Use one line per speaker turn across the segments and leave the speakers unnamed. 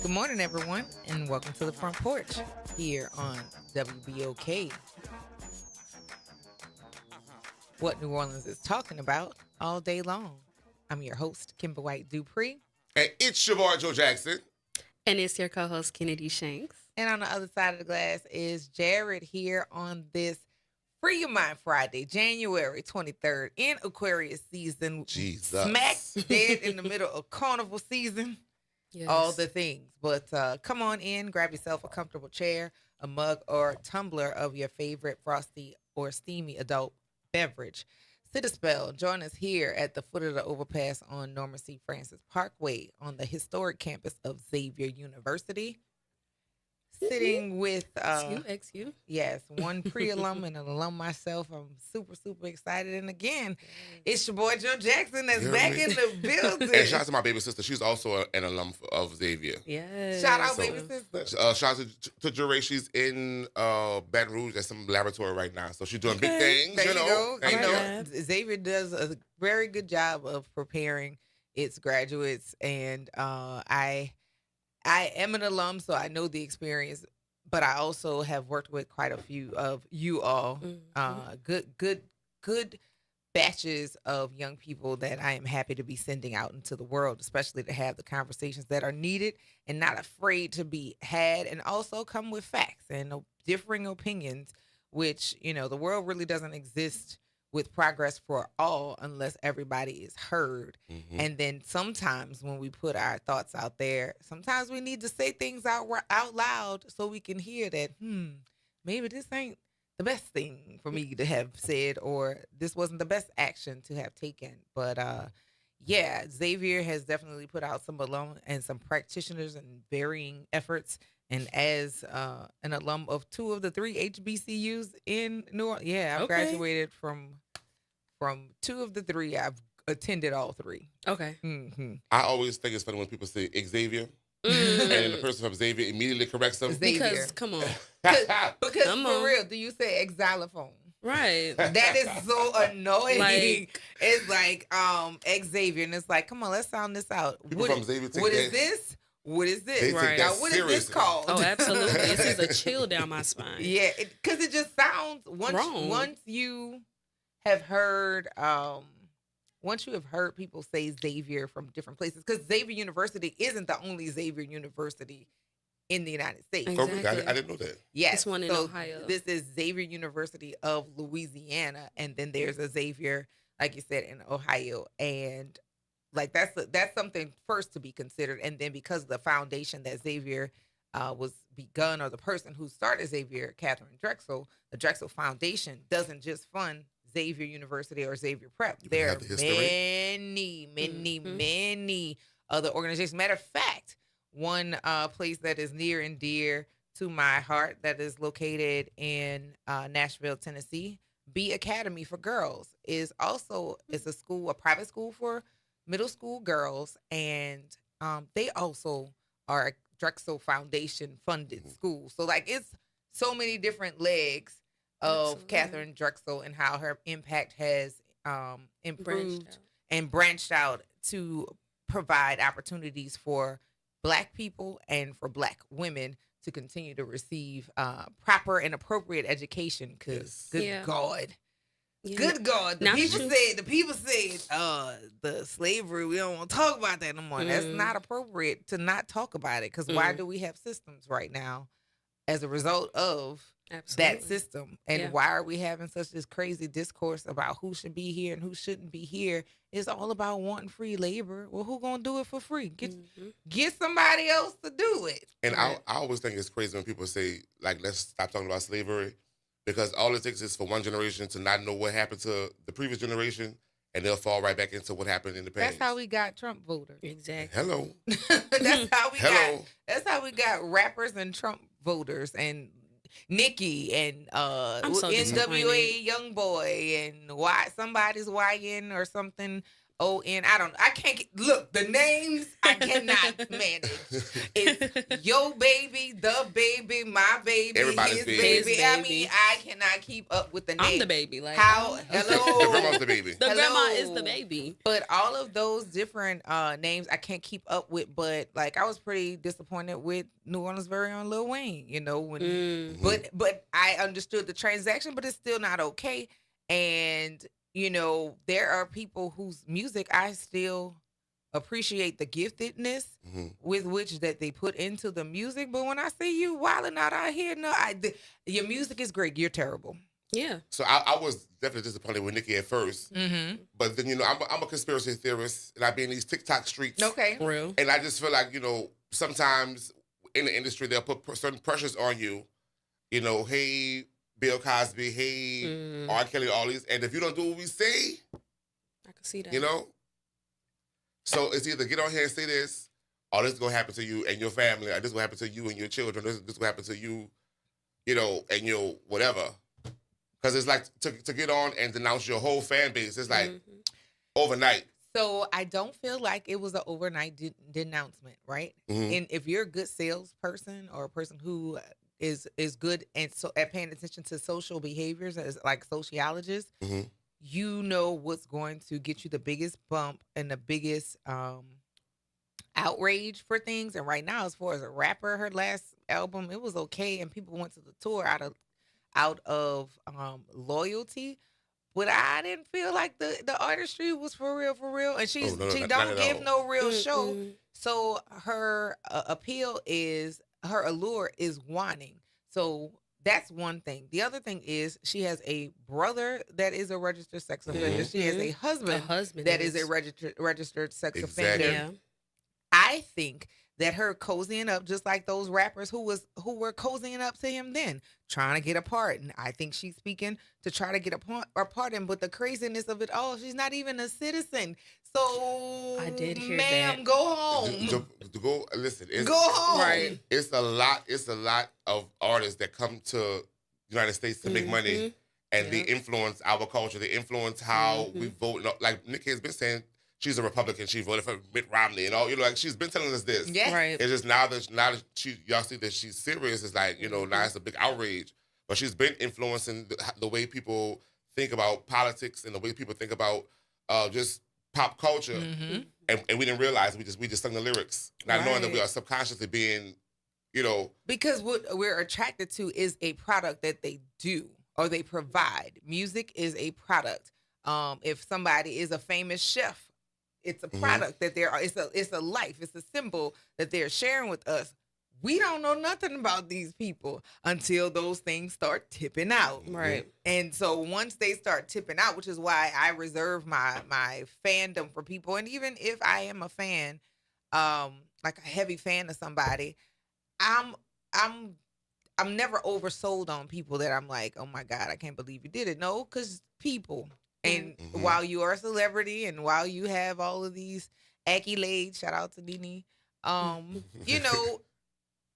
Good morning, everyone, and welcome to the Front Porch here on WBOK. What New Orleans is talking about all day long. I'm your host, Kimber White Dupree.
And it's your boy, Joe Jackson.
And it's your co-host, Kennedy Shanks.
And on the other side of the glass is Jared here on this Free Your Mind Friday, January 23rd, in Aquarius season.
Jesus.
Smack dead in the middle of carnival season.
Yes.
All the things. But come on in, grab yourself a comfortable chair, a mug, or tumbler of your favorite frosty or steamy adult beverage. Sit a spell. Join us here at the foot of the overpass on Norman C. Francis Parkway on the historic campus of Xavier University. Sitting with
XU.
Yes, one pre-alum and an alum myself. I'm super, super excited. And again, it's your boy Joe Jackson that's back in the building.
And shout out to my baby sister. She's also an alum of Xavier.
Yes.
Shout out, baby sister.
Shout out to Jure. She's in Baton Rouge at some laboratory right now. So she's doing big things.
There you go.
Thank you.
Know, Xavier does a very good job of preparing its graduates. And I am an alum, so I know the experience, but I also have worked with quite a few of you all. Good batches of young people that I am happy to be sending out into the world, especially to have the conversations that are needed and not afraid to be had, and also come with facts and differing opinions, which, you know, the world really doesn't exist with progress for all unless everybody is heard.
Mm-hmm.
And then sometimes when we put our thoughts out there, sometimes we need to say things out loud so we can hear that, maybe this ain't the best thing for me to have said, or this wasn't the best action to have taken. But yeah, Xavier has definitely put out some alum and some practitioners and varying efforts. And as an alum of 2 of the 3 HBCUs in New Orleans, I've graduated from 2 of the 3. I've attended all 3.
Okay.
Mm-hmm.
I always think it's funny when people say Xavier, and then the person from Xavier immediately corrects them.
Because, come on.
Because for real, do you say xylophone?
Right.
That is so annoying. It's like Xavier, and it's like, come on, let's sound this out.
People from Xavier take
what
that.
is this? What is this?
They
Right.
take that
Now, what is this
seriously.
called?
Oh, absolutely. This is a chill down my spine.
Yeah, because it just sounds
Wrong.
Once you have heard people say Xavier from different places, because Xavier University isn't the only Xavier University in the United States.
Exactly.
I didn't know that.
Yes,
It's one in Ohio.
This is Xavier University of Louisiana, and then there's a Xavier, like you said, in Ohio, and like that's something first to be considered. And then because of the foundation that Xavier was begun, or the person who started Xavier, Catherine Drexel, the Drexel Foundation doesn't just fund Xavier University or Xavier Prep. There are many other organizations. Matter of fact, one place that is near and dear to my heart that is located in Nashville, Tennessee, B Academy for Girls, is also a school, a private school for middle school girls, and they also are a Drexel Foundation funded school. So like it's so many different legs of
Absolutely.
Catherine Drexel and how her impact has improved
Branched out.
and branched out to provide opportunities for Black people and for Black women to continue to receive proper and appropriate education. Because,
Yes.
good
Yeah.
God.
Yeah.
Good God,
Not
the
true.
people said, the slavery, we don't want to talk about that no more. That's not appropriate to not talk about it. Because why do we have systems right now as a result of
Absolutely.
that system? And
Yeah.
why are we having such this crazy discourse about who should be here and who shouldn't be here? It's all about wanting free labor. Well, who gonna do it for free? Get somebody else to do it.
And
Right.
I always think it's crazy when people say, like, let's stop talking about slavery, because all it takes is for one generation to not know what happened to the previous generation, and they'll fall right back into what happened in the past.
That's how we got Trump voters.
Exactly.
Hello.
That's how we got.
Hello.
That's how we got rappers and Trump voters and Nicki and
I'm so
NWA Young Boy and why somebody's YN or something. ON. I don't. I can't look the names. I cannot manage. It's yo baby, the baby, my baby,
Everybody's
his
baby.
baby.
His
I
baby.
mean, I cannot keep up with the names.
I'm the baby. Like
How?
The
Hello.
grandma's the baby.
The grandma is
Hello.
the baby.
But all of those different names I can't keep up with. But like I was pretty disappointed with New Orleans' very own Lil Wayne. You know when. But I understood the transaction, but it's still not okay. And you know there are people whose music I still appreciate the giftedness with which that they put into the music. But when I see you wilding out here, no, your music is great. You're terrible.
Yeah.
So I was definitely disappointed with Nicki at first.
Mm-hmm.
But then, I'm a conspiracy theorist, and I be in these TikTok streets.
Okay.
Real.
And I just feel like, sometimes in the industry, they'll put certain pressures on you. Hey, Bill Cosby, hey, R. Kelly, all these. And if you don't do what we say,
I can see that.
So it's either get on here and say this, or this is going to happen to you and your family, or this is going to happen to you and your children, this is going to happen to you, and your whatever. Because it's like to get on and denounce your whole fan base. It's like overnight.
So I don't feel like it was an overnight denouncement, right?
Mhm.
And if you're a good salesperson or a person who is good and so at paying attention to social behaviors as like sociologists,
Mhm.
you know what's going to get you the biggest bump and the biggest outrage for things. And right now, as far as a rapper, her last album, it was okay, and people went to the tour out of loyalty. But I didn't feel like the artistry was for real. And she
not
don't
at
give
all.
no real show. So her appeal is, her allure is wanting. So that's one thing. The other thing is she has a brother that is a registered sex offender. She has a husband that is a registered sex
Exactly.
offender.
Yeah.
I think that her cozying up, just like those rappers who were cozying up to him then, trying to get a pardon. I think she's speaking to try to get a pardon. But the craziness of it all, she's not even a citizen. So
I did hear
ma'am,
that.
go home.
To go listen.
Go home.
Right.
It's a lot of artists that come to the United States to make money, and they influence our culture. They influence how we vote. Like Nicki has been saying, she's a Republican. She voted for Mitt Romney and all. Like she's been telling us this.
Yeah.
Right.
It's just now that y'all see that she's serious. It's like now it's a big outrage. But she's been influencing the way people think about politics and the way people think about just pop culture. And we didn't realize we just sung the lyrics, not knowing that we are subconsciously being,
Because what we're attracted to is a product that they do or they provide. Music is a product. If somebody is a famous chef, it's a product that it's a life. It's a symbol that they're sharing with us. We don't know nothing about these people until those things start tipping out.
Right.
And so once they start tipping out, which is why I reserve my fandom for people. And even if I am a fan, like a heavy fan of somebody, I'm never oversold on people that I'm like, oh my God, I can't believe you did it. No, because people. And while you are a celebrity and while you have all of these accolades, shout out to Nene,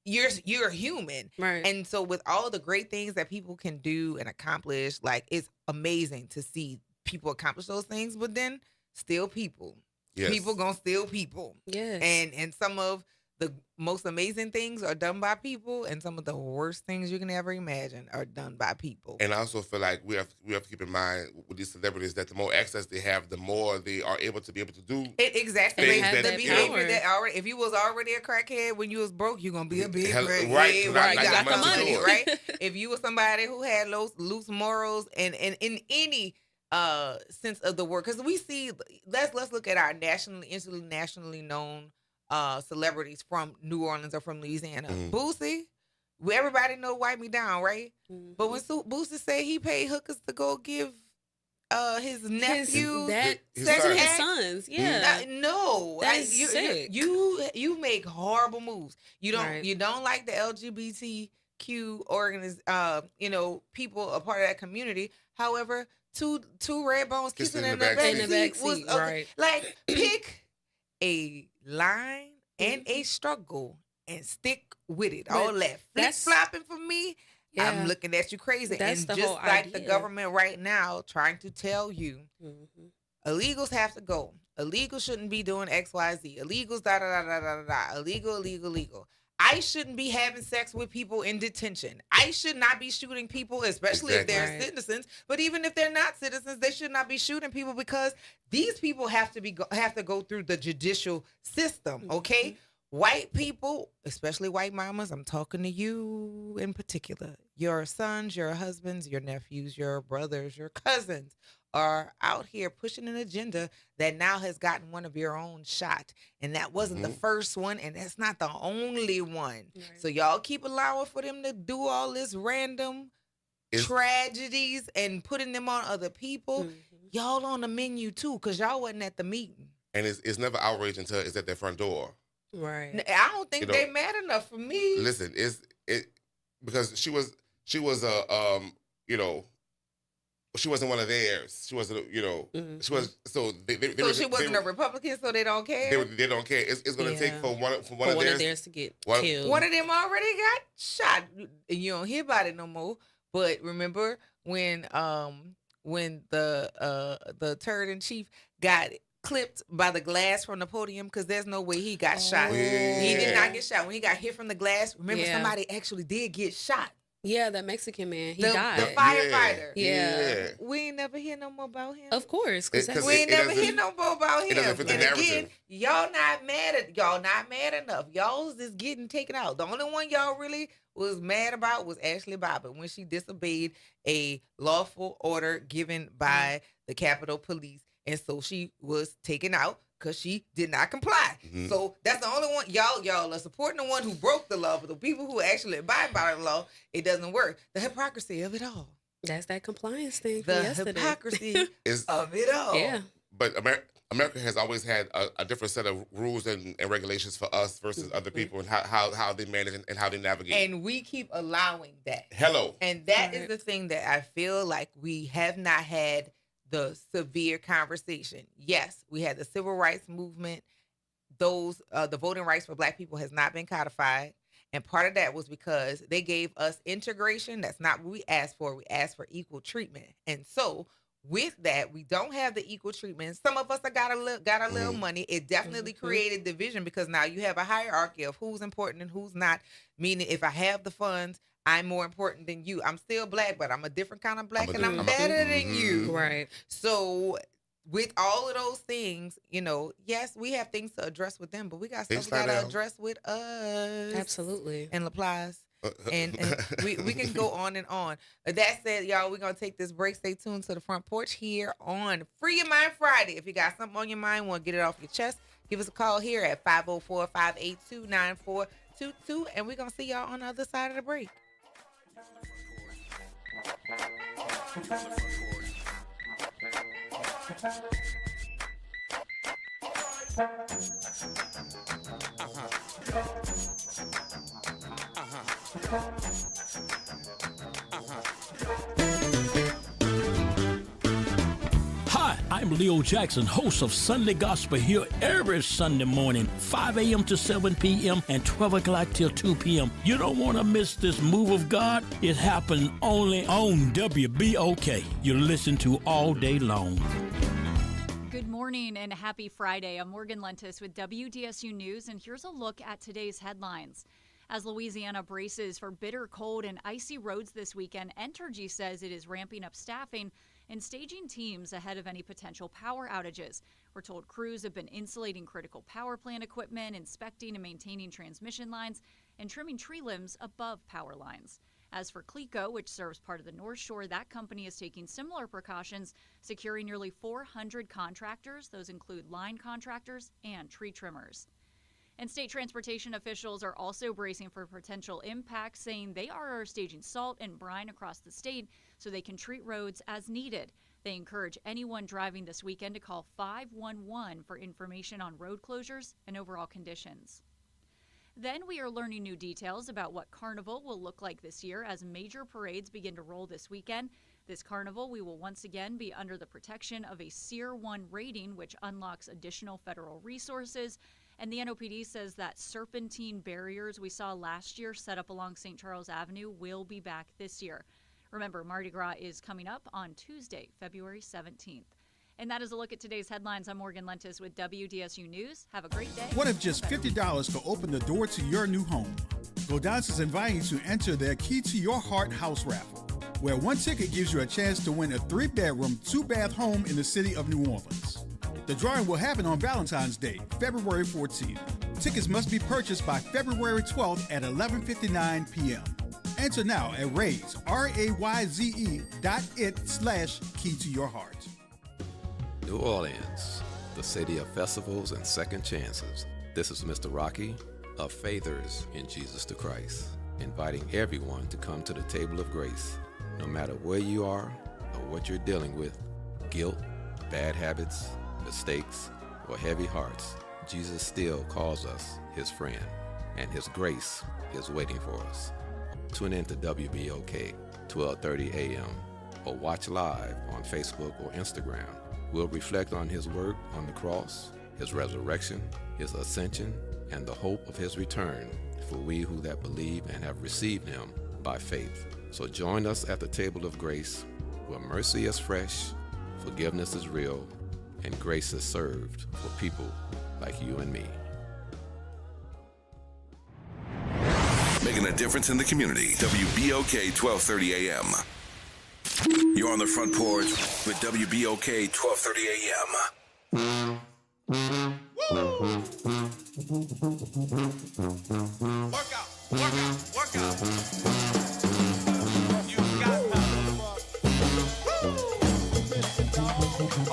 you're human.
Right.
And so with all the great things that people can do and accomplish, like it's amazing to see people accomplish those things, but then still people.
Yes.
People gonna steal people.
Yes.
And some of the most amazing things are done by people, and some of the worst things you can ever imagine are done by people.
And I also feel like we have to keep in mind with these celebrities that the more access they have, the more they are able to do.
Exactly.
Things
The
that,
behavior that already, if you was already a crackhead when you was broke, you're gonna be a big crackhead.
Right,
Right. You
got
got the money,
to
right? If you was somebody who had loose morals and in any sense of the word, because we see, let's look at our nationally known celebrities from New Orleans or from Louisiana. Boosie, everybody know Wipe Me Down, right? But when Boosie said he paid hookers to go give his nephew
his sons, yeah,
no,
that's sick.
You make horrible moves. You don't like the LGBTQ people a part of that community. However, two red bones kissing in the back seat was
right.
Like, pick a line and a struggle and stick with it. All that flip flopping for me. Yeah. I'm looking at you crazy.
That's
and
the
just
whole
like
idea.
the government right now trying to tell you, illegals have to go. Illegals shouldn't be doing X, Y, Z. Illegals, da, da, da, da, da, da. Illegal. I shouldn't be having sex with people in detention. I should not be shooting people, especially if they're citizens. But even if they're not citizens, they should not be shooting people because these people have to go through the judicial system, okay? White people, especially white mamas, I'm talking to you in particular. Your sons, your husbands, your nephews, your brothers, your cousins are out here pushing an agenda that now has gotten one of your own shot. And that wasn't the first one, and that's not the only one. Right. So y'all keep allowing for them to do all this random tragedies and putting them on other people. Y'all on the menu too, because y'all wasn't at the meeting.
And it's never outrage until it's at their front door.
Right. I don't think they mad enough for me.
Listen, because she was she wasn't one of theirs. She wasn't, she was so
she wasn't a Republican, so they don't care.
They don't care. It's going to take for one of theirs
to get killed.
One of them already got shot. You don't hear about it no more. But remember when the turd in chief got clipped by the glass from the podium, because there's no way he got shot.
Yeah.
He did not get shot. When he got hit from the glass, remember somebody actually did get shot.
Yeah, that Mexican man, he died.
The firefighter.
Yeah.
We ain't never hear no more about him.
Of course.
We ain't never hear no more about him.
And again,
y'all not mad enough. Y'all is getting taken out. The only one y'all really was mad about was Ashley Bobbitt when she disobeyed a lawful order given by the Capitol Police. And so she was taken out because she did not comply. So that's the only one. Y'all are supporting the one who broke the law, but the people who actually abide by the law, it doesn't work. The hypocrisy of it all.
That's that compliance thing.
The hypocrisy of it all.
Yeah.
But America has always had a different set of rules and regulations for us versus other people, and how they manage and how they navigate.
And we keep allowing that.
Hello.
And that is the thing that I feel like we have not had the severe conversation. Yes, we had the civil rights movement. The voting rights for Black people has not been codified. And part of that was because they gave us integration. That's not what we asked for. We asked for equal treatment. And so with that, we don't have the equal treatment. Some of us got a little money. It definitely created division because now you have a hierarchy of who's important and who's not. Meaning if I have the funds, I'm more important than you. I'm still Black, but I'm a different kind of Black, and I'm better than you.
Right.
So with all of those things, yes, we have things to address with them, but we got stuff we got to address with us.
Absolutely.
And LaPlace. And we can go on and on. That said, y'all, we're going to take this break. Stay tuned to the Front Porch here on Free Your Mind Friday. If you got something on your mind, want to get it off your chest, give us a call here at 504-582-9422, and we're going to see y'all on the other side of the break.
Hi, I'm Leo Jackson, host of Sunday Gospel here every Sunday morning, 5 a.m. to 7 p.m. and 12 o'clock till 2 p.m. You don't want to miss this move of God. It happens only on WBOK. You listen to all day long.
Good morning and happy Friday. I'm Morgan Lentis with WDSU News, and here's a look at today's headlines. As Louisiana braces for bitter cold and icy roads this weekend, Entergy says it is ramping up staffing and staging teams ahead of any potential power outages. We're told crews have been insulating critical power plant equipment, inspecting and maintaining transmission lines, and trimming tree limbs above power lines. As for CLECO, which serves part of the North Shore, that company is taking similar precautions, securing nearly 400 contractors. Those include line contractors and tree trimmers. And state transportation officials are also bracing for potential impacts, saying they are staging salt and brine across the state so they can treat roads as needed. They encourage anyone driving this weekend to call 511 for information on road closures and overall conditions. Then we are learning new details about what Carnival will look like this year as major parades begin to roll this weekend. This Carnival, we will once again be under the protection of a SEER 1 rating, which unlocks additional federal resources. And the NOPD says that serpentine barriers we saw last year set up along St. Charles Avenue will be back this year. Remember, Mardi Gras is coming up on Tuesday, February 17th. And that is a look at today's headlines. I'm Morgan Lentis with WDSU News. Have a great day.
What if just $50 could open the door to your new home? Godance is inviting you to enter their Key to Your Heart house raffle, where one ticket gives you a chance to win a 3-bedroom, 2-bath home in the city of New Orleans. The drawing will happen on Valentine's Day, February 14th. Tickets must be purchased by February 12th at 11:59 p.m. Enter now at RAYZE.it/Key to Your Heart.
New Orleans, the city of festivals and second chances. This is Mr. Rocky of Faithers in Jesus the Christ, inviting everyone to come to the table of grace. No matter where you are or what you're dealing with, guilt, bad habits, mistakes, or heavy hearts, Jesus still calls us his friend, and his grace is waiting for us. Tune in to WBOK, 12:30 a.m., or watch live on Facebook or Instagram. We'll reflect on his work on the cross, his resurrection, his ascension, and the hope of his return for we who that believe and have received him by faith. So join us at the table of grace, where mercy is fresh, forgiveness is real, and grace is served for people like you and me.
Making a difference in the community. WBOK 1230 AM. You're on the front porch with WBOK 1230 AM.
Work out, work out, work out. You got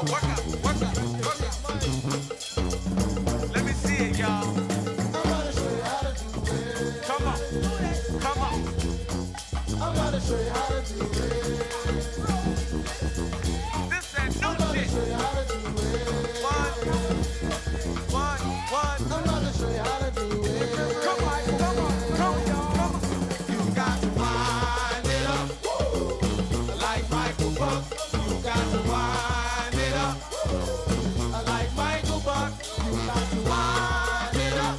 work out, work out, work out. Let me see it, y'all. Come on, come on. I'm gonna show you how to do it. This ain't no shit. One. I'm gonna show you how to do it. Come on, come on, come on, come on. You got to wind it up. Like Michael Buck. You got to wind it up. Like Michael Buck. You got to wind it up.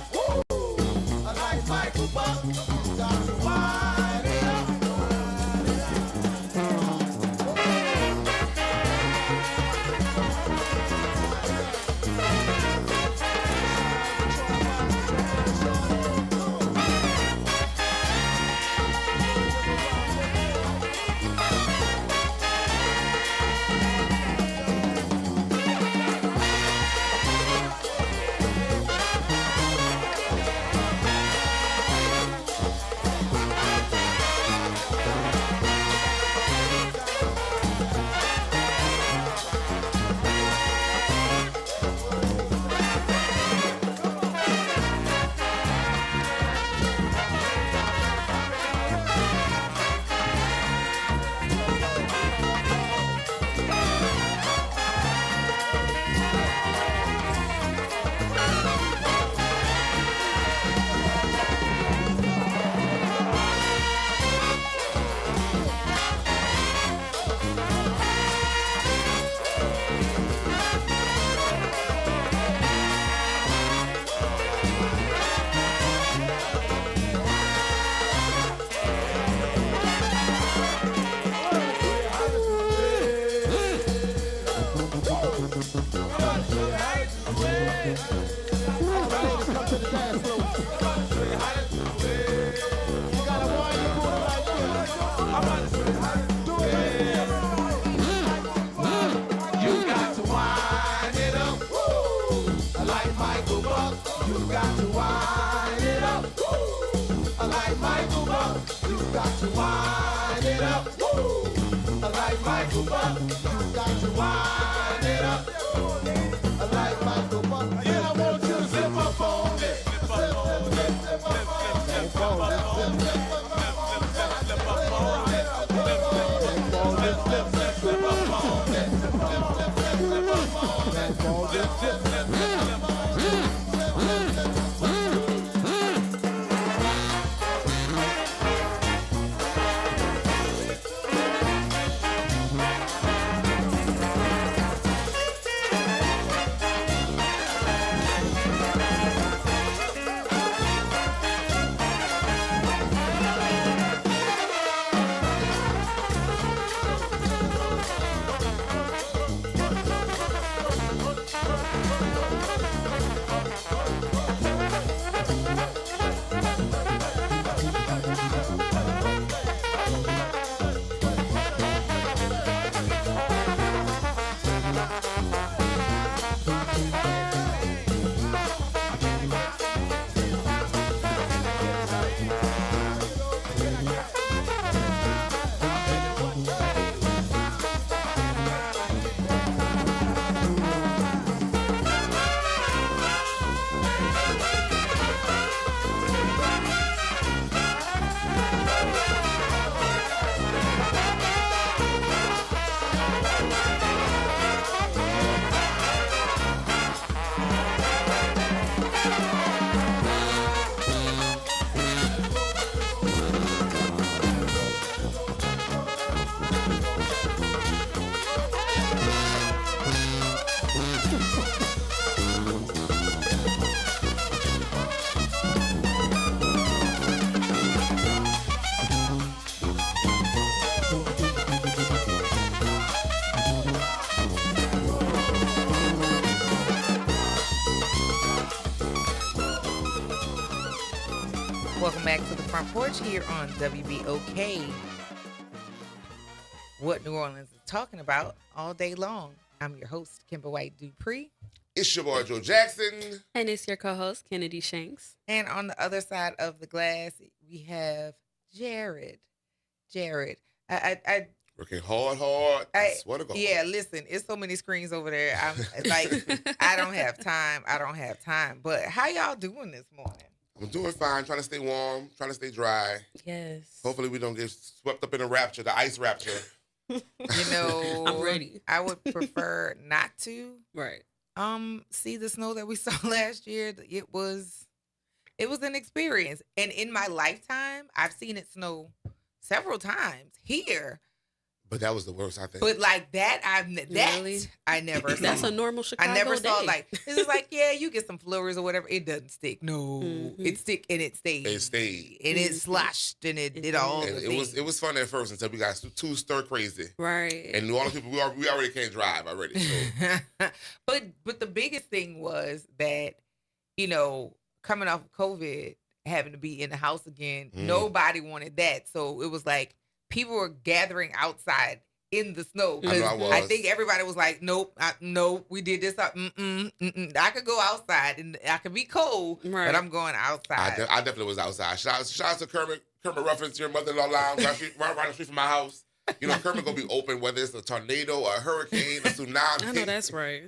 Like Michael Buck. You got to wind it up. Like Michael Buck, you got to wind it up. Woo! Like Michael Buck, you got to wind it up. Like Michael Buck, yeah, I want you to slip up on it. Slip up on it. Slip up on it. Slip up on it. Slip up on it.
Welcome back to the Front Porch here on WBOK. What New Orleans is talking about all day long. I'm your host, Kimber White Dupree.
It's your boy, Joe Jackson.
And it's your co-host, Kennedy Shanks.
And on the other side of the glass, we have Jared. I
Working hard. I swear to God.
Yeah, listen, it's so many screens over there. I'm like, I don't have time. But how y'all doing this morning?
I'm doing fine, trying to stay warm, trying to stay dry.
Yes.
Hopefully we don't get swept up in the rapture, the ice rapture.
You know,
I'm ready.
I would prefer not to.
Right.
See the snow that we saw last year. It was an experience. And in my lifetime, I've seen it snow several times here.
But that was the worst, I think.
But like that,
Really?
I never saw.
That's a normal Chicago
I never saw
day.
like it's just like, yeah, you get some flurries or whatever. It doesn't stick. No, it stick and it stayed.
It stayed.
And it sloshed and it did all
And
the
it
things.
was fun at first until we got too stir crazy.
Right.
And New Orleans people, we already can't drive already. So.
But the biggest thing was that, you know, coming off of COVID, having to be in the house again, nobody wanted that. So it was like people were gathering outside in the snow.
I know I was.
I think everybody was like, nope, we did this. I could go outside and I could be cold,
Right.
but I'm going outside.
I definitely was outside. Shout out to Kermit Ruffins, your mother-in-law lounge, right the street from my house. You know, Kermit gonna be open whether it's a tornado, a hurricane, a tsunami.
I know that's right.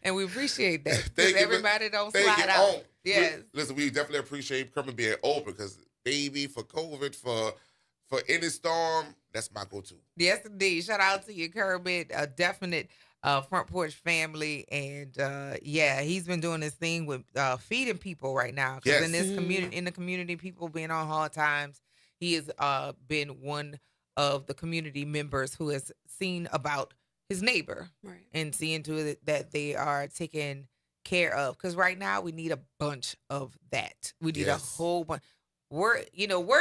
And we appreciate that.
Thank
Because
you.
everybody don't
Thank
slide
you.
out.
Oh,
Yes.
Listen, we definitely appreciate Kermit being open because, baby, for COVID, for any storm, that's my go-to.
Yes, indeed. Shout out to you, Kermit. A definite Front Porch family. And yeah, he's been doing this thing with feeding people right now. Because in this community, people being on hard times, he has been one of the community members who has seen about his neighbor and seeing to it that they are taken care of. Because right now we need a bunch of that. We need a whole bunch. Worry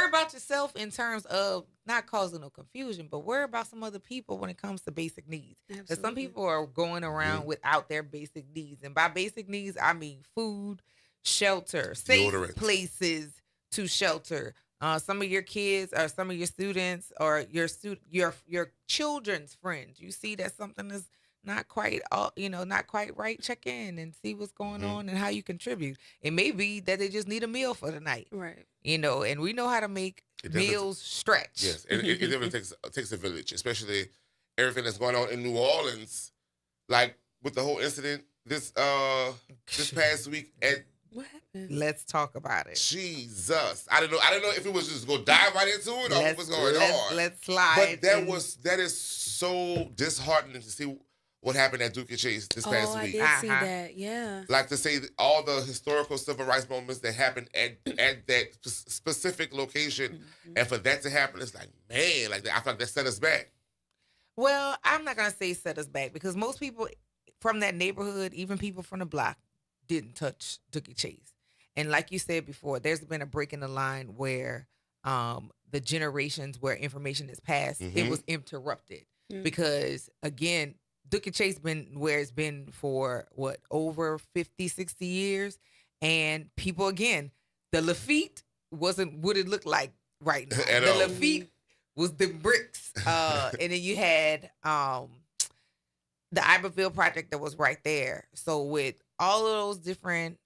about yourself in terms of not causing no confusion, but worry about some other people when it comes to basic needs. Because some people are going around without their basic needs. And by basic needs, I mean food, shelter, safe places to shelter. Some of your kids or some of your students or your children's friends, you see that something is not quite all, not quite right, check in and see what's going on and how you contribute. It may be that they just need a meal for the night,
Right.
and we know how to make meals stretch.
Yes, it definitely takes a village, especially everything that's going on in New Orleans, like with the whole incident this past week at.
What happened?
Let's talk about it.
Jesus, I don't know if it was just go dive right into it or what was going on.
Let's slide.
But that is so disheartening to see what happened at Duke and Chase this past
I
week.
did see that. Yeah.
Like to say that all the historical civil rights moments that happened at that specific location, and for that to happen, it's like, man, like I feel like that set us back.
Well, I'm not gonna say set us back because most people from that neighborhood, even people from the block, didn't touch Dookie Chase. And like you said before, there's been a break in the line where the generations where information is passed, it was interrupted. Because again, Dookie Chase been where it's been for over 50, 60 years. And people, again, the Lafitte wasn't what it looked like right now. The Lafitte was the bricks. And then you had the Iberville project that was right there. So with all of those different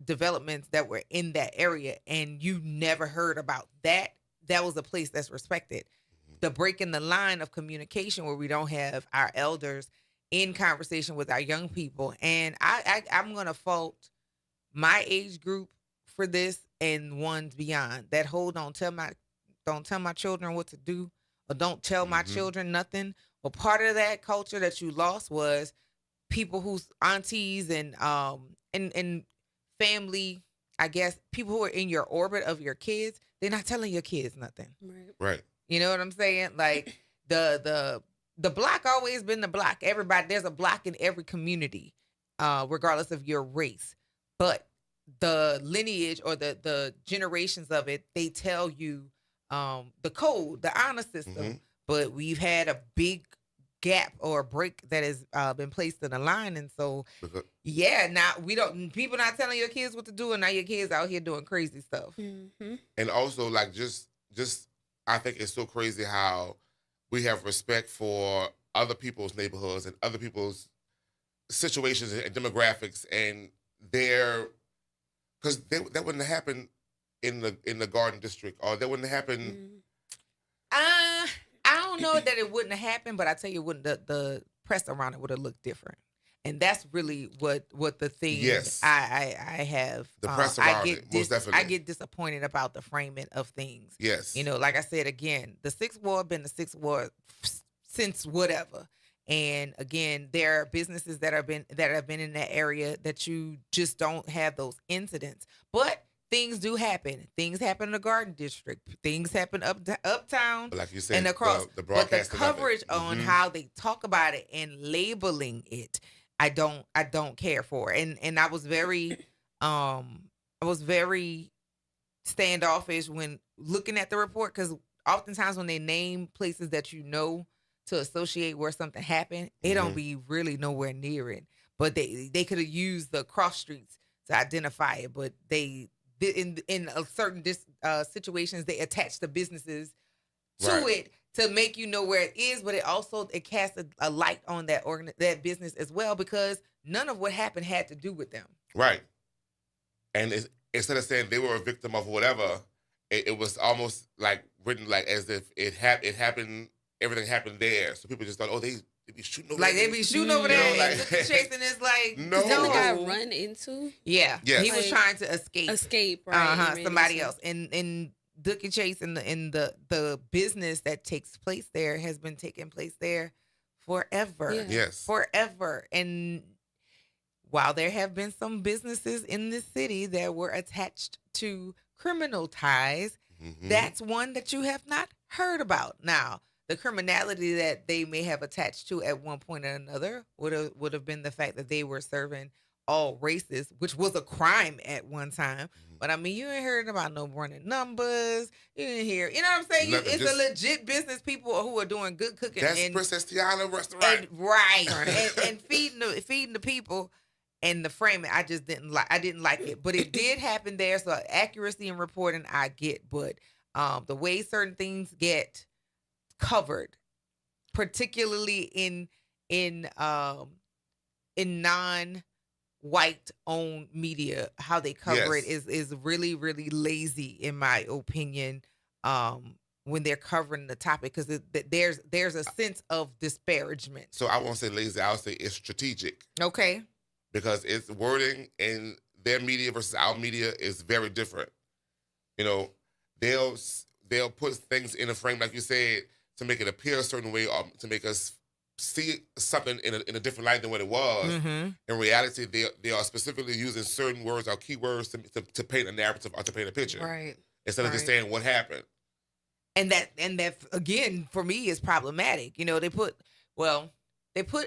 developments that were in that area, and you never heard about that, that was a place that's respected. The break in the line of communication where we don't have our elders in conversation with our young people. And I'm going to fault my age group for this and ones beyond that whole don't tell my children what to do or don't tell my children nothing. Well, part of that culture that you lost was people whose aunties and family, I guess, people who are in your orbit of your kids, they're not telling your kids nothing.
Right.
You know what I'm saying? Like the block always been the block. There's a block in every community, regardless of your race. But the lineage or the generations of it, they tell you the code, the honor system. But we've had a big gap or break that has been placed in the line, and so now people not telling your kids what to do, and now your kids out here doing crazy stuff.
And also, like just I think it's so crazy how we have respect for other people's neighborhoods and other people's situations and demographics, and because that wouldn't have happened in the Garden District, or that wouldn't have happened.
I don't know that it wouldn't have happened, but I tell you, the press around it would have looked different, and that's really what the thing.
Yes,
I have
the press around it. Most definitely,
I get disappointed about the framing of things.
Yes,
like I said again, the Sixth Ward been the Sixth Ward since whatever, and again, there are businesses that have been in that area that you just don't have those incidents, but. Things do happen. Things happen in the Garden District. Things happen uptown,
but like you said,
and across.
The
but the coverage on how they talk about it and labeling it, I don't care for. And I was very standoffish when looking at the report, because oftentimes when they name places that to associate where something happened, it don't be really nowhere near it. But they could have used the cross streets to identify it, but they. In certain situations, they attach the businesses to it to make you know where it is, but it casts a light on that business as well, because none of what happened had to do with them.
Right. And instead of saying they were a victim of whatever, it was almost like written like as if it happened. Everything happened there, so people just thought, oh, they be shooting over there.
Like they be shooting over there, and chasing is like
no.
The guy run into?
Yeah,
yes.
He was trying to escape.
Right?
Somebody else, and Dookie Chase and the business that takes place there has been taking place there forever.
Yeah.
Yes,
forever. And while there have been some businesses in this city that were attached to criminal ties, that's one that you have not heard about. Now, the criminality that they may have attached to at one point or another would have been the fact that they were serving all races, which was a crime at one time. But I mean, you ain't heard about no running numbers. You didn't hear, you know what I'm saying? It's a legit business. People who are doing good cooking.
That's Princess Tiana restaurant,
and feeding the people. And the framing, I just didn't like. I didn't like it, but it did happen there. So accuracy in reporting, I get, but the way certain things get covered, particularly in in non-white owned media, how they cover it is really, really lazy, in my opinion. When they're covering the topic, because there's a sense of disparagement.
So I won't say lazy. I'll say it's strategic.
Okay.
Because it's wording in their media versus our media is very different. You know, they'll put things in a frame, like you said, to make it appear a certain way or to make us see something in a different light than what it was.
Mm-hmm.
In reality, they are specifically using certain words or keywords to paint a narrative or to paint a picture.
Right.
Instead of just saying what happened.
And that again, for me, is problematic. You know, they put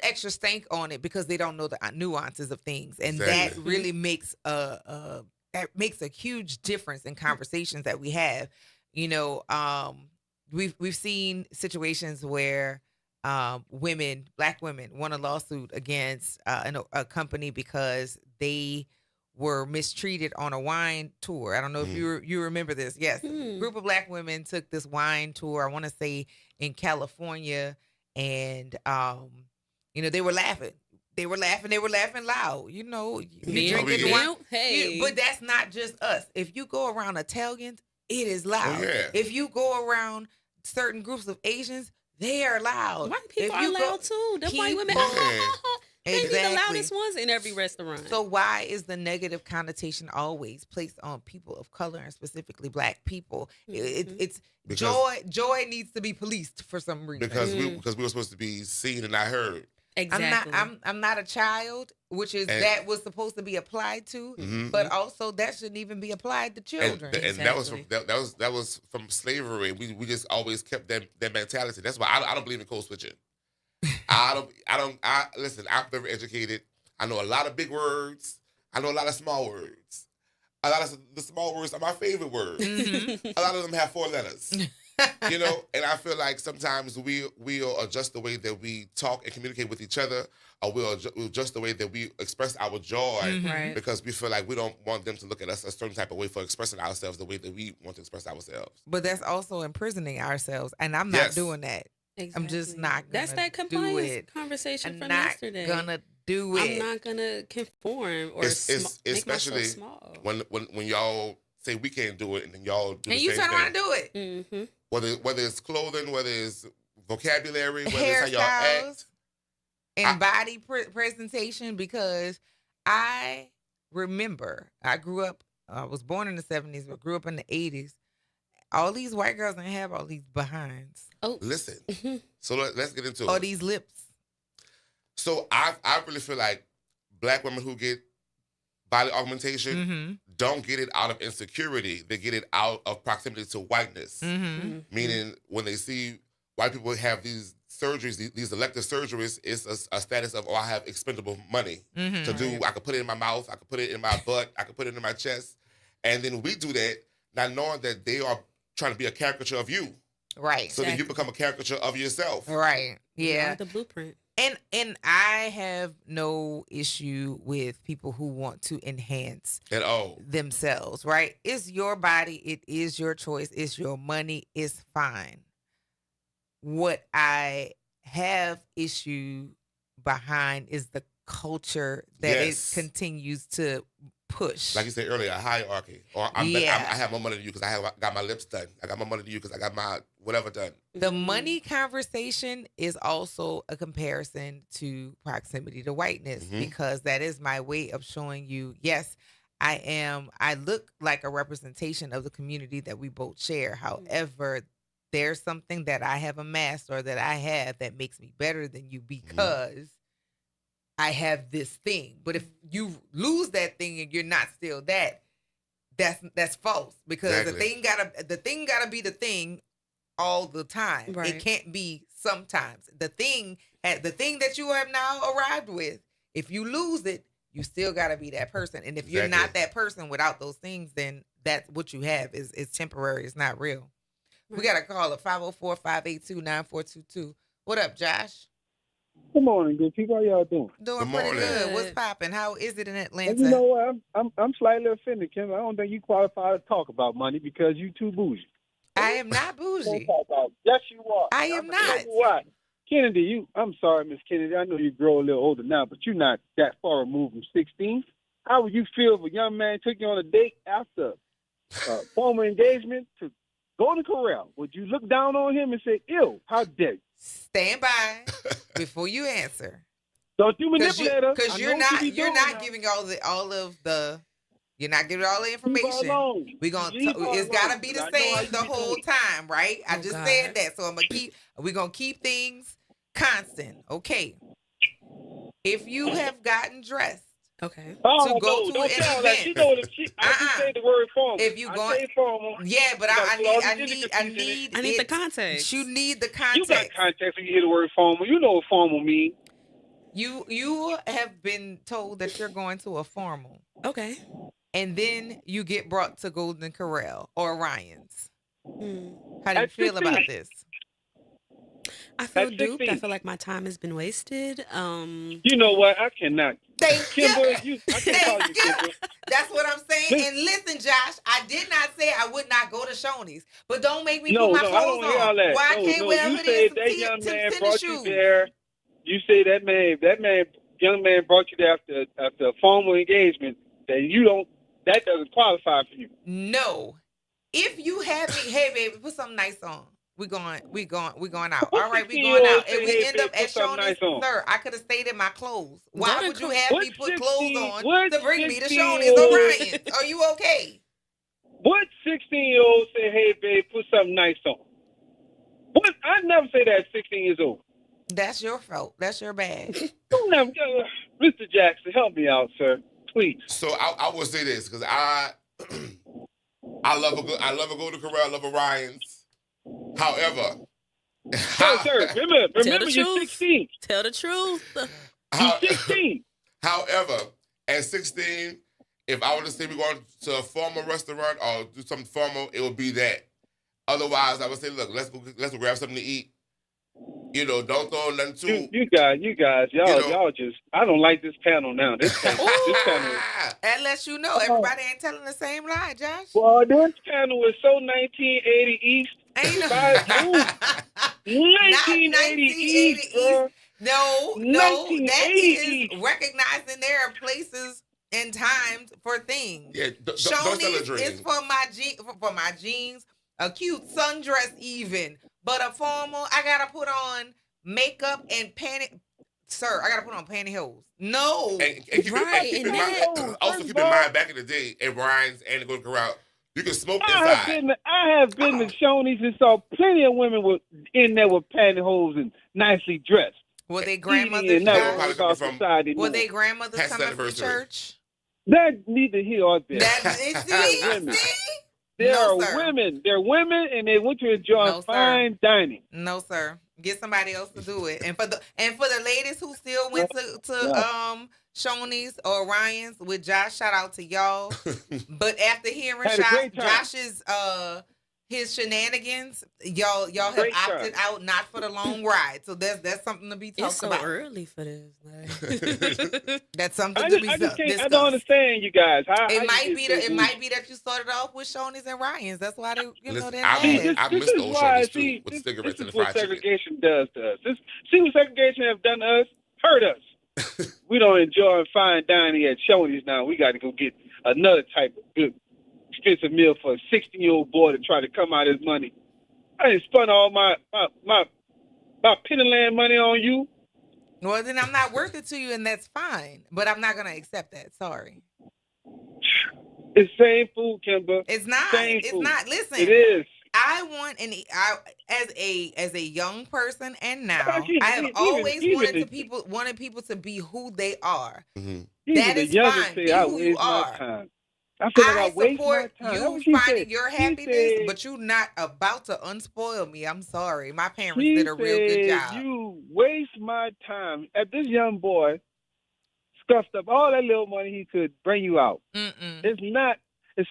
extra stank on it because they don't know the nuances of things, and that really makes a huge difference in conversations that we have. You know, we've seen situations where black women won a lawsuit against a company because they were mistreated on a wine tour. I don't know if you remember this. Yes. A group of black women took this wine tour, I want to say in California, and you know, they were laughing. They were laughing loud. You know, you drinking wine.
Hey.
But that's not just us. If you go around Italians, it is loud.
Oh, yeah.
If you go around certain groups of Asians, they are loud.
White people are loud too. The white women. They be the loudest ones in every restaurant.
So why is the negative connotation always placed on people of color, and specifically black people? It's joy needs to be policed for some reason.
Because we were supposed to be seen and not heard.
Exactly.
I'm not a child, which is that was supposed to be applied to, but also that shouldn't even be applied to children.
And that was from slavery. We just always kept that mentality. That's why I don't believe in code switching. Listen, I'm very educated. I know a lot of big words. I know a lot of small words. A lot of the small words are my favorite words. A lot of them have 4 letters. You know, and I feel like sometimes we'll adjust the way that we talk and communicate with each other, or we'll adjust the way that we express our joy, because we feel like we don't want them to look at us a certain type of way for expressing ourselves the way that we want to express ourselves.
But that's also imprisoning ourselves, and I'm not doing that.
Exactly.
I'm just not gonna
That's that compliance conversation from yesterday.
I'm not gonna do it.
I'm not gonna conform or make myself small.
When y'all say we can't do it, and then y'all do
and
the
you
same
turn
thing.
around and do it.
Whether it's clothing, whether it's vocabulary, whether
hairstyles,
it's how y'all act,
and body presentation. Because I remember I was born in the 70s, but grew up in the 80s. All these white girls didn't have all these behinds.
Oh,
listen. So let's get into it.
All these lips.
So I really feel like black women who get body augmentation don't get it out of insecurity. They get it out of proximity to whiteness. Meaning when they see white people have these surgeries, these elective surgeries, it's a status of, I have expendable money to do. I could put it in my mouth. I could put it in my butt. I could put it in my chest. And then we do that not knowing that they are trying to be a caricature of you.
Right.
So then you become a caricature of yourself.
Right. Yeah.
The blueprint.
And I have no issue with people who want to enhance themselves, right? It's your body. It is your choice. It's your money. It's fine. What I have issue behind is the culture that it continues to push.
Like you said earlier, a hierarchy. Or I have more money than you because I got my lips done. I got more money than you because I got my whatever done.
The money conversation is also a comparison to proximity to whiteness, because that is my way of showing you, yes, I look like a representation of the community that we both share. However, there's something that I have amassed or that I have that makes me better than you because I have this thing. But if you lose that thing and you're not still that's false, because the thing gotta be the thing all the time.
Right.
It can't be sometimes. The thing that you have now arrived with, if you lose it, you still gotta be that person. And if you're not that person without those things, then that's what you have is temporary. It's not real. Right. We got to call it 504-582-9422. What up, Josh?
Good morning, good people. How y'all doing?
Doing pretty good. What's popping? How is it in Atlanta?
And you know what? I'm slightly offended, Kim. I don't think you qualify to talk about money because you too bougie.
I am not bougie.
Yes, you are.
I am not.
Tell you what. Kennedy, I'm sorry, Miss Kennedy. I know you grow a little older now, but you're not that far removed from 16. How would you feel if a young man took you on a date after formal engagement to Golden Corral? Would you look down on him and say, ew, how dare you?
Stand by before you answer.
Don't you manipulate us.
Because you're not giving all of the you're not giving all the information. It's gotta be the same the whole time, right? I just said that. So we're gonna keep things constant. Okay. If you have gotten dressed
to
go to
don't
an
sound
event.
like she know I just say the word formal.
If you
I say formal.
Yeah, but I need
the context.
You need the context.
You got context when you hear the word formal. You know what formal means.
You have been told that you're going to a formal.
Okay.
And then you get brought to Golden Corral or Ryan's. How do you feel about this?
I feel duped. I feel like my time has been wasted.
You know what? I cannot.
Thank
Kimber, you. I can't call you Kimber.
That's what I'm saying. And listen, Josh, I did not say I would not go to Shoney's, but don't make me put my clothes
I don't hear all
on.
that.
Why I can't wear
you
hoodies
said
and
that young man
tennis
brought
shoes?
you there. You say young man brought you there after a formal engagement. That doesn't qualify for you.
No. If you have me, hey baby, put something nice on. We going out. All right, we going out. And we end up at Shoney's. Sir, I could have stayed in my clothes. Why would you have me put clothes on to bring me to Shoney's or Ryan's? Are you okay?
What 16-year-old say, hey babe, put something nice on? What? I never say that at 16 years old.
That's your fault. That's your bad.
Mr. Jackson, help me out, sir. Please.
So I will say this because I love a Golden Corral, I love a Ryan's. However,
sir, remember you're 16.
Tell the truth.
You're 16.
However, at 16, if I were to say we're going to a formal restaurant or do something formal, it would be that. Otherwise, I would say, look, let's go grab something to eat. Don't throw nothing too.
You guys, y'all just. I don't like this panel now. This panel.
That lets you know everybody ain't telling the same lie, Josh.
Well, this panel is so 1980 East.
Ain't no
1980 East, bro.
No, that is recognizing there are places and times for things.
Yeah, don't sell a dream.
Is for my jeans, a cute sundress even. But a formal, I gotta put on makeup and panty. Sir, I gotta put on pantyhose. No,
and keep in mind, back in the day, at Ryan's and the Golden Corral, you can smoke inside.
I have been to Shoney's and saw plenty of women in there with pantyhose and nicely dressed.
Were they grandmothers? Were they grandmothers coming from church?
That neither here or there. There are women, and they want to enjoy fine dining.
No, sir. Get somebody else to do it. And for the ladies who still went to Shoney's or Ryan's with Josh, shout out to y'all. But after hearing Josh's his shenanigans, y'all have opted out not for the long ride. So that's something to be talked about.
It's so early for this.
That's something to be discussed.
I don't understand you guys.
It might be that you started off with Shoney's and Ryan's. That's why they
I missed those Shoney's too with cigarettes and the fried chicken.
This is what segregation does to us. See what segregation have done to us? Hurt us. We don't enjoy fine dining at Shoney's now. We got to go get another type of good expensive meal for a 16-year-old boy to try to come out his money. I done spent all my penny land money on you.
Well, then I'm not worth it to you, and that's fine. But I'm not gonna accept that. Sorry.
It's same food, Kimber.
It's not. It's not. Listen.
It is.
I want as a young person, and now I have always wanted people to be who they are.
Mm-hmm.
That is fine. Be who you are. I support you finding your happiness, but you're not about to unspoil me. I'm sorry. My parents did a real good job.
You waste my time. If this young boy scuffed up all that little money he could bring you out, it's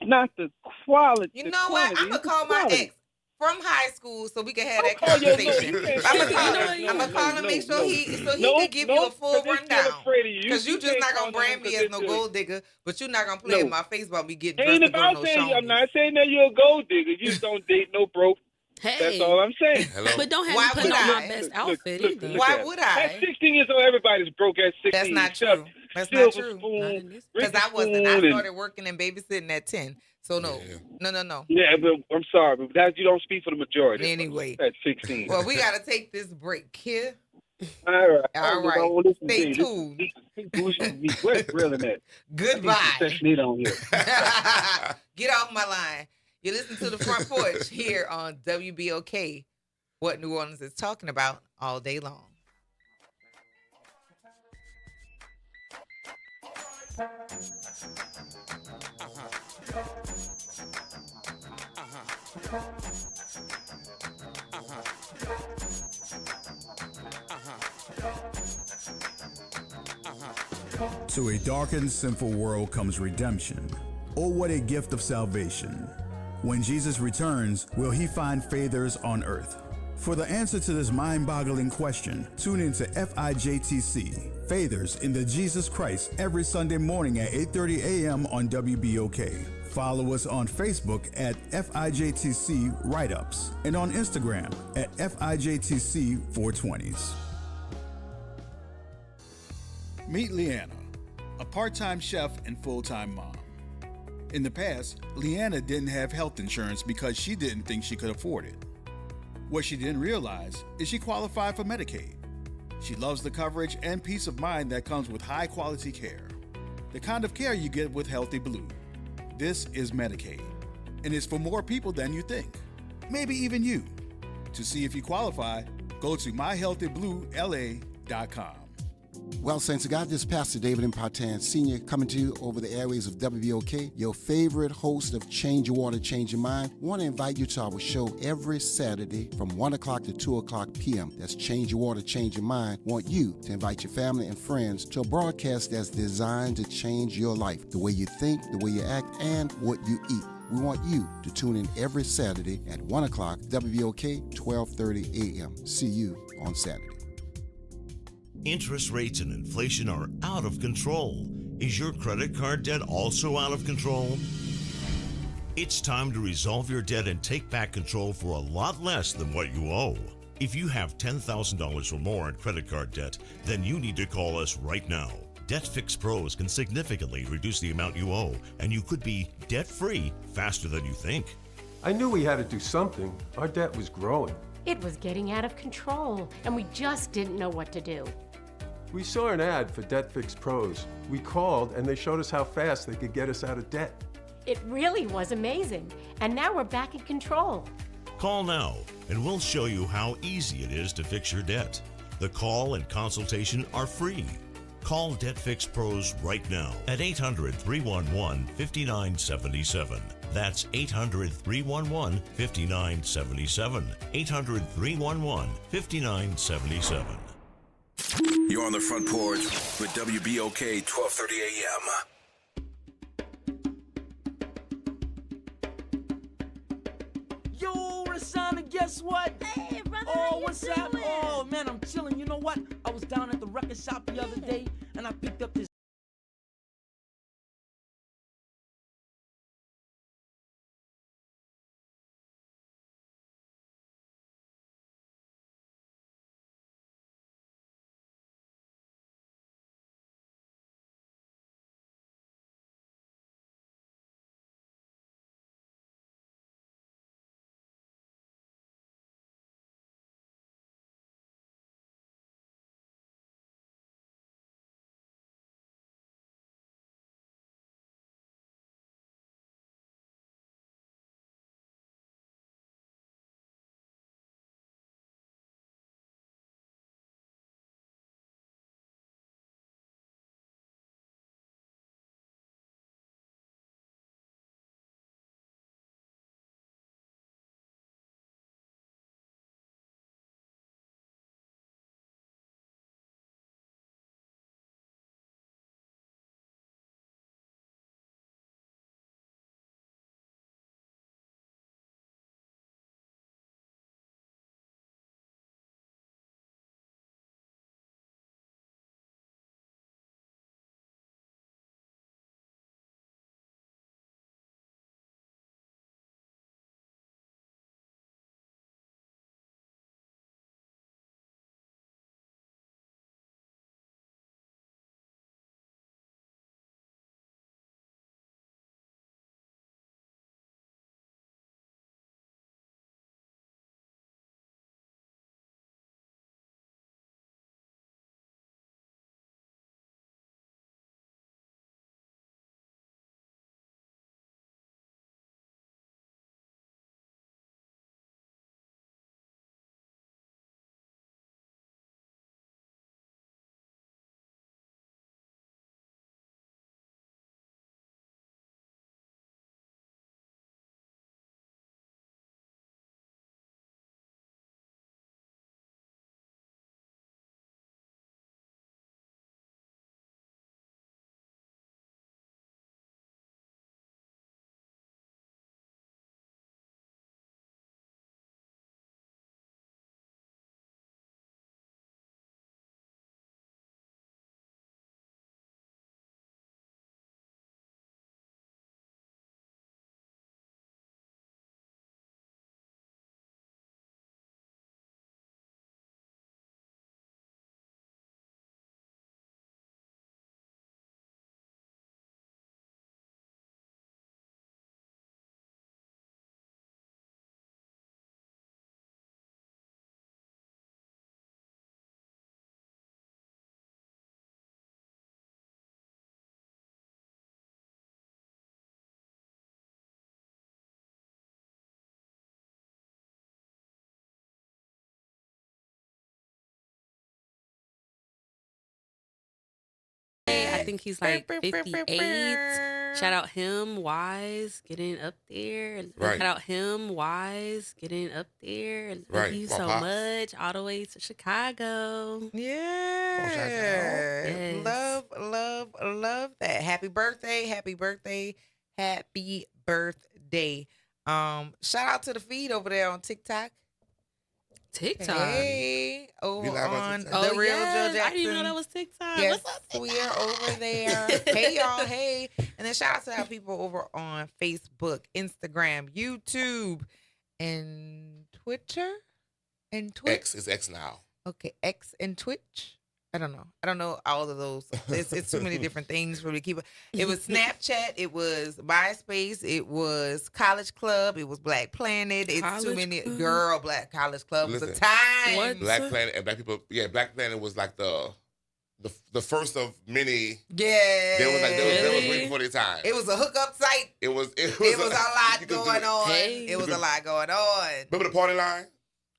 not the quality.
You know what? I'm gonna call my ex from high school so we can have that conversation. I'm gonna call him, make sure he can give you a full rundown. Because you just not gonna brand me as no gold digger, but you're not gonna play in my face about me getting dressed to go to no Shoney's.
I'm not saying that you're a gold digger. You just don't date no broke.
Hey.
That's all I'm saying.
Hello?
But don't have
Why
me putting
would
on
I?
my best
Look,
outfit
look,
either.
look
Why
at
would
it. At
I?
16 years old, everybody's broke at 16.
That's not
Except
true. That's not
Silver
true.
Not
Spoon,
in this.
Because
Ricky
I wasn't. I
Spoon, and
started working and babysitting at 10. So no.
Yeah.
No.
yeah, but I'm sorry, but that you don't speak for the majority. of us
Anyway.
at 16.
Well, we got to take this break here.
All right.
All right.
I won't listen
Stay
to you.
tuned.
This is bougie to me. Where's grilling at?
Goodbye.
Section 8 on here.
Get off my line. You listen to the Front Porch here on WBOK, what New Orleans is talking about all day long.
To a darkened, sinful world comes redemption. Oh, what a gift of salvation. When Jesus returns, will he find faithers on earth? For the answer to this mind-boggling question, tune into FIJTC, Faithers in the Jesus Christ, every Sunday morning at 8:30 a.m. on WBOK. Follow us on Facebook at FIJTC Write-Ups and on Instagram at FIJTC 420s. Meet Leanna, a part-time chef and full-time mom. In the past, Leanna didn't have health insurance because she didn't think she could afford it. What she didn't realize is she qualified for Medicaid. She loves the coverage and peace of mind that comes with high-quality care. The kind of care you get with Healthy Blue. This is Medicaid, and it's for more people than you think. Maybe even you. To see if you qualify, go to myhealthybluela.com.
Well, Saints of God, this is Pastor David Impartan Sr. coming to you over the airways of WBOK, your favorite host of Change Your Water, Change Your Mind. I want to invite you to our show every Saturday from 1 o'clock to 2 o'clock p.m. That's Change Your Water, Change Your Mind. I want you to invite your family and friends to a broadcast that's designed to change your life, the way you think, the way you act, and what you eat. We want you to tune in every Saturday at 1 o'clock, WBOK, 12:30 a.m. See you on Saturday.
Interest rates and inflation are out of control. Is your credit card debt also out of control? It's time to resolve your debt and take back control for a lot less than what you owe. If you have $10,000 or more in credit card debt, then you need to call us right now. Debt Fix Pros can significantly reduce the amount you owe, and you could be debt-free faster than you think.
I knew we had to do something. Our debt was growing.
It was getting out of control, and we just didn't know what to do.
We saw an ad for Debt Fix Pros. We called, and they showed us how fast they could get us out of debt.
It really was amazing, and now we're back in control.
Call now, and we'll show you how easy it is to fix your debt. The call and consultation are free. Call Debt Fix Pros right now at 800-311-5977. That's 800-311-5977. 800-311-5977.
You're on the Front Porch with WBOK 1230 AM.
Yo, Rasana, guess what?
Hey, brother,
oh, what's up? Oh, man, I'm chilling. You know what? I was down at the record shop the other day, and I picked up this
think he's like 58. Shout out him, Wise, getting up there.
Right.
Shout out him, Wise, getting up there. Thank
Right.
you
My
so
pops.
much, all the way to Chicago.
Yeah.
Yes.
Love that. Happy birthday. Happy birthday. Happy birthday. Shout out to the feed over there on TikTok.
TikTok.
Hey, over
live on
on
TikTok?
the
Oh,
real
yes.
Joe Jackson.
I didn't even know that was TikTok.
Yes,
What's up,
we are over there. Hey, y'all. Hey. And then shout out to our people over on Facebook, Instagram, YouTube, and Twitter. And Twitch.
X is X now.
Okay, X and Twitch. I don't know all of those. It's too many different things for me to keep. It was Snapchat. It was MySpace. It was College Club. It was Black Planet. It's
College
too many.
Club?
Girl, Black College Club was a
Listen,
time.
What?
Black Planet and Black people. Yeah, Black Planet was like the first of many.
Yeah.
There was way before their time.
It was a hookup site.
It was
It was a lot
you could do
going
it.
on.
Hey.
It was a lot going on.
Remember the party line?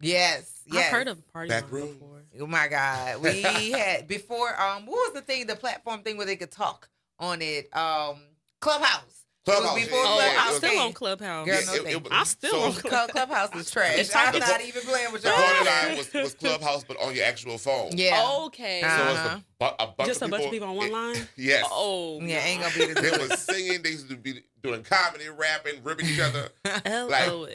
Yes.
I've heard of Party
Back
Line
room.
before.
Oh my God. We had before what was the platform thing where they could talk on it? Clubhouse. It was
Clubhouse,
before
yeah,
Oh,
yeah,
Clubhouse.
I'm still
came.
on Clubhouse.
Girl,
Yeah,
no
it-
thank
it-
you.
I'm still on Clubhouse.
Clubhouse is trash.
It's
I'm
talking-
not even playing with
The
y'all.
party line was Clubhouse, but on your actual phone.
Yeah.
Okay.
So
Uh-huh.
it's a bunch
Just
of
a bunch of people on one line?
Yes.
Oh.
Yeah, ain't gonna be the
They
good.
was singing. They used to be doing comedy, rapping, ripping each other.
LOL.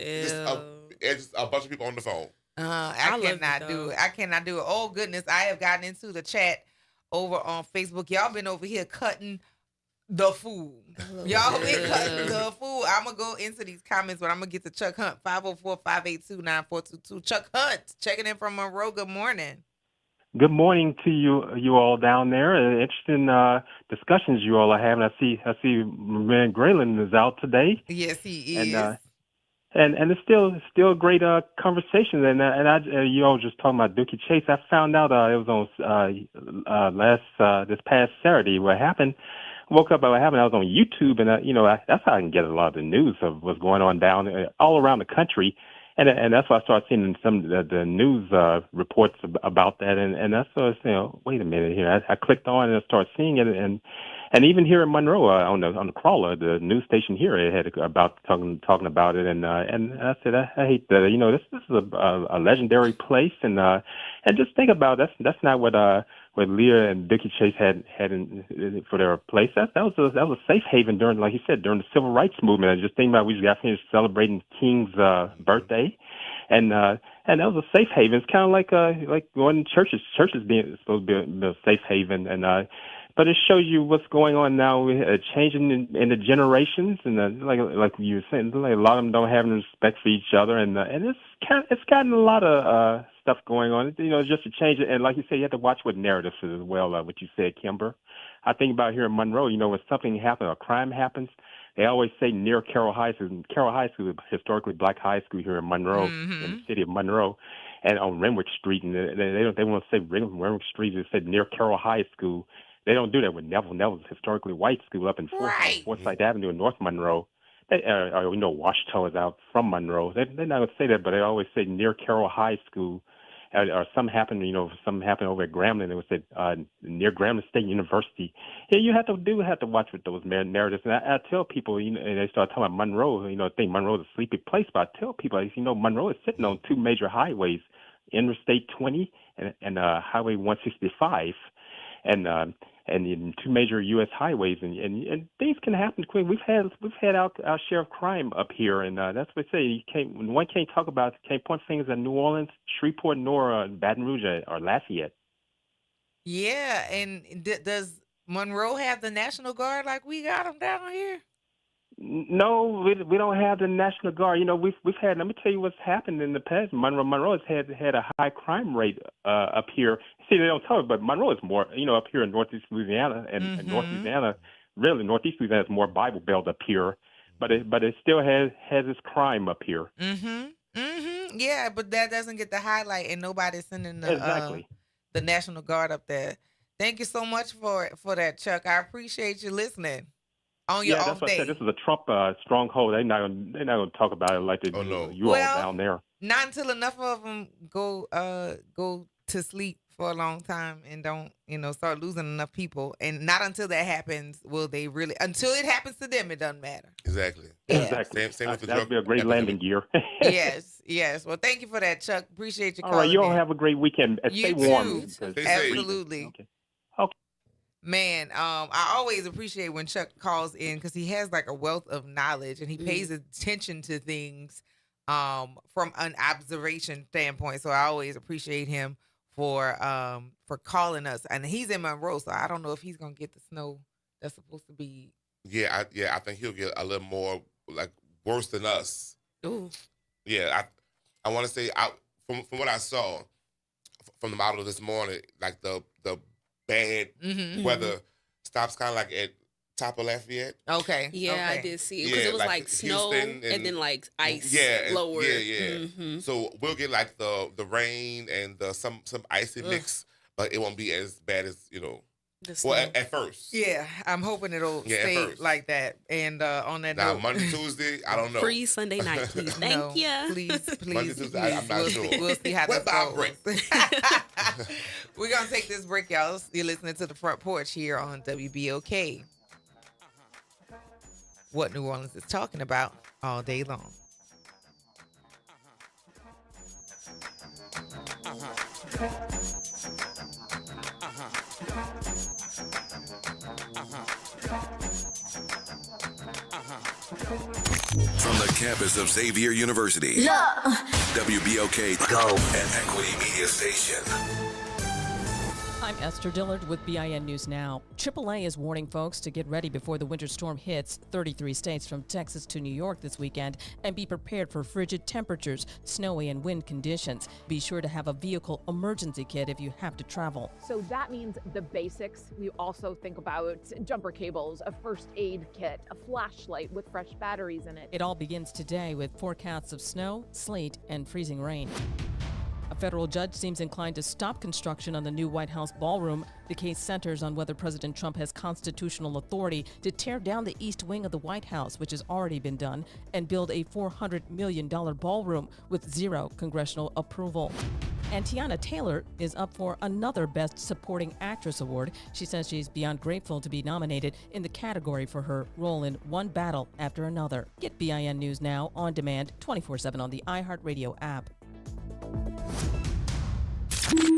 Just a bunch of people on the phone.
I
love it,
cannot do
though.
it. I cannot do it. Oh goodness, I have gotten into the chat over on Facebook. Y'all been over here cutting the food. Y'all been cutting the food. I'm gonna go into these comments, but I'm gonna get to Chuck Hunt. 504-582-9422. Chuck Hunt checking in from Monroe. Good morning.
Good morning to you all down there. Interesting discussions you all are having. I see man Grayland is out today.
Yes, he is.
And it's still a great conversation. And you all just talking about Dookie Chase. I found out it was on this past Saturday. What happened? Woke up. What happened? I was on YouTube, and that's how I can get a lot of the news of what's going on down all around the country. And that's why I started seeing some of the news reports about that. And that's why I was wait a minute here. I clicked on and I started seeing it. And even here in Monroe, on the crawler, the news station here, it had about talking about it. And I said, I hate that. This is a legendary place. And just think about it, that's not what Leah and Dookie Chase had for their place. That was a safe haven during, like you said, during the civil rights movement. I just think about we just got finished celebrating King's birthday, and that was a safe haven. It's kind of like going to churches. Churches being supposed to be a safe haven, but it shows you what's going on now, changing in the generations, and like you were saying, like a lot of them don't have respect for each other, and it's gotten a lot of stuff going on. Just to change it, and like you said, you have to watch what narratives as well. What you said, Kimber. I think about here in Monroe. When something happens, a crime happens, they always say near Carroll High School. And Carroll High School is historically black high school here in Monroe, in the city of Monroe, and on Renwick Street. And they want to say Renwick Street. They said near Carroll High School. They don't do that with Neville. Neville's historically white school up in Forsyth Avenue in North Monroe. Washita is out from Monroe. They're not going to say that, but they always say near Carroll High School. Or something happened over at Grambling. It was said near Grambling State University. Yeah, you have to watch with those narratives. And I tell people, and they start talking about Monroe. I think Monroe is a sleepy place, but I tell people, Monroe is sitting on two major highways, Interstate 20 and Highway 165, and two major U.S. highways, and things can happen quick. We've had our share of crime up here, and that's what they say. One can't point fingers at New Orleans, Shreveport, nor Baton Rouge or Lafayette.
Yeah, and does Monroe have the National Guard like we got them down here?
No, we don't have the National Guard. We've had. Let me tell you what's happened in the past. Monroe has had a high crime rate up here. See, they don't tell it, but Monroe is more. Up here in Northeast Louisiana and North Louisiana, really Northeast Louisiana is more Bible Belt up here, but it still has its crime up here.
Yeah, but that doesn't get the highlight, and nobody's sending the National Guard up there. Thank you so much for that, Chuck. I appreciate you listening. On your
that's what I said. This is a Trump stronghold. They're not gonna talk about it like you all down there.
Not until enough of them go to sleep for a long time and don't, start losing enough people. And not until that happens will they really. Until it happens to them, it doesn't matter.
Exactly.
Yeah.
Exactly.
Same with the
That would
drug
be a great landing gear.
Yes. Well, thank you for that, Chuck. Appreciate you
All
calling
right, you all
in.
have a great weekend.
You
Stay warm.
too.
Stay safe.
Absolutely.
Okay.
Man, I always appreciate when Chuck calls in because he has like a wealth of knowledge and he pays attention to things from an observation standpoint. So I always appreciate him for calling us. And he's in Monroe, so I don't know if he's gonna get the snow that's supposed to be.
Yeah, I think he'll get a little more like worse than us.
Ooh.
Yeah, I want to say from what I saw from the model this morning, like the bad weather stops kind of like at top of Lafayette.
Okay.
Yeah, I did see it because it was like snow and then like ice lower.
Yeah. So we'll get like the rain and some icy mix, but it won't be as bad as Well, at first.
Yeah, I'm hoping it'll stay like that. And on that
now,
note,
Monday, Tuesday, I don't know.
Free Sunday night, please. Thank you.
Please.
Monday, Tuesday, I'm not sure.
We'll see how that goes.
Break.
We're going to take this break, y'all. You're listening to The Front Porch here on WBOK. What New Orleans is talking about all day long.
From the campus of Xavier University, WBOK Go and Equity Media Station.
I'm Esther Dillard with BIN News Now. AAA is warning folks to get ready before the winter storm hits 33 states from Texas to New York this weekend and be prepared for frigid temperatures, snowy and wind conditions. Be sure to have a vehicle emergency kit if you have to travel.
So that means the basics. We also think about jumper cables, a first aid kit, a flashlight with fresh batteries in it.
It all begins today with forecasts of snow, sleet, and freezing rain. A federal judge seems inclined to stop construction on the new White House ballroom. The case centers on whether President Trump has constitutional authority to tear down the east wing of the White House, which has already been done, and build a $400 million ballroom with zero congressional approval. And Tiana Taylor is up for another Best Supporting Actress award. She says she's beyond grateful to be nominated in the category for her role in One Battle After Another. Get BIN News Now on demand 24/7 on the iHeartRadio app.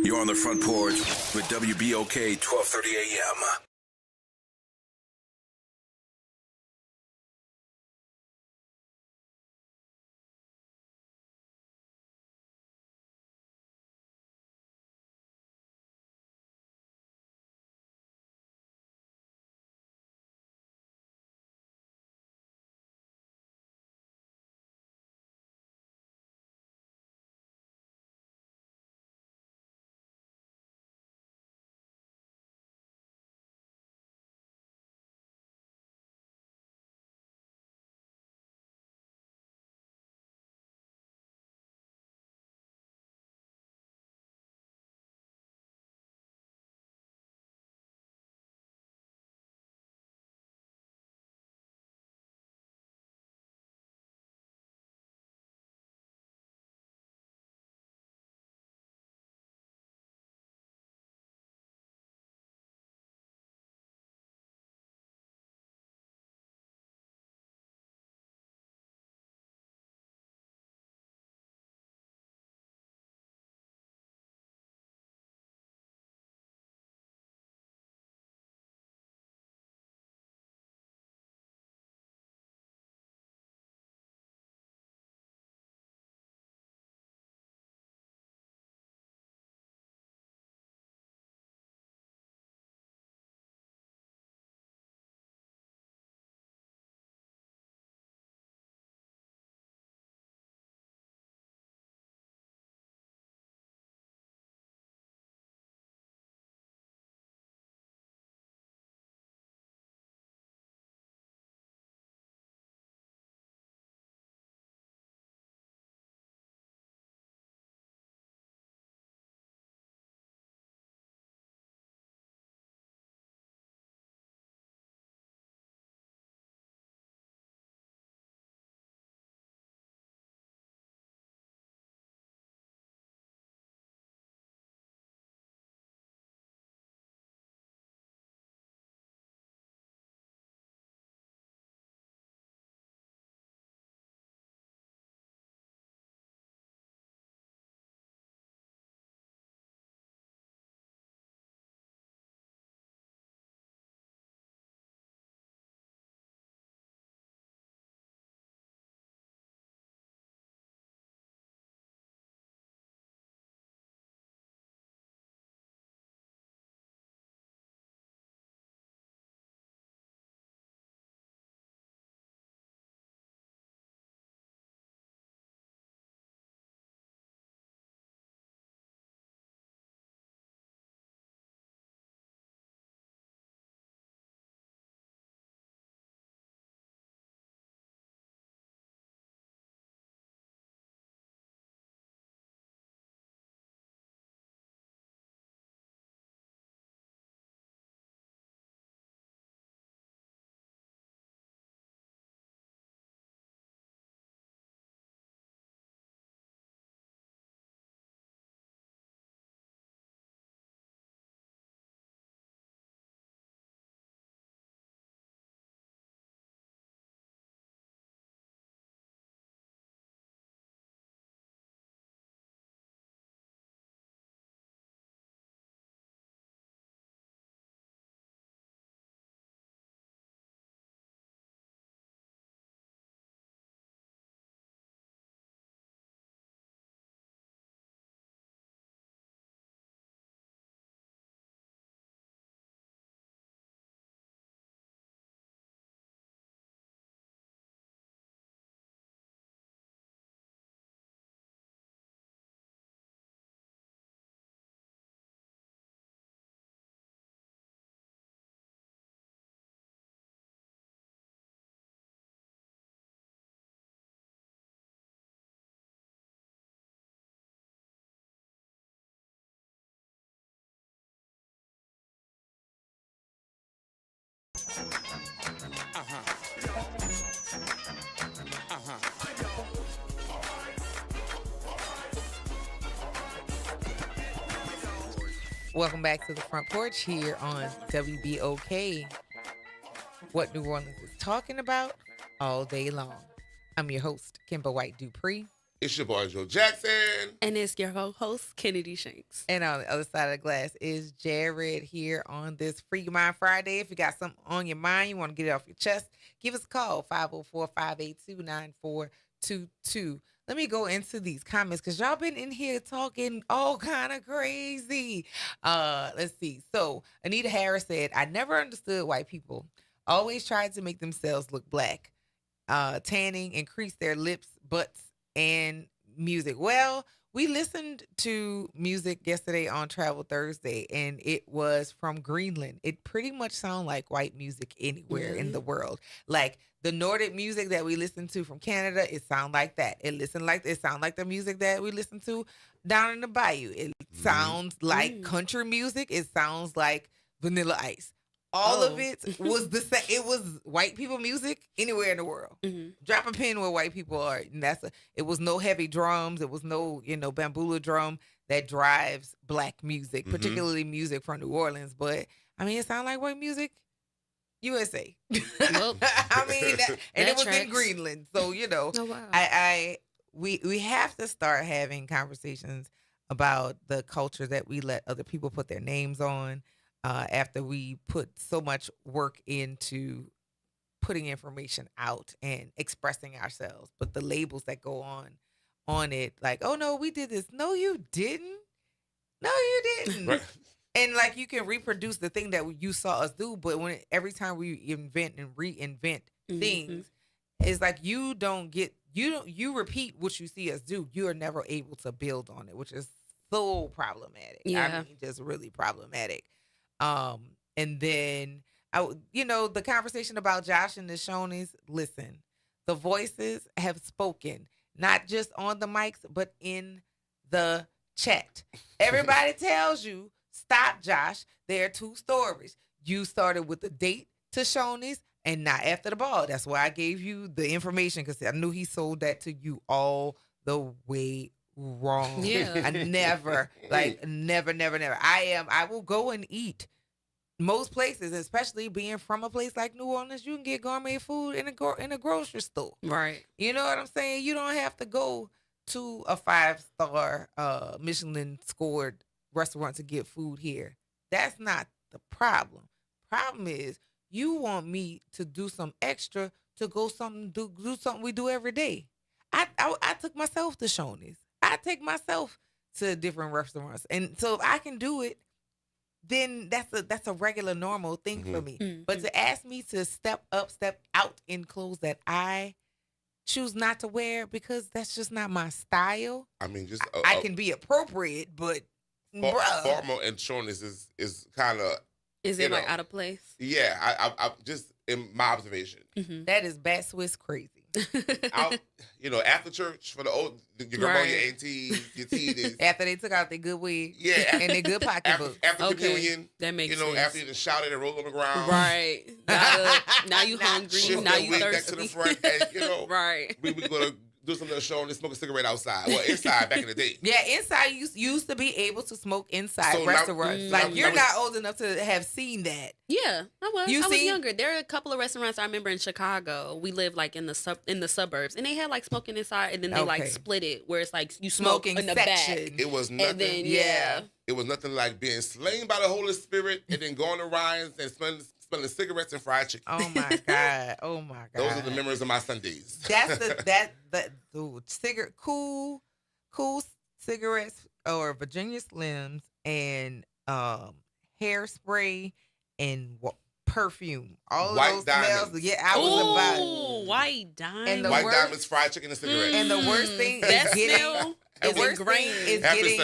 You're on the Front Porch with WBOK 1230 AM.
Welcome back to the Front Porch here on WBOK. What New Orleans is talking about all day long. I'm your host, Kimba White Dupree.
It's your boy, Joe Jackson.
And it's your host, Kennedy Shanks.
And on the other side of the glass is Jared here on this Free Your Mind Friday. If you got something on your mind, you want to get it off your chest, give us a call, 504-582-9422. Let me go into these comments because y'all been in here talking all kind of crazy. Let's see. So Anita Harris said, I never understood white people. Always tried to make themselves look black. Tanning, increase their lips, butts, and music. Well, we listened to music yesterday on Travel Thursday, and it was from Greenland. It pretty much sounds like white music anywhere in the world. Like the Nordic music that we listen to from Canada, it sounds like that. It sounds like the music that we listen to down in the bayou. It sounds like country music. It sounds like Vanilla Ice. All of it was the same. It was white people music anywhere in the world. Drop a pin where white people are. And it was no heavy drums. It was no, bambula drum that drives black music, particularly music from New Orleans. But I mean, it sounded like white music, USA.
Nope.
I mean, and it was in Greenland. So,
Oh, wow.
we have to start having conversations about the culture that we let other people put their names on. After we put so much work into putting information out and expressing ourselves, but the labels that go on it, like, oh no, we did this. No, you didn't. No, you didn't.
Right.
And like you can reproduce the thing that you saw us do, but every time we invent and reinvent things, it's like you repeat what you see us do. You are never able to build on it, which is so problematic.
Yeah.
I mean, just really problematic. And then the conversation about Josh and the Shonies, listen, the voices have spoken, not just on the mics, but in the chat. Everybody tells you, stop, Josh. There are two stories. You started with the date to Shonies and not after the ball. That's why I gave you the information because I knew he sold that to you all the way wrong.
Yeah.
I never. I will go and eat most places, especially being from a place like New Orleans. You can get gourmet food in a grocery store.
Right.
You know what I'm saying? You don't have to go to a 5-star Michelin scored restaurant to get food here. That's not the problem. Problem is you want me to do some extra to go do something we do every day. I took myself to Shoney's. I take myself to different restaurants. And so if I can do it, then that's a regular normal thing for me. But to ask me to step out in clothes that I choose not to wear because that's just not my style.
I mean, just
I can be appropriate, but
formal and Shoney's is kind of.
Is it like out of place?
Yeah, I just in my observation.
That is bat Swiss crazy.
After church for your grandma, your aunties, your teenies.
After they took out their good wig,
and
their good pocketbook.
After communion,
that makes sense.
After you just shouted and rolled on the ground,
right? Now you hungry.
Shift
now
that
you
wig
thirsty.
back to the front, and
right?
We gonna do something show and smoke a cigarette outside. Well, inside back in the day.
Yeah, inside used to be able to smoke inside restaurants. You're not old enough to have seen that.
Yeah, I was. I was younger. There are a couple of restaurants I remember in Chicago. We lived like in the suburbs, and they had like smoking inside, and then they like split it where it's like you smoking in the back.
It was nothing.
And then,
it was nothing like being slain by the Holy Spirit and then going to Ryan's and smelling cigarettes and fried chicken.
Oh my God! Oh my God!
Those are the memories of my Sundays.
That's the cigarette cool cigarettes or Virginia Slims and hairspray and perfume. All of those smells. Yeah, I was about it.
White diamonds.
And
White diamonds, fried chicken, and cigarettes.
And the worst thing is getting. The worst thing is getting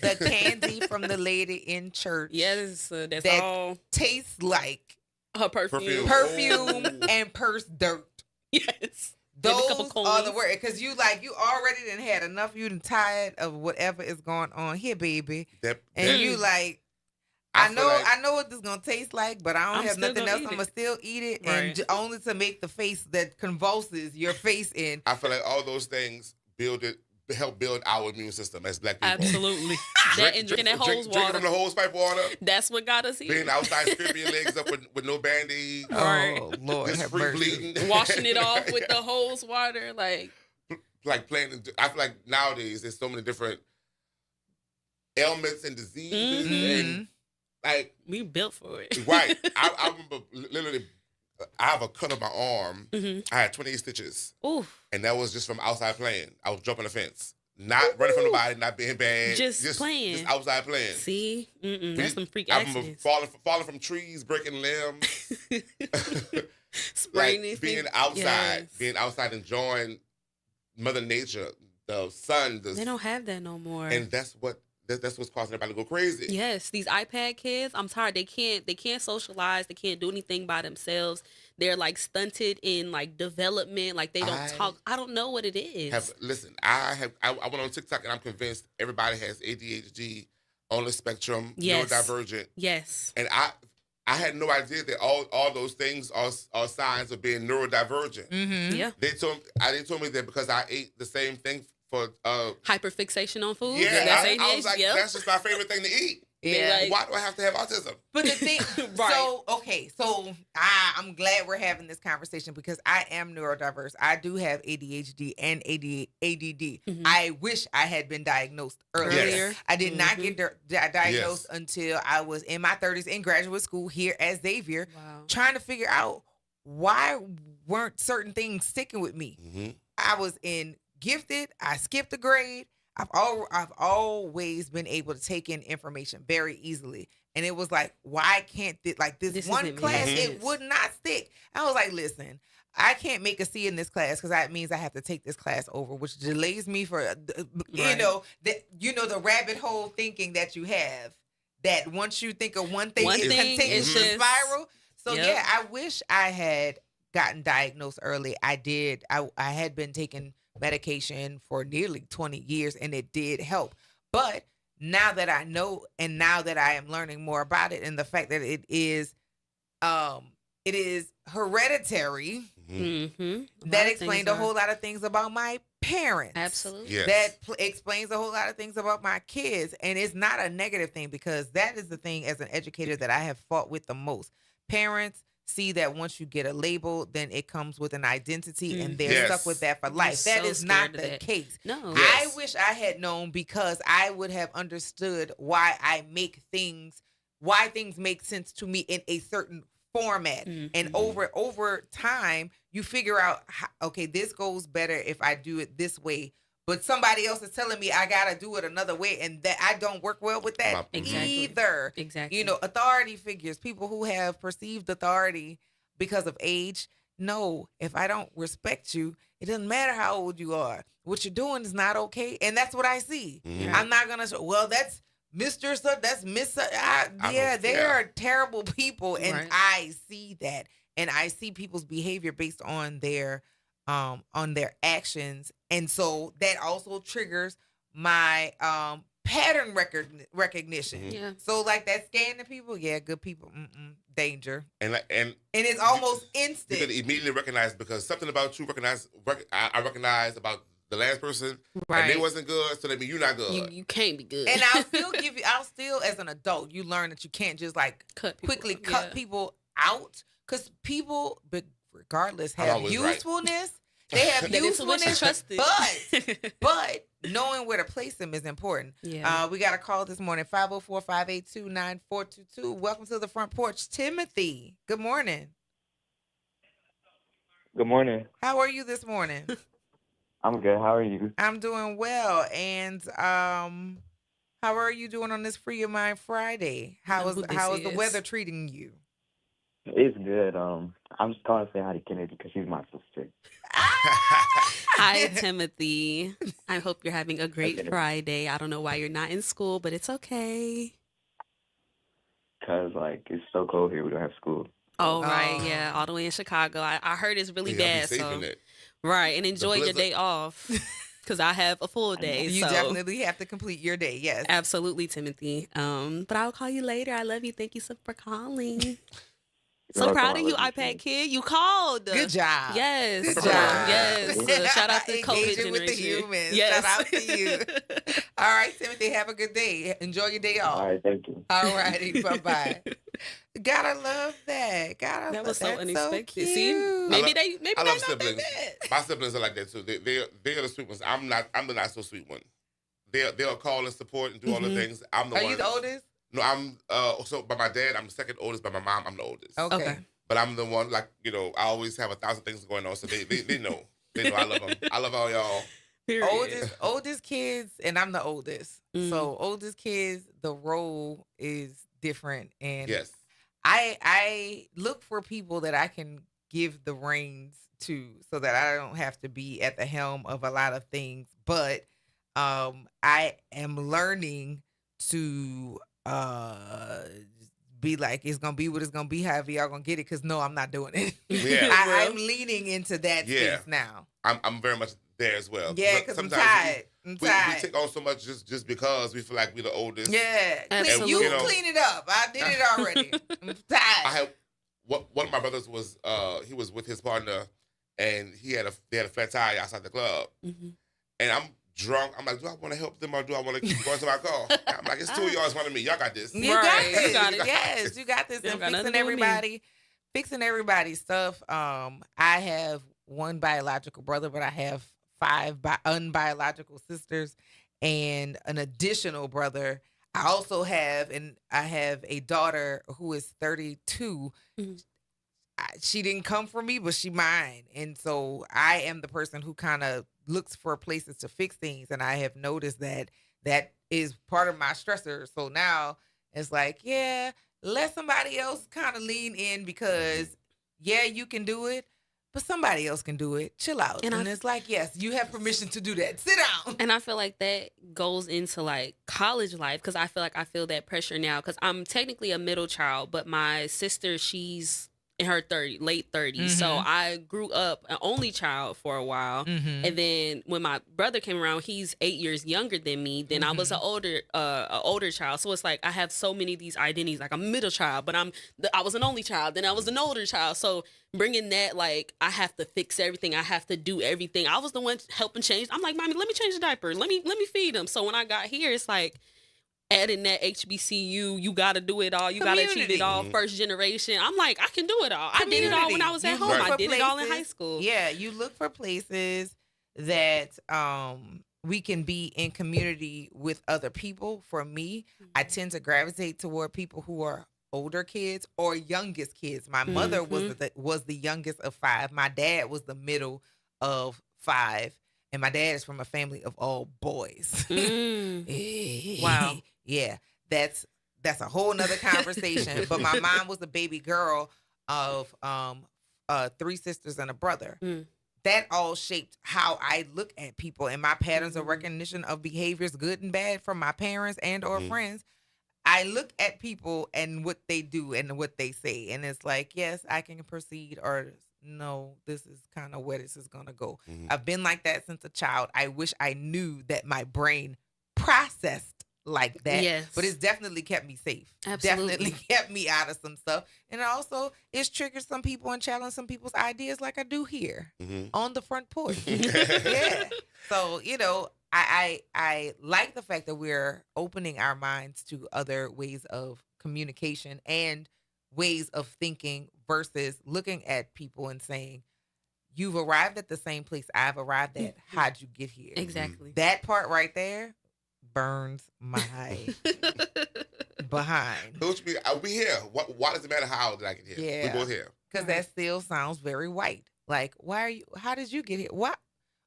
the candy from the lady in church.
Yes, that's
that
all.
Tastes like
her perfume
and purse dirt.
Yes.
Those are the worst because you already done had enough. You done tired of whatever is going on here, baby. You like. I know what this is gonna taste like, but I don't have nothing else. I'm gonna still eat it, and only to make the face that convulses your face in.
I feel like all those things build help build our immune system as Black people.
Absolutely. That and drinking that hose water.
Drinking from the hose pipe water.
That's what got us here.
Being outside, scraping your legs up with no Band-Aid.
Oh, Lord,
just
have
free
mercy.
bleeding.
Washing it off with the hose water, like
playing. I feel like nowadays there's so many different ailments and diseases, and like
we built for it.
Right. I remember literally. I have a cut on my arm. I had 28 stitches.
Oof.
And that was just from outside playing. I was jumping the fence. Not running from nobody, not being bad.
Just playing.
Just outside playing.
See? That's some freak
I
accidents.
remember falling from trees, breaking limbs.
Spraying
like being outside. Being outside, enjoying Mother Nature, the sun.
They don't have that no more.
And that's what's causing everybody to go crazy.
Yes, these iPad kids, I'm tired. They can't socialize. They can't do anything by themselves. They're like stunted in like development. Like they don't talk. I don't know what it is.
I went on TikTok and I'm convinced everybody has ADHD on the spectrum,
yes.
neurodivergent.
Yes.
And I had no idea that all those things are signs of being neurodivergent.
Mm-hmm. Yeah.
They told me that because I ate the same thing for
hyperfixation on food.
Yeah,
that's
I was like, that's just my favorite thing to eat.
Yeah.
Why do I have to have autism?
But the thing, so I'm glad we're having this conversation because I am neurodiverse. I do have ADHD and ADD.
Mm-hmm.
I wish I had been diagnosed earlier.
Yes.
I did not get diagnosed until I was in my 30s in graduate school here at Xavier, trying to figure out why weren't certain things sticking with me.
Mm-hmm.
I was in gifted. I skipped a grade. I've always been able to take in information very easily. And it was like, why can't this one class, it would not stick. I was like, listen, I can't make a C in this class because that means I have to take this class over, which delays me for, the rabbit hole thinking that you have, that once you think of one thing, it continues to spiral. So yeah, I wish I had gotten diagnosed early. I did. I had been taking medication for nearly 20 years and it did help. But now that I know and now that I am learning more about it and the fact that it is hereditary, that explained a whole lot of things about my parents.
Absolutely.
Yes.
That explains a whole lot of things about my kids. And it's not a negative thing because that is the thing as an educator that I have fought with the most. Parents see that once you get a label, then it comes with an identity and they're stuck with that for life. That is not the case.
No.
I wish I had known because I would have understood why things make sense to me in a certain format. And over time, you figure out, okay, this goes better if I do it this way. But somebody else is telling me I got to do it another way and that I don't work well with that either.
Exactly.
Authority figures, people who have perceived authority because of age, no, if I don't respect you, it doesn't matter how old you are. What you're doing is not okay. And that's what I see. I'm not going to say, well, that's Mr. That's Miss. They are terrible people. And I see that. And I see people's behavior based on their actions. And so that also triggers my pattern recognition.
Yeah.
So like that scanning people, good people, danger.
And
it's almost instant.
You can immediately recognize because something about you I recognize about the last person, and they wasn't good, so that means you're not good.
You can't be good.
And I'll still as an adult, you learn that you can't just like quickly cut people out because people, regardless, have usefulness. They have usefulness, but knowing where to place them is important.
Yeah.
We got a call this morning, 504-582-9422. Welcome to the Front Porch, Timothy. Good morning.
Good morning.
How are you this morning?
I'm good. How are you?
I'm doing well. And how are you doing on this Free Your Mind Friday? How is the weather treating you?
It's good. I'm just calling to say hi to Kennedy because she's my sister.
Hi, Timothy. I hope you're having a great Friday. I don't know why you're not in school, but it's okay.
Because, it's so cold here. We don't have school.
Oh, right. Yeah. All the way in Chicago. I heard it's really bad. Right. And enjoy your day off. Because I have a full day.
You definitely have to complete your day. Yes.
Absolutely, Timothy. But I'll call you later. I love you. Thank you for calling. So proud of you, iPad kid. You called.
Good job.
Yes.
Good job.
Yes. Shout out to the COVID
Engaging with the
generation.
humans.
Yes.
Shout out to you. All right, Timothy, have a good day. Enjoy your day off.
All right, thank you.
All righty, bye-bye. Gotta love that.
That was so
that's
unexpected.
So
See, maybe they
I love
not that
siblings.
bad.
My siblings are like that too. They're the sweet ones. I'm the not so sweet one. They'll call and support and do all the things. I'm the
Are
one.
you the oldest?
No, I'm so by my dad, I'm the second oldest. By my mom, I'm the oldest.
Okay.
But I'm the one, like, I always have 1,000 things going on, so they know. They know I love them. I love all y'all.
Oldest kids, and I'm the oldest. So oldest kids, the role is different, and
yes,
I look for people that I can give the reins to, so that I don't have to be at the helm of a lot of things. But I am learning to be like, it's gonna be what it's gonna be, however y'all gonna get it, because no, I'm not doing it.
Yeah.
I'm leaning into that space now.
I'm very much there as well.
Yeah, because I'm tired.
We take on so much just because we feel like we're the oldest.
Yeah, you clean it up. I did it already. I'm tired.
I had one of my brothers was he was with his partner, and they had a flat tire outside the club, and I'm drunk. I'm like, do I want to help them or do I want to keep going to my car? I'm like, it's two of y'all in front of me. Y'all got this.
You got this. You got it. Yes, you got this. And fixing everybody's stuff. I have one biological brother, but I have 5 unbiological sisters and an additional brother. I also have a daughter who is 32. She didn't come from me, but she mine. And so I am the person who kind of looks for places to fix things. And I have noticed that is part of my stressor. So now it's like, yeah, let somebody else kind of lean in, because yeah, you can do it, but somebody else can do it. Chill out. And it's like, yes, you have permission to do that. Sit down.
And I feel like that goes into like college life, because I feel that pressure now, because I'm technically a middle child, but my sister, she's in her late 30s. So I grew up an only child for a while. And then when my brother came around, he's 8 years younger than me. Then I was an older child. So it's like I have so many of these identities. Like I'm a middle child, but I was an only child. Then I was an older child. So bringing that, like, I have to fix everything. I have to do everything. I was the one helping change. I'm like, Mommy, let me change the diaper. Let me feed them. So when I got here, it's like, adding that HBCU, you got to do it all. You got to achieve it all. First generation. I'm like, I can do it all. I did it all when I was at home. I did it all in high school.
Yeah, you look for places that we can be in community with other people. For me, I tend to gravitate toward people who are older kids or youngest kids. My mother was the youngest of 5. My dad was the middle of 5. And my dad is from a family of all boys.
Wow.
Yeah, that's a whole nother conversation. But my mom was a baby girl of 3 sisters and a brother. That all shaped how I look at people and my patterns of recognition of behaviors, good and bad, from my parents and or friends. I look at people and what they do and what they say, and it's like, yes, I can proceed, or no, this is kind of where this is gonna go. I've been like that since a child. I wish I knew that my brain processed like that.
Yes.
But it's definitely kept me safe.
Absolutely.
Definitely kept me out of some stuff. And also, it's triggered some people and challenged some people's ideas, like I do here on the front porch. Yeah. So, I like the fact that we're opening our minds to other ways of communication and ways of thinking, versus looking at people and saying, you've arrived at the same place I've arrived at. How'd you get here?
Exactly.
That part right there burns my behind.
We here. Why does it matter how did I get here?
Yeah.
We're both here.
Because that still sounds very white. Like, how did you get here? What?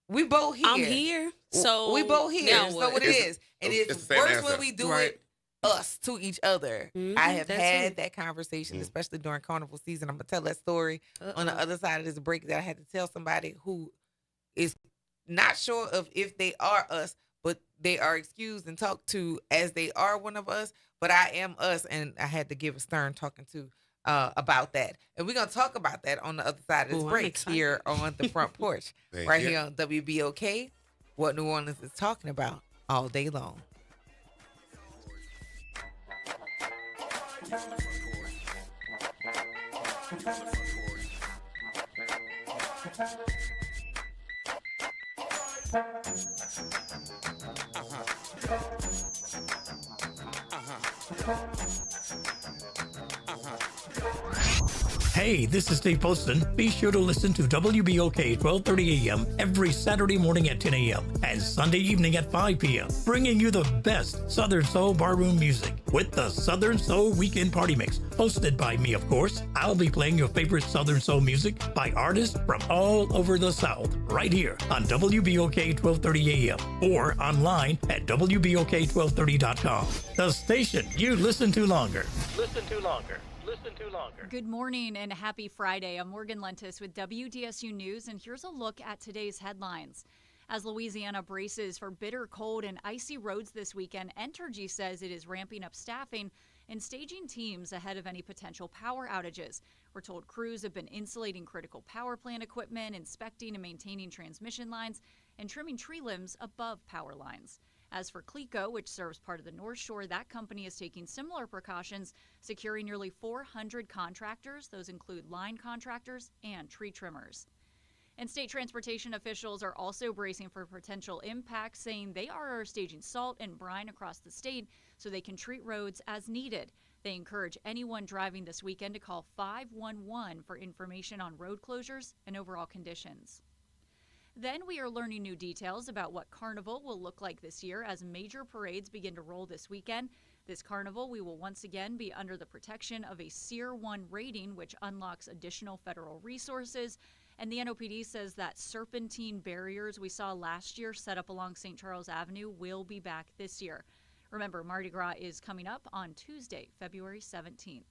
We both here.
I'm here. So
we both here.
Now
So
what?
it is. And it's worse when we do it us to each other. I have had that conversation, especially during carnival season. I'm gonna tell that story on the other side of this break, that I had to tell somebody who is not sure of if they are us, but they are excused and talked to as they are one of us. But I am us, and I had to give a stern talking to about that. And we're gonna talk about that on the other side of this break here on the Front Porch, here on WBOK. What New Orleans is talking about all day long.
Hey, this is Dave Poston. Be sure to listen to WBOK 1230 AM every Saturday morning at 10 a.m. and Sunday evening at 5 p.m., bringing you the best Southern Soul barroom music with the Southern Soul Weekend Party Mix, hosted by me, of course. I'll be playing your favorite Southern Soul music by artists from all over the South, right here on WBOK 1230 AM or online at WBOK1230.com. The station you listen to longer. Listen to longer. Listen to longer.
Good morning and happy Friday. I'm Morgan Lentis with WDSU News, and here's a look at today's headlines. As Louisiana braces for bitter cold and icy roads this weekend, Entergy says it is ramping up staffing and staging teams ahead of any potential power outages. We're told crews have been insulating critical power plant equipment, inspecting and maintaining transmission lines, and trimming tree limbs above power lines. As for Cleco, which serves part of the North Shore, that company is taking similar precautions, securing nearly 400 contractors. Those include line contractors and tree trimmers. And state transportation officials are also bracing for potential impacts, saying they are staging salt and brine across the state so they can treat roads as needed. They encourage anyone driving this weekend to call 511 for information on road closures and overall conditions. Then we are learning new details about what Carnival will look like this year as major parades begin to roll this weekend. This Carnival, we will once again be under the protection of a SEER 1 rating, which unlocks additional federal resources. And the NOPD says that serpentine barriers we saw last year set up along St. Charles Avenue will be back this year. Remember, Mardi Gras is coming up on Tuesday, February 17th.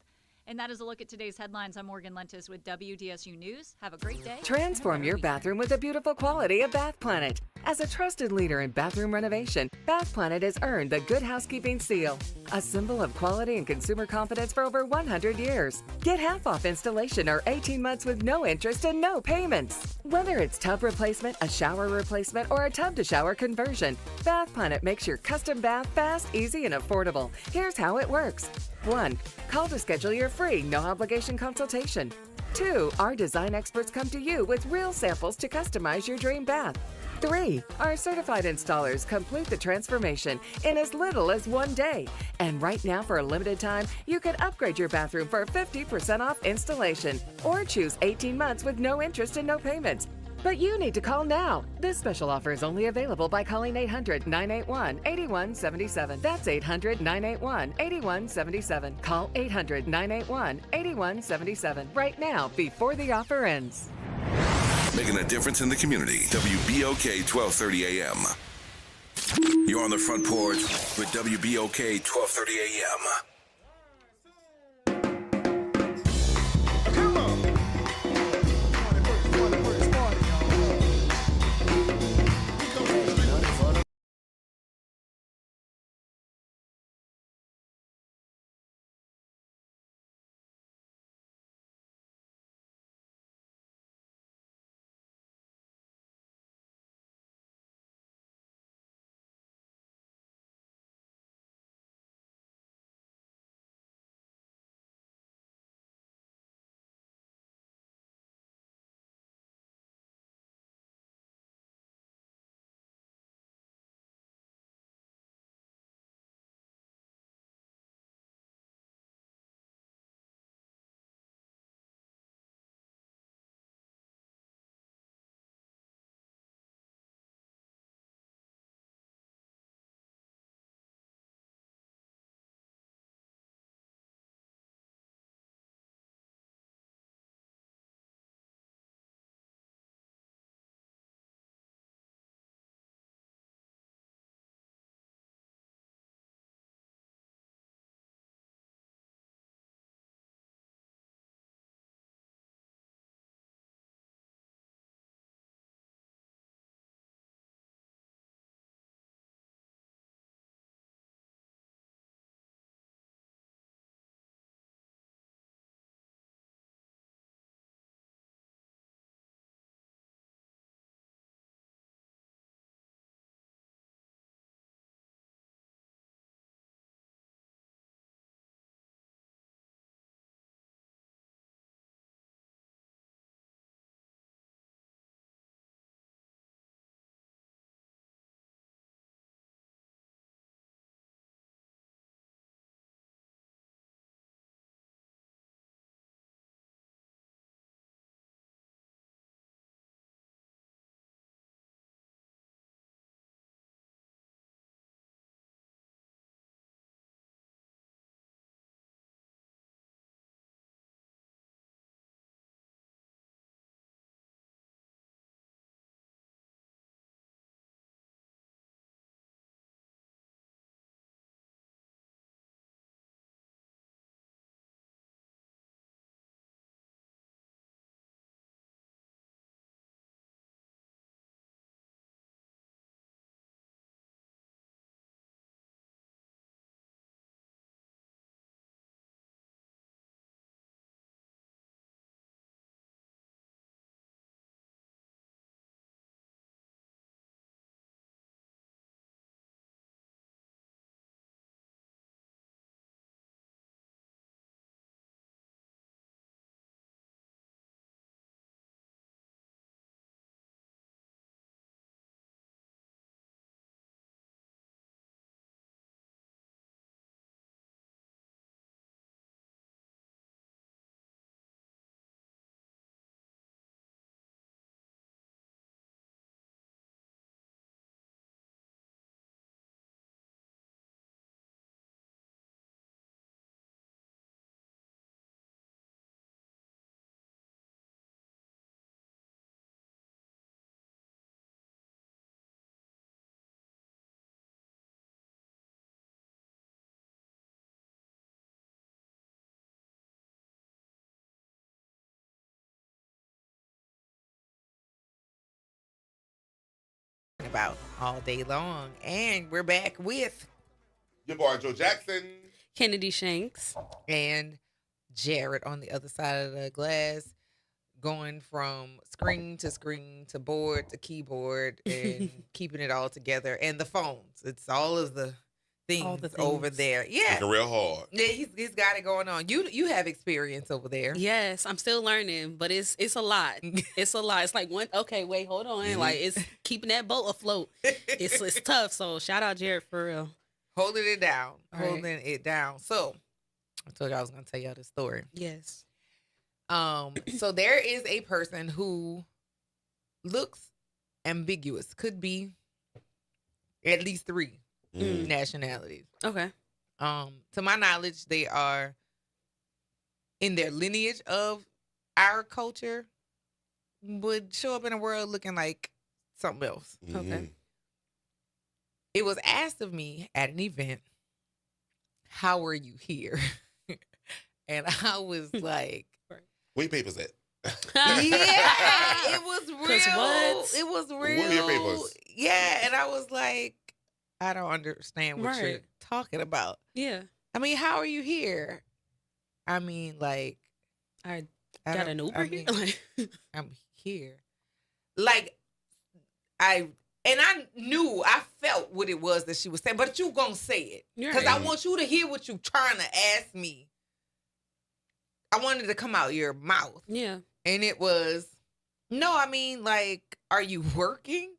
And that is a look at today's headlines. I'm Morgan Lentis with WDSU News. Have a great day.
Transform your bathroom with the beautiful quality of Bath Planet. As a trusted leader in bathroom renovation, Bath Planet has earned the Good Housekeeping seal, a symbol of quality and consumer confidence for over 100 years. Get half off installation or 18 months with no interest and no payments. Whether it's tub replacement, a shower replacement, or a tub to shower conversion, Bath Planet makes your custom bath fast, easy, and affordable. Here's how it works. 1. Call to schedule your free, no obligation consultation. 2. Our design experts come to you with real samples to customize your dream bath. 3. Our certified installers complete the transformation in as little as 1 day. And right now, for a limited time, you can upgrade your bathroom for 50% off installation or choose 18 months with no interest and no payments. But you need to call now. This special offer is only available by calling 800-981-8177. That's 800-981-8177. Call 800-981-8177 right now before the offer ends.
Making a difference in the community. WBOK 1230 AM. You're on the front porch with WBOK 1230 AM.
about all day long. And we're back with
your boy Joe Jackson,
Kennedy Shanks,
and Jared on the other side of the glass, going from screen to board to keyboard and keeping it all together. And the phones. It's all of the things, over there. Yeah.
Working real hard.
Yeah, he's got it going on. You have experience over there.
Yes, I'm still learning, but it's a lot. It's a lot. It's like okay, wait, hold on. Like it's keeping that boat afloat. It's tough. So shout out Jared for real.
Holding it down.
Right.
Holding it down. So I told you I was gonna tell y'all this story.
Yes.
So there is a person who looks ambiguous. Could be at least 3 nationalities.
Okay.
To my knowledge, they are in their lineage of our culture, would show up in the world looking like something else.
Okay.
It was asked of me at an event, how are you here? And I was like,
where your papers at?
Yeah, it was real.
What?
It was real.
Where are your papers?
Yeah, and I was like, I don't understand what you're
Right.
talking about.
Yeah.
I mean, how are you here? I mean, like,
I
I
got
don't-
an Uber
I
here.
mean, I'm here. Like, I knew, I felt what it was that she was saying, but you gonna say it. Because I want you to hear what you trying to ask me. I wanted to come out your mouth.
Yeah.
And it was, no, I mean, like, are you working?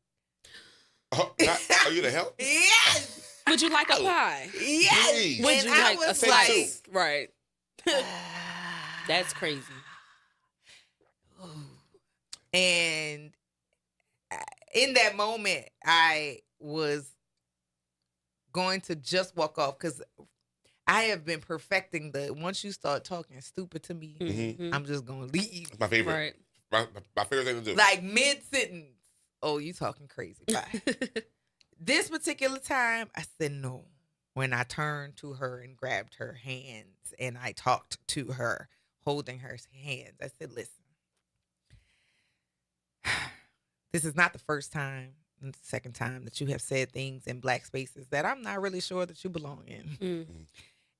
Are you the help?
Yes.
Would you like a pie?
Yes.
Please.
Would
And
you
I
like a
was
slice?
like,
Right. That's crazy.
and in that moment, I was going to just walk off because I have been perfecting once you start talking stupid to me,
Mhm.
I'm just going to leave.
It's my favorite.
Right.
My favorite thing to do.
Like mid-sentence. Oh, you talking crazy. Bye. This particular time, I said no. When I turned to her and grabbed her hands and I talked to her, holding her hands, I said, listen, this is not the first time and the second time that you have said things in Black spaces that I'm not really sure that you belong in.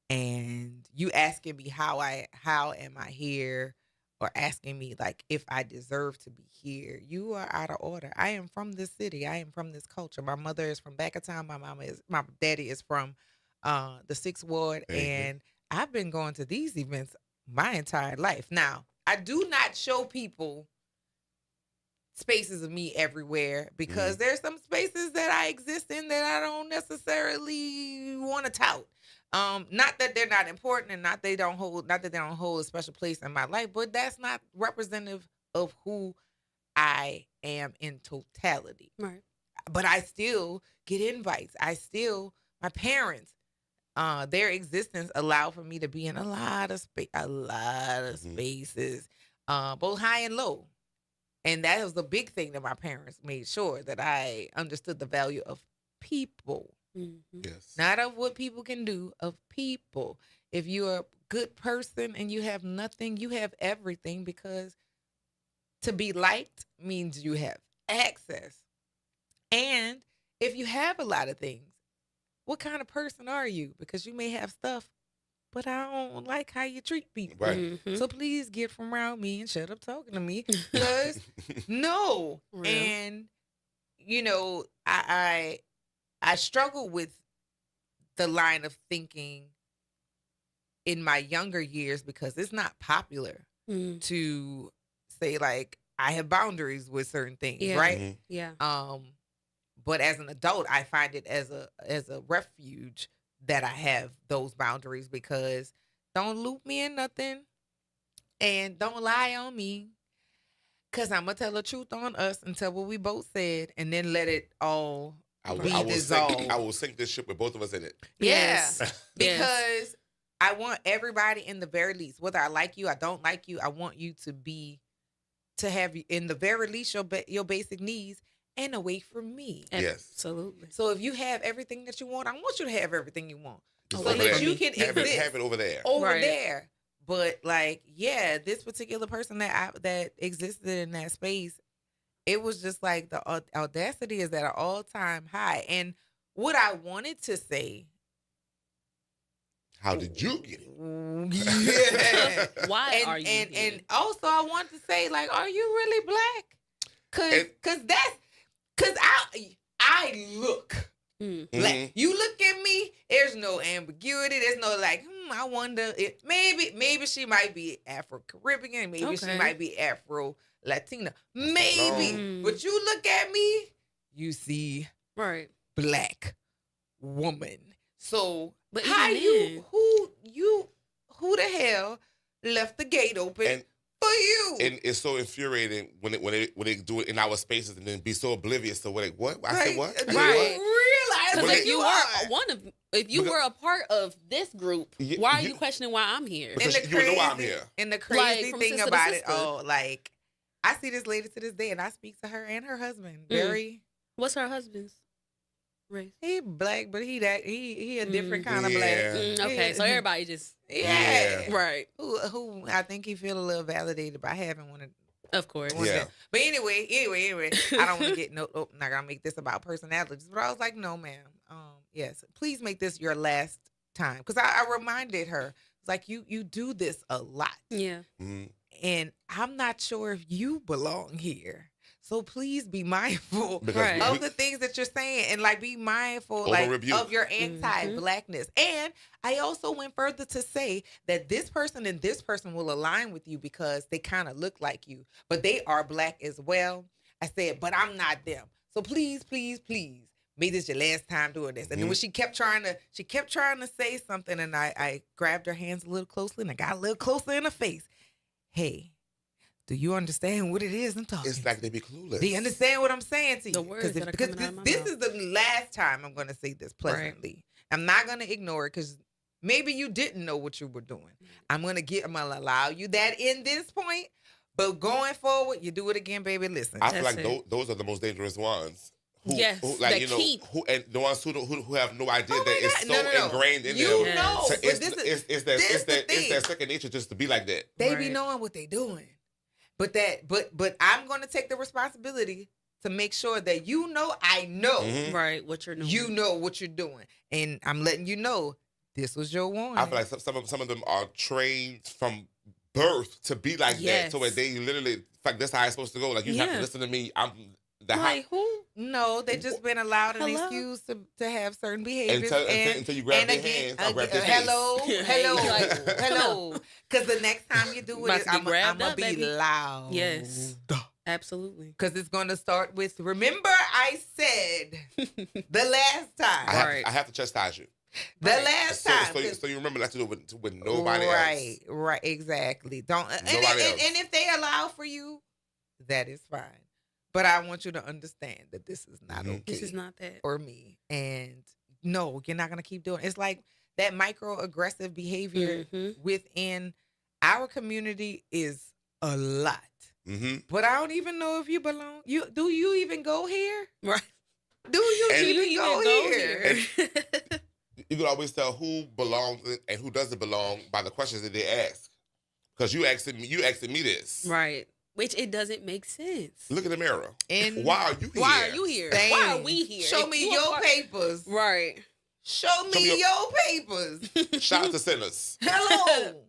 And you asking me how am I here, or asking me like if I deserve to be here, you are out of order. I am from this city. I am from this culture. My mother is from back of town. My daddy is from the 6th Ward, and I've been going to these events my entire life. Now, I do not show people spaces of me everywhere because there's some spaces that I exist in that I don't necessarily want to tout. Not that they're not important and not that they don't hold a special place in my life, but that's not representative of who I am in totality.
Right.
But I still get invites. My parents, their existence allowed for me to be in a lot of spaces, both high and low. And that was the big thing that my parents made sure that I understood the value of people.
Yes.
Not of what people can do, of people. If you're a good person and you have nothing, you have everything, because to be liked means you have access. And if you have a lot of things, what kind of person are you? Because you may have stuff, but I don't like how you treat people.
Right.
So please get from around me and shut up talking to me. Because no.
Real.
And, you know, I struggle with the line of thinking in my younger years because it's not popular to say, like, I have boundaries with certain things,
Yeah.
right?
Yeah.
But as an adult, I find it as a refuge that I have those boundaries, because don't loop me in nothing and don't lie on me, because I'm going to tell the truth on us and tell what we both said and then let it all be dissolved.
I will sink this ship with both of us in it.
Yes.
Yes.
Because I want everybody, in the very least, whether I like you, I don't like you, I want you to have, in the very least, your basic needs and away from me.
Yes.
Absolutely.
So if you have everything that you want, I want you to have everything you want.
Just
So
over
that
there.
you can
have
exist
it over there.
over
Right.
there. But like, yeah, this particular person that existed in that space, it was just like the audacity is at an all-time high. And what I wanted to say,
how did you get it?
Yeah.
Why are you
and
here?
and also I want to say, like, are you really black? Cause I look black. You look at me, there's no ambiguity. There's no like, I wonder if maybe she might be Afro-Caribbean, maybe she might be Afro-Latina. Maybe. But you look at me, you see black woman. So
But
how
even
who the hell left the gate open for you?
And it's so infuriating when they do it in our spaces and then be so oblivious to what. I said what?
Right.
Realize
Because if you are if you were a part of this group, why are you questioning why I'm here?
Because you know why I'm here.
And the crazy
from
thing
sister to
about it,
sister.
like I see this lady to this day, and I speak to her and her husband. Very.
What's her husband's race?
He black, but he a different kind of black.
Okay, so everybody just right.
Who I think he feel a little validated by having one of.
Of course.
Yeah. But anyway, I don't want to get not gonna make this about personalities. But I was like, no, ma'am. Yes, please make this your last time. Because I reminded her, it's like you do this a lot.
Yeah.
Mm-hmm.
And I'm not sure if you belong here. So please be mindful of the things that you're saying, and like be mindful like of your anti-blackness. And I also went further to say that this person and this person will align with you because they kind of look like you, but they are black as well. I said, but I'm not them. So please, please, please, make this your last time doing this. And then when she kept trying to say something, and I grabbed her hands a little closely and I got a little closer in her face. Hey, do you understand what it is I'm talking?
It's like they be clueless.
Do you understand what I'm saying to you?
The words that are
Because
coming out of my
this
mouth.
is the last time I'm going to say this pleasantly. I'm not going to ignore it because maybe you didn't know what you were doing. I'm going to allow you that in this point. But going forward, you do it again, baby. Listen.
I feel like those are the most dangerous ones. Who,
that keep.
Who and the ones who have no idea that it's so ingrained in them.
You know,
so
but
it's their second nature just to be like that.
They be knowing what they doing. But I'm going to take the responsibility to make sure that you know I know
what you're doing.
You know what you're doing, and I'm letting you know this was your warning.
I feel like some of them are trained from birth to be like that, so that they literally, in fact, that's how it's supposed to go. Like you have to listen to me. I'm the
like who? No, they just been allowed an excuse to have certain behaviors.
Until you grab their hands, I'll grab their face.
Hello. Because the next time you do it, I'm gonna be loud.
Yes, absolutely.
Because it's gonna start with, remember I said the last time.
I have to chastise you.
The last time.
So you remember not to do it with nobody else.
Right, exactly. Don't. And if they allow for you, that is fine. But I want you to understand that this is not okay.
This is not that
for me. And no, you're not gonna keep doing it. It's like that microaggressive behavior within our community is a lot. But I don't even know if you belong. Do you even go here?
Right.
Do you even go here?
You can always tell who belongs and who doesn't belong by the questions that they ask. Because you asking me this.
Right. Which it doesn't make sense.
Look in the mirror. Why are you here?
Why are you here?
Same.
Why are we here?
Show me your papers.
Right.
Show me your papers.
Shout out to sinners.
Hello.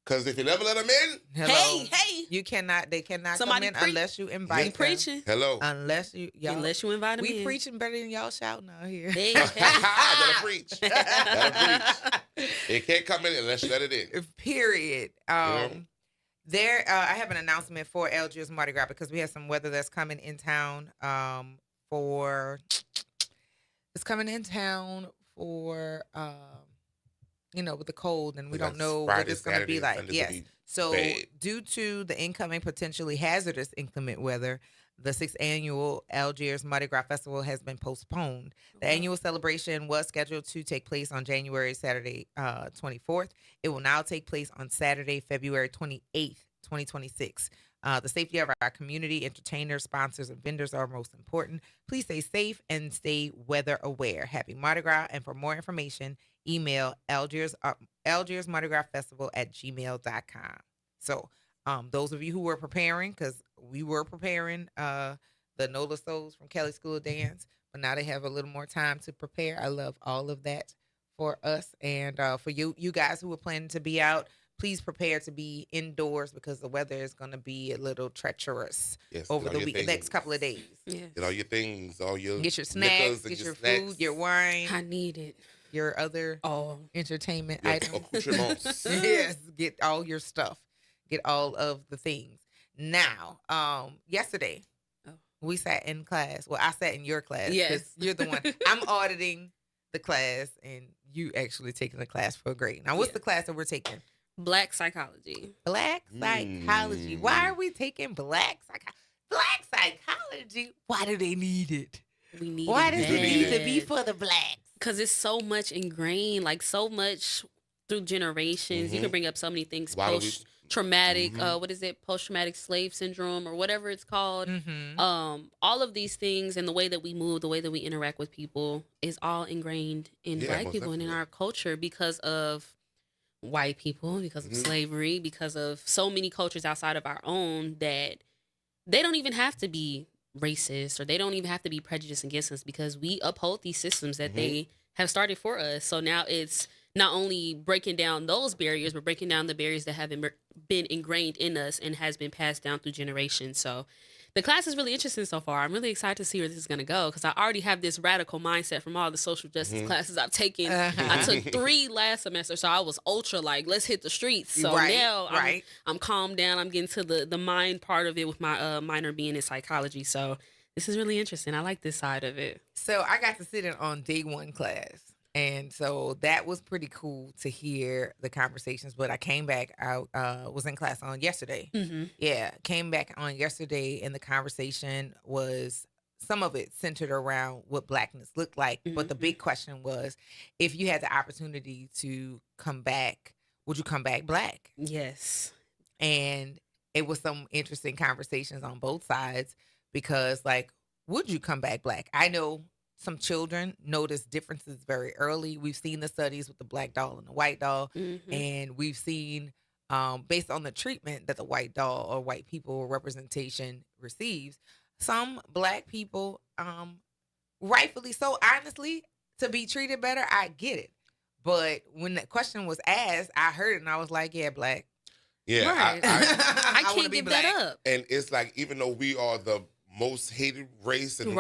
Because if you never let them in,
hello. Hey. They cannot
Somebody
come in unless you invite them.
Preaching.
Hello.
Unless you invite them in. We preaching better than y'all shouting out here.
Gotta preach. It can't come in unless you let it in.
Period. There, I have an announcement for Algiers Mardi Gras because we have some weather that's coming in town. It's coming in town for with the cold, and we don't know what it's going to be like. Yes. So due to the incoming potentially hazardous inclement weather, the 6th annual Algiers Mardi Gras Festival has been postponed. The annual celebration was scheduled to take place on Saturday, 24th. It will now take place on Saturday, February 28th, 2026. The safety of our community, entertainers, sponsors, and vendors are most important. Please stay safe and stay weather aware. Happy Mardi Gras. And for more information, email Algiers Mardi Gras Festival at gmail.com. So those of you who were preparing, because we were preparing the Nola Souls from Kelly School of Dance, but now they have a little more time to prepare. I love all of that for us. And for you guys who are planning to be out, please prepare to be indoors because the weather is going to be a little treacherous over the next couple of days.
Get all your things, all your
get your snacks, get your food, your wine.
I need it.
Your other entertainment
your
items.
accoutrements.
Yes, get all your stuff. Get all of the things. Now, yesterday, we sat in class. Well, I sat in your class.
Yes.
You're the one. I'm auditing the class, and you actually taking the class for a grade. Now, what's the class that we're taking?
Black psychology.
Black psychology. Why are we taking black psychology? Why do they need it?
We need
Why
it
does it need to be for the blacks?
Because it's so much ingrained, like so much through generations. You can bring up so many things. Post-traumatic, what is it? Post-traumatic slave syndrome or whatever it's called. All of these things and the way that we move, the way that we interact with people is all ingrained in black people and in our culture because of white people, because of slavery, because of so many cultures outside of our own that they don't even have to be racist or they don't even have to be prejudiced against us because we uphold these systems that they have started for us. So now it's not only breaking down those barriers, but breaking down the barriers that have been ingrained in us and has been passed down through generations. So the class is really interesting so far. I'm really excited to see where this is going to go because I already have this radical mindset from all the social justice classes I've taken. I took 3 last semester, so I was ultra like, let's hit the streets. So now I'm calmed down. I'm getting to the mind part of it with my minor being in psychology. So this is really interesting. I like this side of it.
So I got to sit in on day 1 class. And so that was pretty cool to hear the conversations. But I came back, I was in class on yesterday. Yeah, came back on yesterday, and the conversation was, some of it centered around what blackness looked like. But the big question was, if you had the opportunity to come back, would you come back black?
Yes.
And it was some interesting conversations on both sides because, like, would you come back black? I know some children notice differences very early. We've seen the studies with the black doll and the white doll, and we've seen, based on the treatment that the white doll or white people representation receives, some black people, rightfully so, honestly, to be treated better, I get it. But when the question was asked, I heard it and I was like, yeah, black.
Yeah,
right. I
wanna
can't
be
give
black.
that up.
And it's like, even though we are the most hated race, and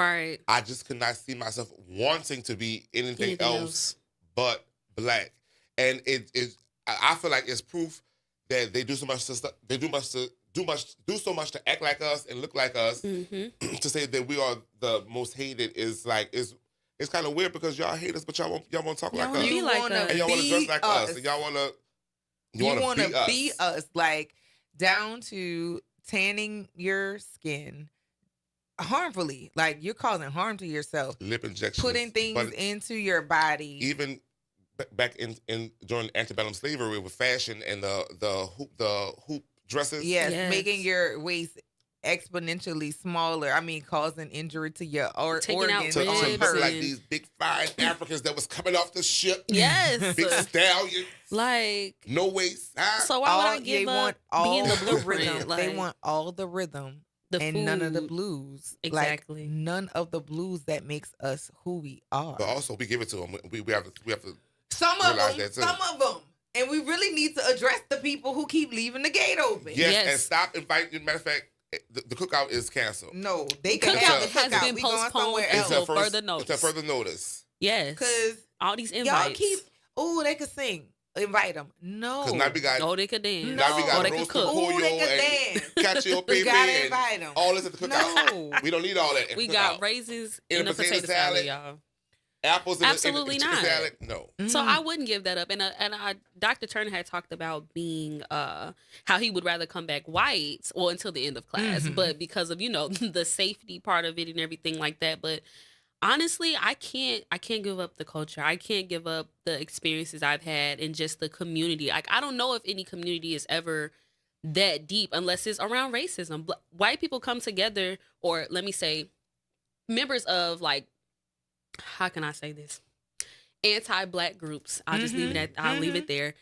I just could not see myself wanting to be anything else but black. And I feel like it's proof that they do so much do so much to act like us and look like us. To say that we are the most hated is like it's kind of weird because y'all hate us, but y'all won't talk like us. And y'all want to dress like us, and y'all want to
be us, like down to tanning your skin harmfully, like you're causing harm to yourself.
Lip injections,
putting things into your body.
Even back in during antebellum slavery with fashion and the hoop dresses.
Yes, making your waist exponentially smaller. I mean, causing injury to your organs.
To look like these big fine Africans that was coming off the ship.
Yes,
big stallions.
Like
no waist. Huh?
So why would I give up being the blueprint?
Rhythm. They want all the rhythm. And
food.
None of the blues.
Exactly.
Like, none of the blues that makes us who we are.
But also, we give it to them. We have to
some of them. And we really need to address the people who keep leaving the gate open.
Yes. And stop inviting. Matter of fact, the cookout is canceled.
No, they
cookout has been postponed until further notice.
Until further notice.
Yes.
Because
all these invites.
Y'all they could sing. Invite them. No.
Because now we got.
Oh, they could dance.
Now we got
they could cook.
They could dance. Cacio pepe.
We gotta invite them.
All this at the cookout. No. We don't need all that.
We got raisins in a potato salad, y'all.
Apples in
Absolutely
in the
not.
Salad? No.
So I wouldn't give that up. And Dr. Turner had talked about being how he would rather come back white, well, until the end of class, but because of the safety part of it and everything like that. But honestly, I can't give up the culture. I can't give up the experiences I've had and just the community. Like, I don't know if any community is ever that deep unless it's around racism. White people come together, or let me say, members of, like, how can I say this? Anti-black groups. I'll just leave it at. Leave it there.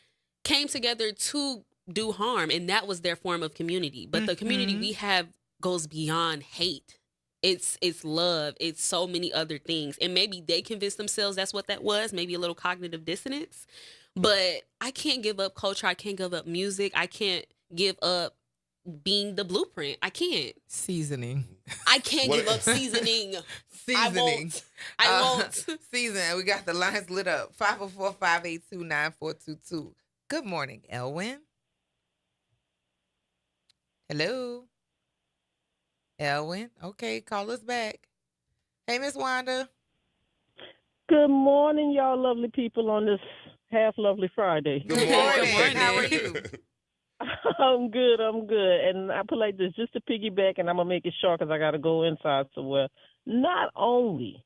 Came together to do harm, and that was their form of community. But the community we have goes beyond hate. It's love. It's so many other things. And maybe they convinced themselves that's what that was. Maybe a little cognitive dissonance. But I can't give up culture. I can't give up music. I can't give up being the blueprint. I can't.
Seasoning.
I can't give up seasoning.
Seasoning.
I won't.
Seasoning. We got the lines lit up. 504-582-9422. Good morning, Elwin. Hello. Elwin. Okay, call us back. Hey, Miss Wanda.
Good morning, y'all lovely people on this half-lovely Friday.
Good morning. How are you?
I'm good. And I put like this, just to piggyback, and I'm going to make it short because I got to go inside somewhere. Not only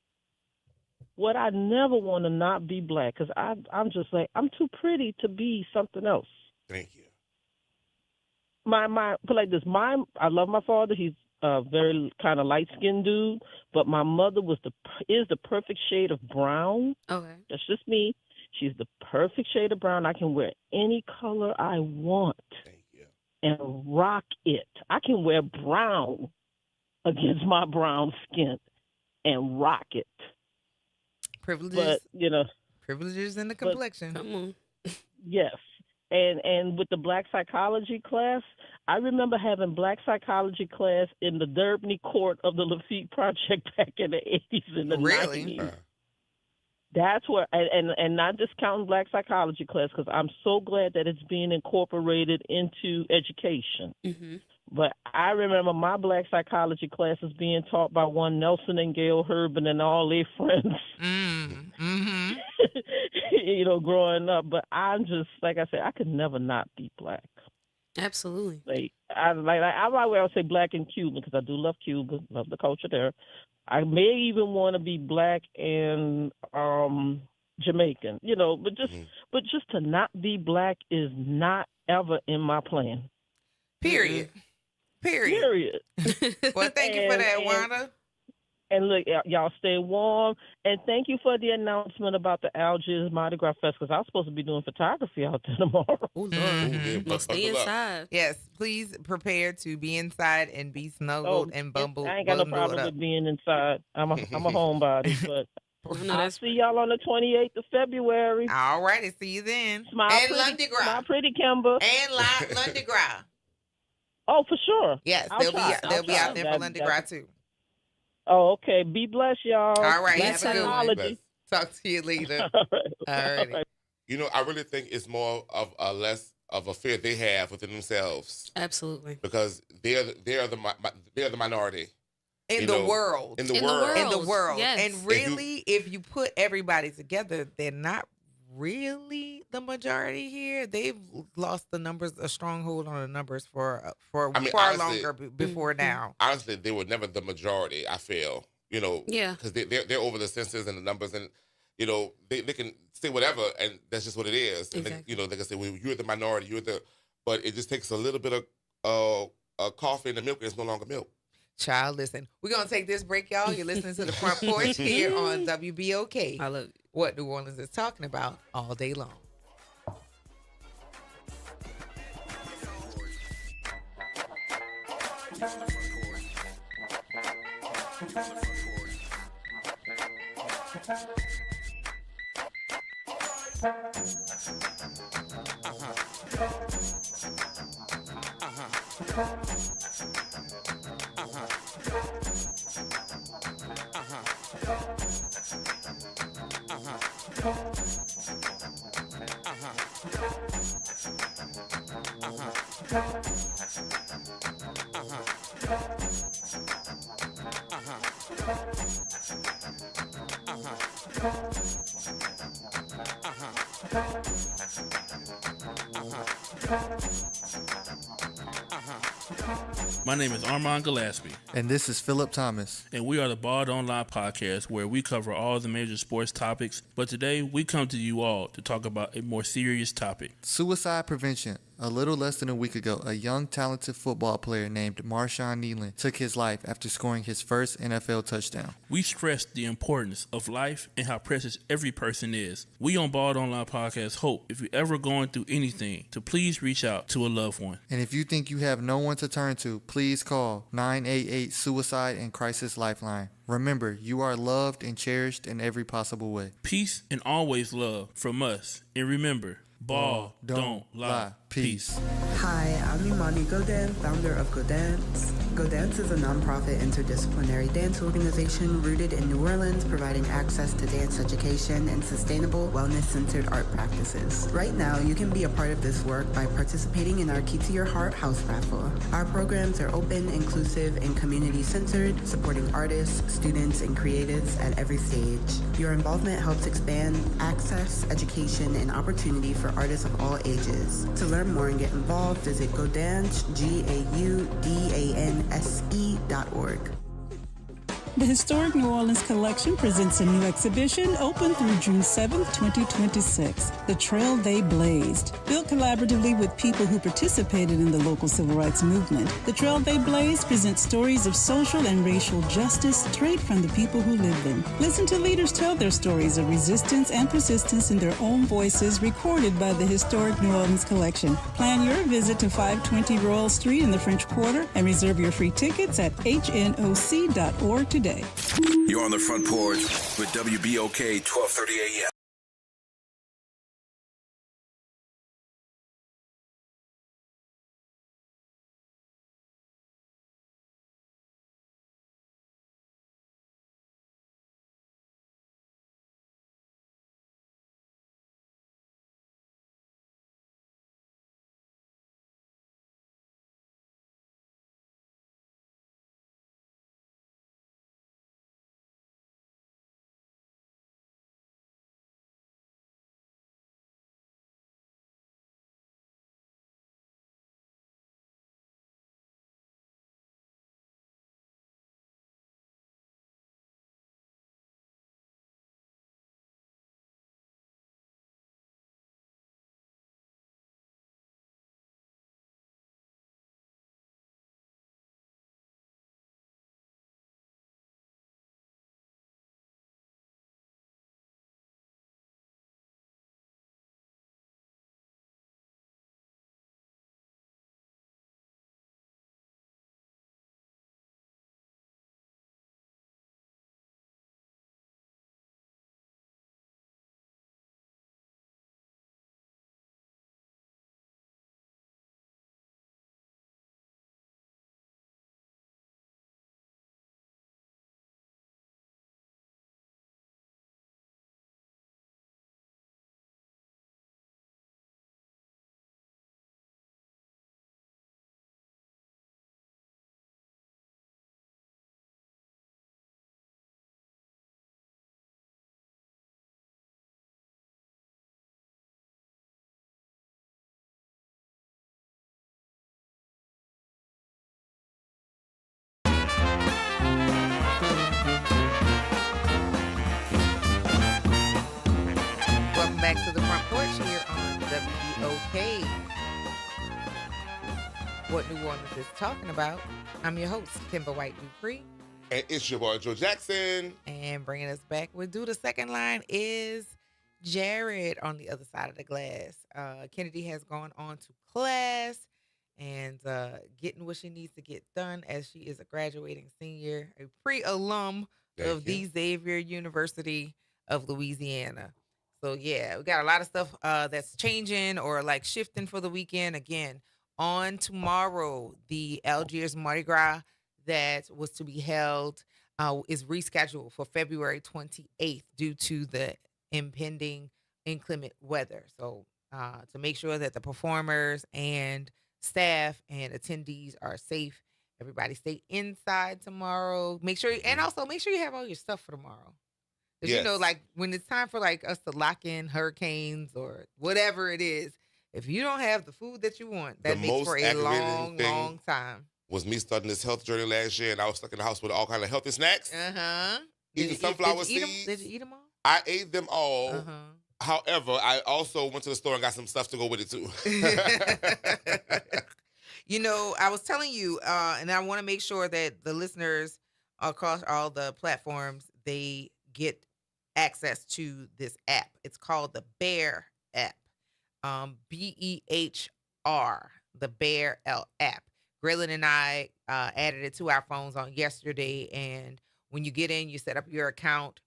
would I never want to not be black, because I'm just like, I'm too pretty to be something else.
Thank you.
My put like this, I love my father. He's a very kind of light-skinned dude, but my mother is the perfect shade of brown.
Okay.
That's just me. She's the perfect shade of brown. I can wear any color I want and rock it. I can wear brown against my brown skin and rock it.
Privileges.
But,
privileges in the complexion.
Come on.
Yes. And with the black psychology class, I remember having black psychology class in the Derbney court of the Lafitte Project back in the 80s and the 90s. That's where, and not discounting black psychology class, because I'm so glad that it's being incorporated into education.
Mm-hmm.
But I remember my black psychology classes being taught by one Nelson and Gail Herbin and all their friends.
Mm-hmm.
Growing up. But I'm just, like I said, I could never not be black.
Absolutely.
I would say black and Cuban, because I do love Cuba, love the culture there. I may even want to be black and Jamaican, but just to not be black is not ever in my plan.
Period. Well, thank you for that, Wanda.
And look, y'all stay warm. And thank you for the announcement about the Algiers Mardi Gras Fest, because I was supposed to be doing photography out there tomorrow.
Oh, Lord. Well, stay inside.
Yes, please prepare to be inside and be snuggled and bumbled.
I ain't got no problem with being inside. I'm a homebody, but I'll see y'all on the 28th of February.
All righty, see you then.
Smile pretty, smile pretty, Kimber.
And Lundi Gras.
Oh, for sure.
Yes, they'll be out there for Lundi Gras too.
Oh, okay. Be blessed, y'all.
All right.
Have a good one.
Talk to you later. All right.
I really think it's more of a less of a fear they have within themselves.
Absolutely.
Because they're the minority.
In the world.
In the world.
Yes.
And really, if you put everybody together, they're not really the majority here. They've lost a stronghold on the numbers for far longer before now.
Honestly, they were never the majority, I feel.
Yeah.
Because they're over the census and the numbers, and they can say whatever, and that's just what it is.
Exactly.
And they can say, well, you're the minority, but it just takes a little bit of coffee in the milk, and it's no longer milk.
Child, listen. We're going to take this break, y'all. You're listening to the Front Porch here on WBOK.
I love it.
What New Orleans is talking about all day long.
My name is Armand Gillespie.
And this is Philip Thomas.
And we are the Bald Online Podcast, where we cover all the major sports topics. But today, we come to you all to talk about a more serious topic.
Suicide prevention, A little less than a week ago, a young, talented football player named Marshawn Nealon took his life after scoring his first NFL touchdown.
We stress the importance of life and how precious every person is. We on Bald Online Podcast hope if you're ever going through anything to please reach out to a loved one.
And if you think you have no one to turn to, please call 988 Suicide and Crisis Lifeline. Remember, you are loved and cherished in every possible way.
Peace and always love from us. And remember, ball don't lie. Peace.
Hi, I'm Imani Godan, founder of Go Dance. Go Dance is a nonprofit interdisciplinary dance organization rooted in New Orleans, providing access to dance education and sustainable, wellness-centered art practices. Right now, you can be a part of this work by participating in our Key to Your Heart house raffle. Our programs are open, inclusive, and community-centered, supporting artists, students, and creatives at every stage. Your involvement helps expand access, education, and opportunity for artists of all ages. To learn more and get involved, visit GoDance, GAUDANSE.org.
The Historic New Orleans Collection presents a new exhibition open through June 7th, 2026, The Trail They Blazed. Built collaboratively with people who participated in the local civil rights movement, The Trail They Blazed presents stories of social and racial justice straight from the people who lived them. Listen to leaders tell their stories of resistance and persistence in their own voices, recorded by the Historic New Orleans Collection. Plan your visit to 520 Royal Street in the French Quarter and reserve your free tickets at hnoc.org today.
You're on the Front Porch with WBOK 1230 AM.
Welcome back to the Front Porch here on WBOK. What New Orleans is talking about. I'm your host, Kimber White Dupree.
And it's your boy, Joe Jackson.
And bringing us back with Do the Second Line is Jared on the other side of the glass. Kennedy has gone on to class and getting what she needs to get done as she is a graduating senior, a pre-alum of the Xavier University of Louisiana. So, yeah, we got a lot of stuff that's changing or like shifting for the weekend. Again, on tomorrow, the Algiers Mardi Gras that was to be held is rescheduled for February 28th due to the impending inclement weather. So to make sure that the performers and staff and attendees are safe, everybody stay inside tomorrow. Make sure you have all your stuff for tomorrow. Because, you know, like when it's time for like us to lock in hurricanes or whatever it is, if you don't have the food that you want, that makes for a long, long time.
Was me starting this health journey last year, and I was stuck in the house with all kind of healthy snacks.
Uh-huh.
Eating sunflower seeds.
Did you eat them all?
I ate them all.
Uh-huh.
However, I also went to the store and got some stuff to go with it too.
You know, I was telling you, and I want to make sure that the listeners across all the platforms, they get access to this app. It's called the Bear app. BEHR, the Bear app. Graylin and I added it to our phones on yesterday, and when you get in, you set up your account.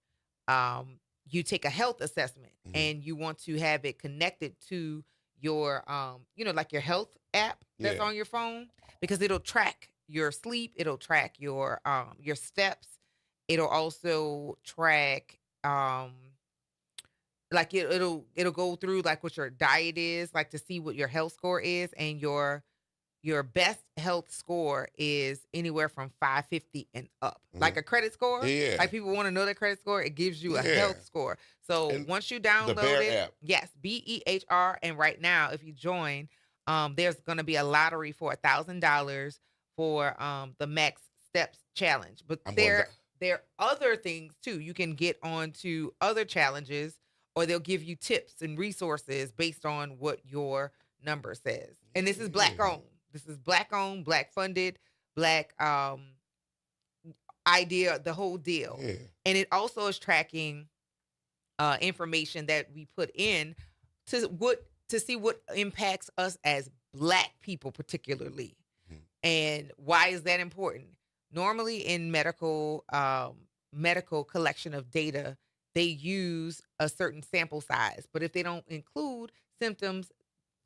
You take a health assessment, and you want to have it connected to your, like your health app that's on your phone, because it'll track your sleep, it'll track your steps, it'll also track like it'll go through like what your diet is, like to see what your health score is, and your best health score is anywhere from 550 and up. Like a credit score.
Yeah.
Like people want to know their credit score. It gives you a health score. So once you download
the Bear
it,
app.
yes, BEHR. And right now, if you join, there's going to be a lottery for $1,000 for the Max Steps Challenge. But there are other things too. You can get onto other challenges, or they'll give you tips and resources based on what your number says. And this is Black owned. This is Black owned, Black funded, Black idea, the whole deal. Yeah. And it also is tracking information that we put in to see what impacts us as Black people particularly. And why is that important? Normally in medical collection of data, they use a certain sample size. But if they don't include symptoms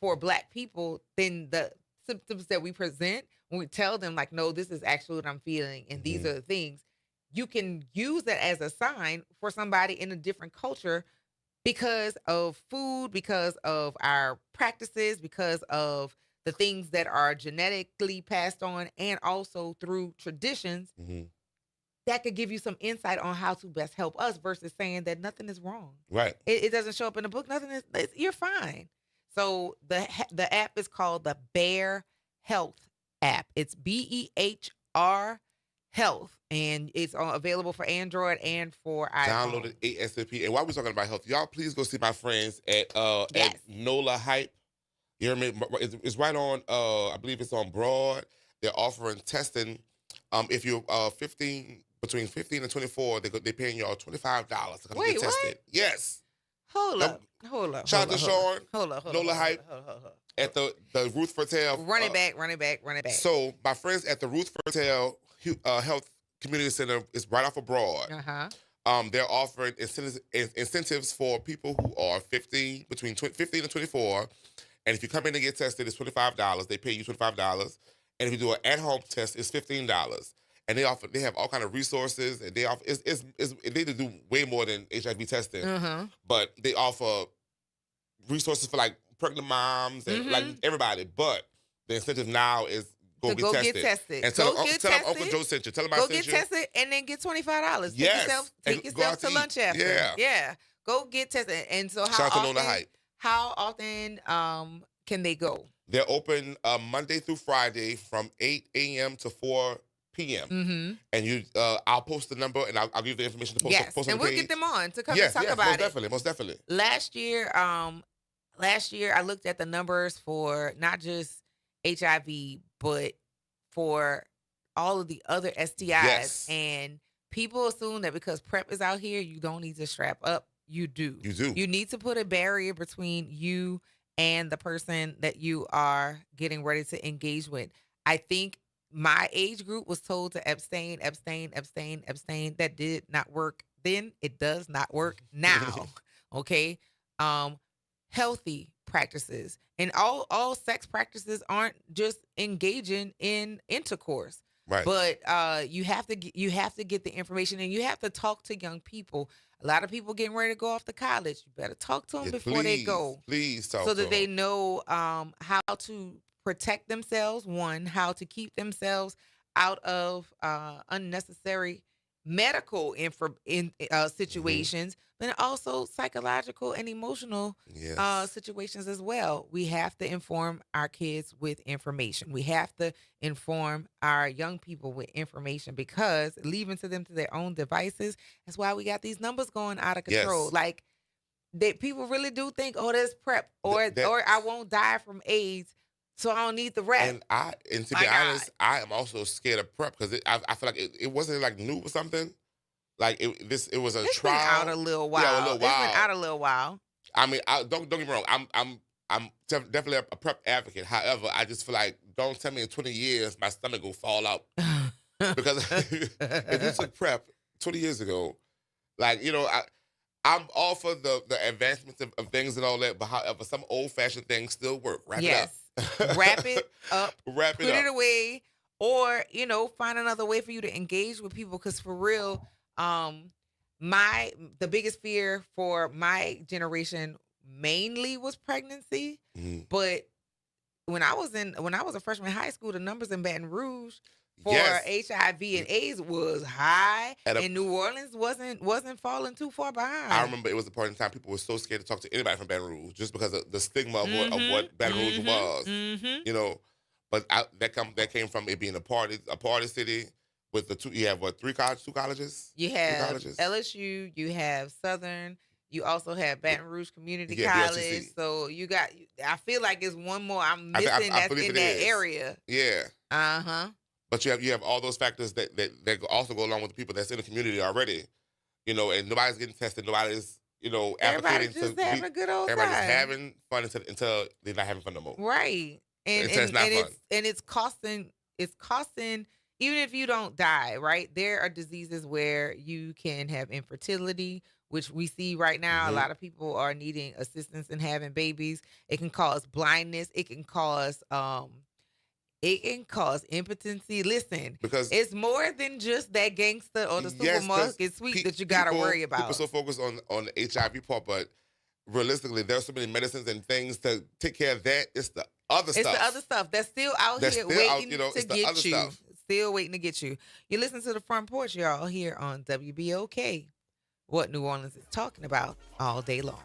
for Black people, then the symptoms that we present, when we tell them like, no, this is actually what I'm feeling, and these are the things, you can use that as a sign for somebody in a different culture because of food, because of our practices, because of the things that are genetically passed on, and also through traditions. That could give you some insight on how to best help us versus saying that nothing is wrong.
Right.
It doesn't show up in the book. Nothing is, you're fine. So the app is called the Bear Health app. It's BEHR Health, and it's available for Android and for iPhone.
Download it ASAP. And while we're talking about health, y'all please go see my friends at NOLA Hype. You hear me? It's right on. I believe it's on Broad. They're offering testing. If you're between 15 and 24, they're paying y'all $25 to come get tested.
What?
Yes.
Hold up.
Shout out to Sean.
Hold up.
NOLA Hype. At the Ruth Fertel.
Run it back.
So my friends at the Ruth Fertel Health Community Center is right off of Broad. They're offering incentives for people who are between 15 and 24. And if you come in and get tested, it's $25. They pay you $25. And if you do an at-home test, it's $15. And they have all kind of resources, and they offer they do way more than HIV testing, but they offer resources for like pregnant moms and like everybody. But the incentive now is go get tested. And tell Uncle Joe sent you. Tell him I sent you.
Go get tested and then get $25.
Yes.
Take yourself to lunch after. Yeah. Go get tested. And so how often can they go?
They're open Monday through Friday from 8 a.m. to 4 p.m. And I'll post the number, and I'll give you the information to post on the page.
And we'll get them on to come and talk about it.
Most definitely.
Last year I looked at the numbers for not just HIV, but for all of the other STIs.
Yes.
And people assume that because PrEP is out here, you don't need to strap up. You do.
You do.
You need to put a barrier between you and the person that you are getting ready to engage with. I think my age group was told to abstain. That did not work then. It does not work now. Okay. Healthy practices, and all sex practices aren't just engaging in intercourse.
Right.
But you have to get the information, and you have to talk to young people. A lot of people getting ready to go off to college. You better talk to them before they go.
Please talk
so
to
that
them.
they know how to protect themselves. One, how to keep themselves out of unnecessary medical situations, but also psychological and emotional situations as well. We have to inform our kids with information. We have to inform our young people with information, because leaving to them to their own devices, that's why we got these numbers going out of control.
Yes.
Like that people really do think, oh, that's PrEP, or I won't die from AIDS, so I don't need the rap.
And to be honest, I am also scared of PrEP because I feel like it wasn't like new or something. Like it was a trial.
It's been out a little while.
Yeah, a little while.
It's been out a little while.
I mean, don't get me wrong. I'm definitely a PrEP advocate. However, I just feel like don't tell me in 20 years my stomach will fall out because if you took PrEP 20 years ago, like I'm all for the advancements of things and all that, but however, some old-fashioned things still work. Wrap it up.
Wrap it up.
Wrap it
put
up.
it away, or find another way for you to engage with people. Because for real, the biggest fear for my generation mainly was pregnancy.
Mm-hmm.
But when I was a freshman in high school, the numbers in Baton Rouge for HIV and AIDS was high, and New Orleans wasn't falling too far behind.
I remember it was a point in time people were so scared to talk to anybody from Baton Rouge just because of the stigma of what Baton Rouge was.
Mm-hmm.
But that came from it being a party city with you have two colleges.
You have LSU, you have Southern. You also have Baton Rouge Community College.
BRCC.
So you got. I feel like it's one more I'm missing that's in that area.
Yeah.
But
you have all those factors that also go along with the people that's in the community already, and nobody's getting tested, nobody's
everybody's just having a good old
everybody's
time.
having fun until they're not having fun no more.
Right, and
it's not fun.
It's costing. Even if you don't die, right? There are diseases where you can have infertility, which we see right now.
Mm-hmm.
A lot of people are needing assistance in having babies. It can cause blindness. It can cause impotency. Listen, because it's more than just that gangster or the supermarket sweet that you got to worry about.
People so focused on the HIV part, but realistically, there's so many medicines and things to take care of that. It's the other stuff.
It's the other stuff that's still out here waiting to get you.
Stuff.
Still waiting to get you. You listen to the Front Porch, y'all, here on WBOK. What New Orleans is talking about all day long.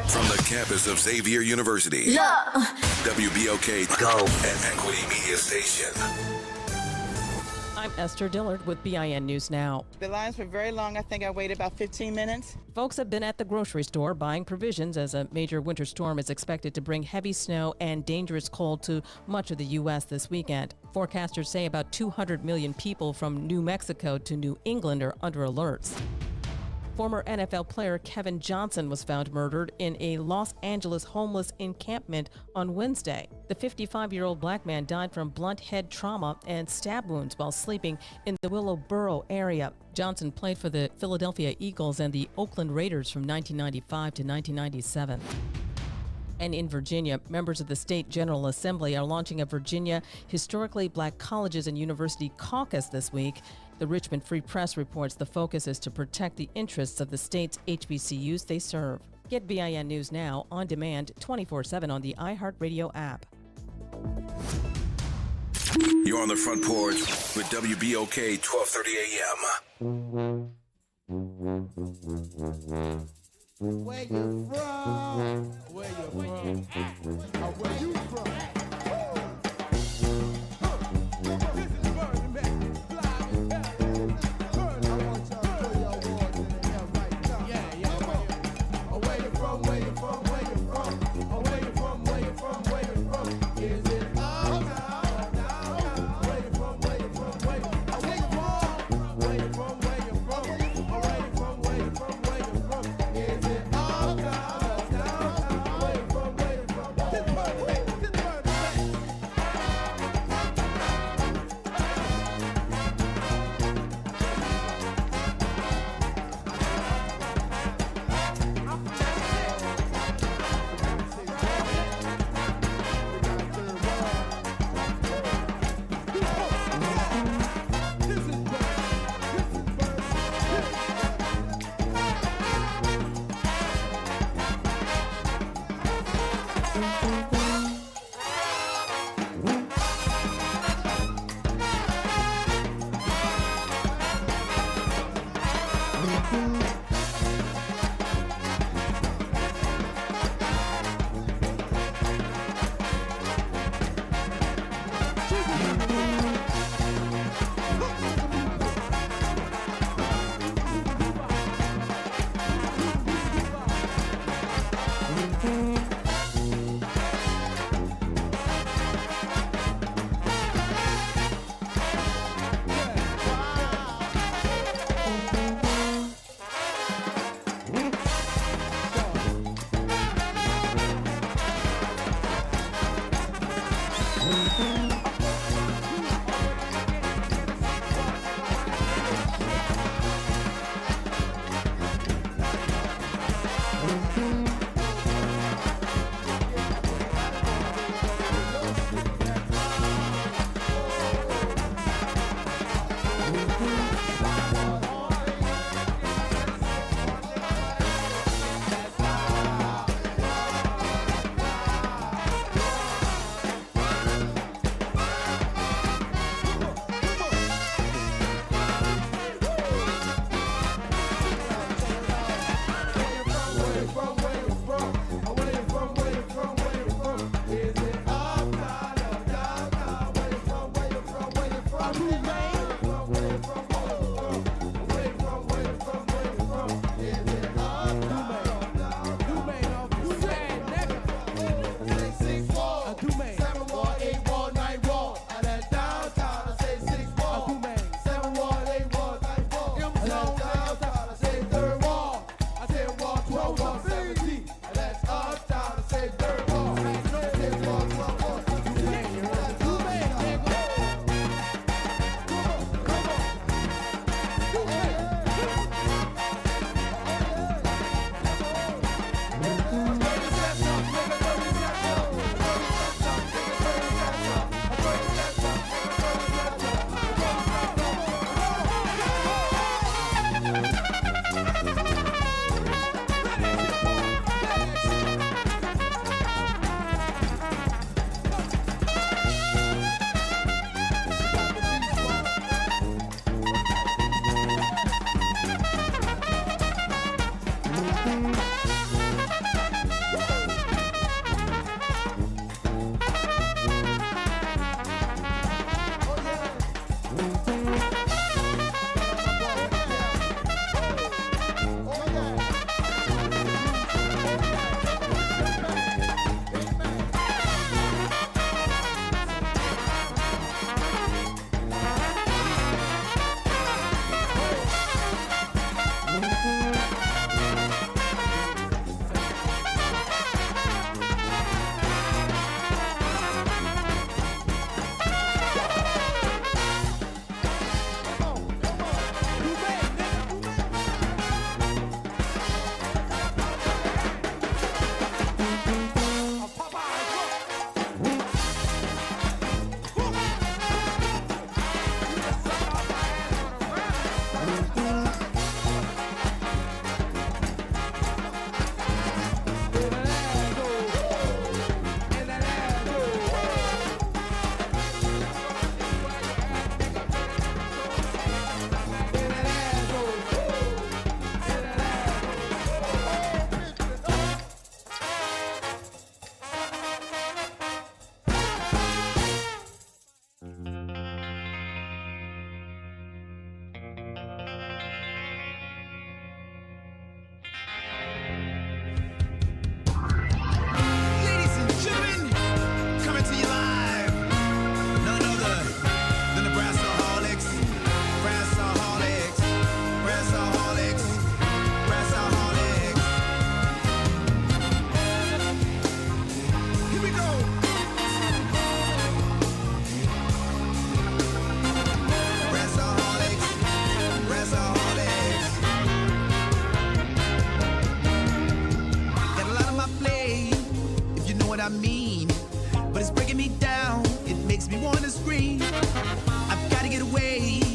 From the campus of Xavier University, WBOK Go and Equity Media Station.
I'm Esther Dillard with BIN News Now.
The lines were very long. I think I waited about 15 minutes.
Folks have been at the grocery store buying provisions as a major winter storm is expected to bring heavy snow and dangerous cold to much of the U.S. this weekend. Forecasters say about 200 million people from New Mexico to New England are under alerts. Former NFL player Kevin Johnson was found murdered in a Los Angeles homeless encampment on Wednesday. The 55-year-old black man died from blunt head trauma and stab wounds while sleeping in the Willowboro area. Johnson played for the Philadelphia Eagles and the Oakland Raiders from 1995 to 1997. And in Virginia, members of the State General Assembly are launching a Virginia Historically Black Colleges and University Caucus this week. The Richmond Free Press reports the focus is to protect the interests of the state's HBCUs they serve. Get BIN News Now on demand 24/7 on the iHeartRadio app.
You're on the Front Porch with WBOK 1230 AM.
Where you from? Where you from? Where you from?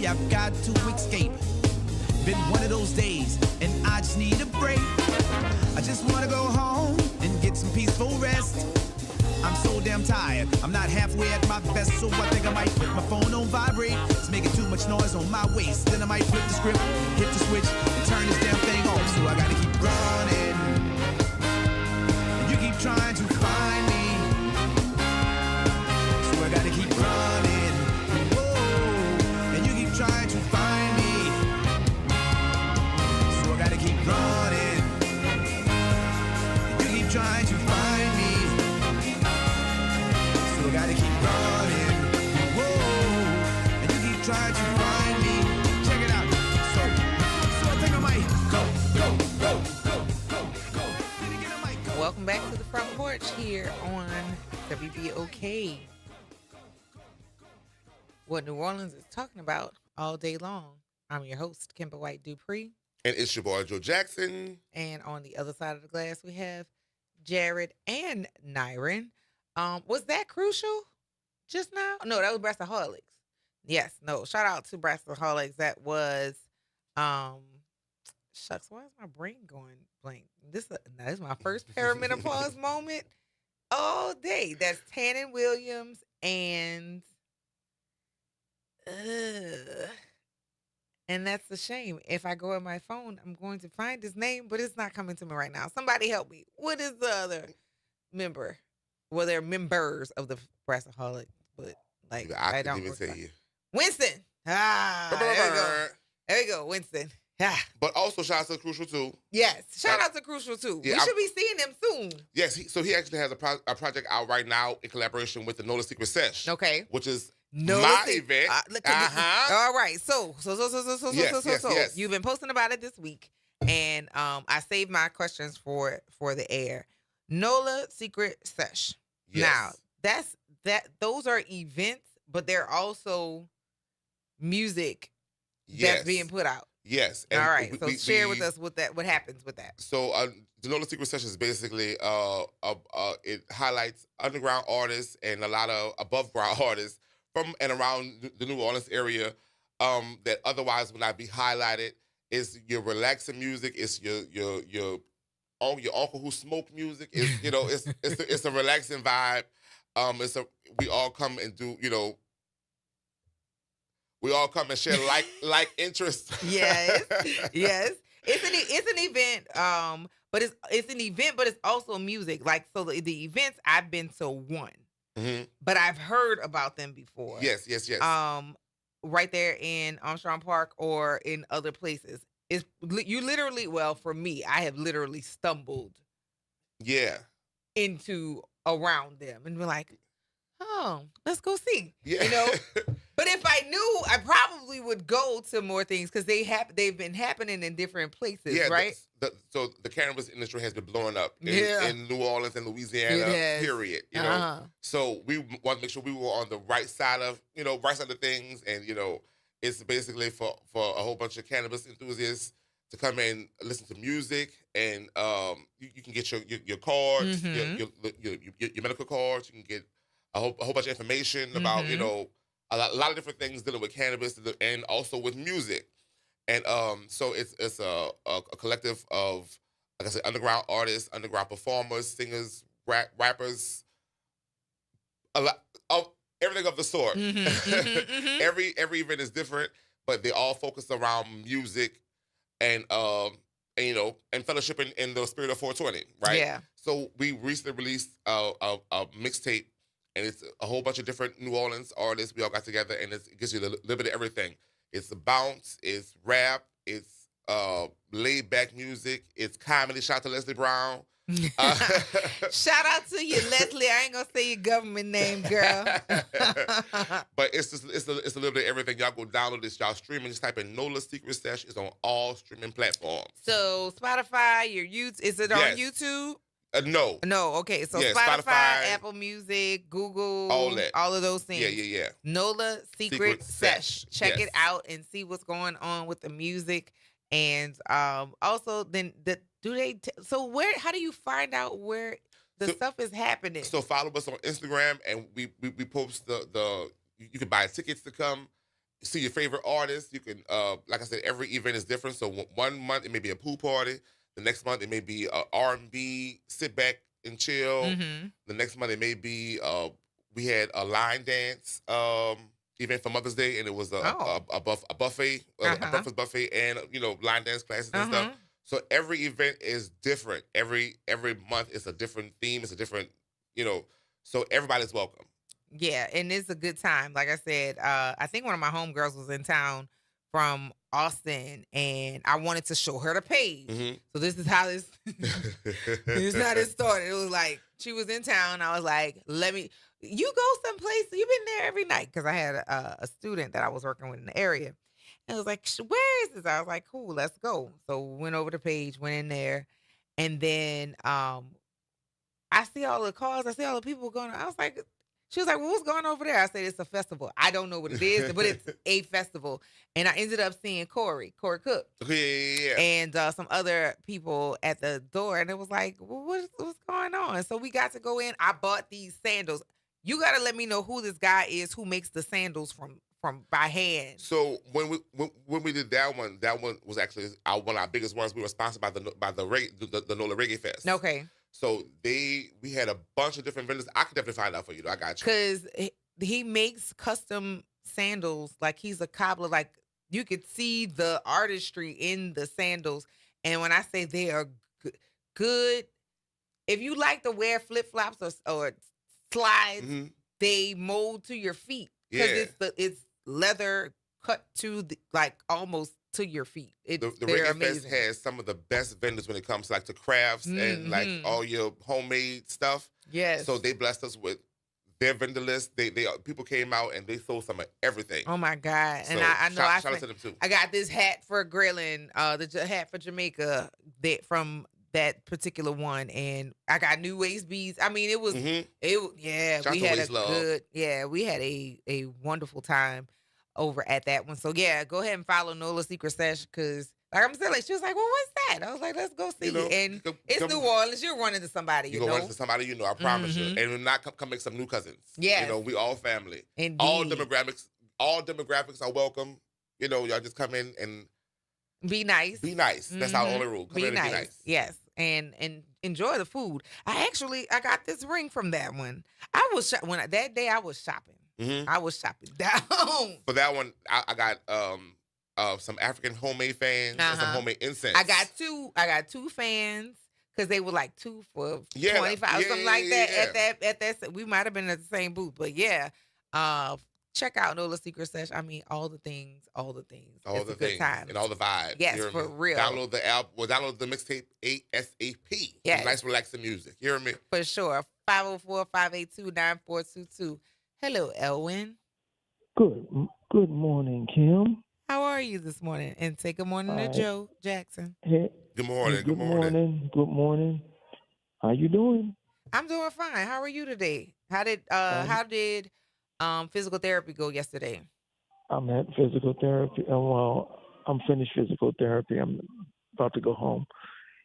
I've got to escape. Been one of those days, and I just need a break. I just wanna go home and get some peaceful rest. I'm so damn tired, I'm not halfway at my best, so I think I might put my phone on vibrate. It's making too much noise on my waist. Then I might flip the script, hit the switch, and turn this damn thing off. So I gotta keep running. You keep trying to find me, so I gotta keep running. Whoa, and you keep trying to find me, so I gotta keep running. You keep trying to find me, so I gotta keep running. Whoa, and you keep trying to find me. Check it out. So I think I might go.
Welcome back to the Front Porch here on WBOK. What New Orleans is talking about all day long. I'm your host, Kimber White Dupree.
And it's your boy, Joe Jackson.
And on the other side of the glass, we have Jared and Nyron. Was that crucial just now? No, that was Brassaholics. Yes, no. Shout out to Brassaholics. That was, shucks, why is my brain going blank? This is my first perimenopause moment all day. That's Tannen Williams and that's a shame. If I go in my phone, I'm going to find his name, but it's not coming to me right now. Somebody help me. What is the other member? Well, they're members of the Brassaholics, but like I don't
even say you.
Winston. There we go. There we go, Winston.
But also shout out to Crucial too.
Yes, shout out to Crucial too.
Yeah,
we should be seeing him soon.
Yes, so he actually has a project out right now in collaboration with the NOLA Secret Sesh.
Okay.
Which is my event.
All right. So,
Yes.
you've been posting about it this week, and I saved my questions for the air. NOLA Secret Sesh.
Yes.
Now, those are events, but they're also music that's being put out.
Yes.
And all right. So share with us what happens with that.
So the NOLA Secret Sesh is basically it highlights underground artists and a lot of above ground artists from and around the New Orleans area that otherwise would not be highlighted. It's your relaxing music. It's your uncle who smoke music. It's it's a relaxing vibe. We all come and do we all come and share like interests.
Yes. It's an event. But it's an event, but it's also music. Like, so the events, I've been to one, but I've heard about them before.
Yes.
Right there in Armstrong Park or in other places. You literally, well, for me, I have literally stumbled.
Yeah.
Into around them and be like, oh, let's go see.
Yeah.
But if I knew, I probably would go to more things because they've been happening in different places, right?
So the cannabis industry has been blowing up in New Orleans and Louisiana, period. So we want to make sure we were on the right side of things, and it's basically for a whole bunch of cannabis enthusiasts to come and listen to music, and you can get your cards, your medical cards. You can get a whole bunch of information about a lot of different things dealing with cannabis and also with music. And so it's a collective of, like I said, underground artists, underground performers, singers, rappers, a lot of everything of the sort. Every event is different, but they all focus around music and fellowship in the spirit of 420, right?
Yeah.
So we recently released a mixtape, and it's a whole bunch of different New Orleans artists. We all got together, and it gives you a little bit of everything. It's a bounce, it's rap, it's laid back music, it's comedy. Shout out to Leslie Brown.
Shout out to you, Leslie. I ain't gonna say your government name, girl.
But it's a little bit of everything. Y'all go download this. Y'all streaming. Just type in NOLA Secret Sesh. It's on all streaming platforms.
So Spotify, your YouTube. Is it on YouTube?
No.
No. Okay. So Spotify, Apple Music, Google, all of those things.
Yeah.
NOLA Secret Sesh. Check it out and see what's going on with the music, and also then how do you find out where the stuff is happening?
So follow us on Instagram, and we post the you can buy tickets to come, see your favorite artists. You can, like I said, every event is different. So one month it may be a pool party. The next month it may be a R&B, sit back and chill.
Mm-hmm.
The next month it may be we had a line dance event for Mother's Day, and it was a buffet, a breakfast buffet, and line dance classes and stuff. So every event is different. Every month is a different theme. It's a different, so everybody's welcome.
Yeah, and it's a good time. Like I said, I think one of my homegirls was in town from Austin, and I wanted to show her the page.
Mm-hmm.
So this is how this this is how this started. It was like she was in town. I was like, you go someplace. You've been there every night, because I had a student that I was working with in the area. And it was like, where is this? I was like, cool, let's go. So we went over the page, went in there, and then I see all the cars. I see all the people going. I was like, she was like, well, what's going over there? I said, it's a festival. I don't know what it is, but it's a festival. And I ended up seeing Corey Cook.
Yeah.
And some other people at the door. And it was like, well, what's going on? So we got to go in. I bought these sandals. You got to let me know who this guy is who makes the sandals from by hand.
So when we did that one was actually one of our biggest ones. We were sponsored by the NOLA Reggae Fest.
Okay.
So we had a bunch of different vendors. I could definitely find out for you, though. I got you.
Because he makes custom sandals. Like, he's a cobbler. Like, you could see the artistry in the sandals. And when I say they are good, if you like to wear flip-flops or slides, they mold to your feet. Because it's leather cut to almost to your feet.
The Reggae Fest has some of the best vendors when it comes to like the crafts and like all your homemade stuff.
Yes.
So they blessed us with their vendor list. They people came out and they sold some of everything.
Oh my God!
So
and I know
shout out to them too.
I got this hat for grilling, the hat for Jamaica from that particular one, and I got new waist beads. I mean, it was
Shout
we
to
had
Waist
a
Love.
we had a wonderful time over at that one. So yeah, go ahead and follow Nola Secret Sesh, because like I'm saying, she was like, well, what's that? I was like, let's go see it. And it's New Orleans. You'll run into somebody,
you know. Run into somebody you know, I promise you. And we're not come make some new cousins.
Yeah.
We all family.
Indeed.
All demographics are welcome. Y'all just come in and
be nice.
Be nice. That's our only rule. Come in and be nice.
Yes. And enjoy the food. I got this ring from that one. I was that day I was shopping. I was shopping down.
For that one, I got some African homemade fans and some homemade incense.
I got two fans, because they were like 2 for $25, something like that. At that, we might have been at the same booth, but yeah. Check out Nola Secret Sesh. I mean, all the things. It's a good time.
And all the vibes.
Yes, for real.
Download the album. Well, download the mixtape ASAP.
Yes.
Nice, relaxing music. You hear me?
For sure. 504-582-9422. Hello, Elwin.
Good morning, Kim.
How are you this morning? And say good morning to Joe Jackson.
Hey,
good morning.
Good morning. How you doing?
I'm doing fine. How are you today? How did physical therapy go yesterday?
I'm at physical therapy. Well, I'm finished physical therapy. I'm about to go home.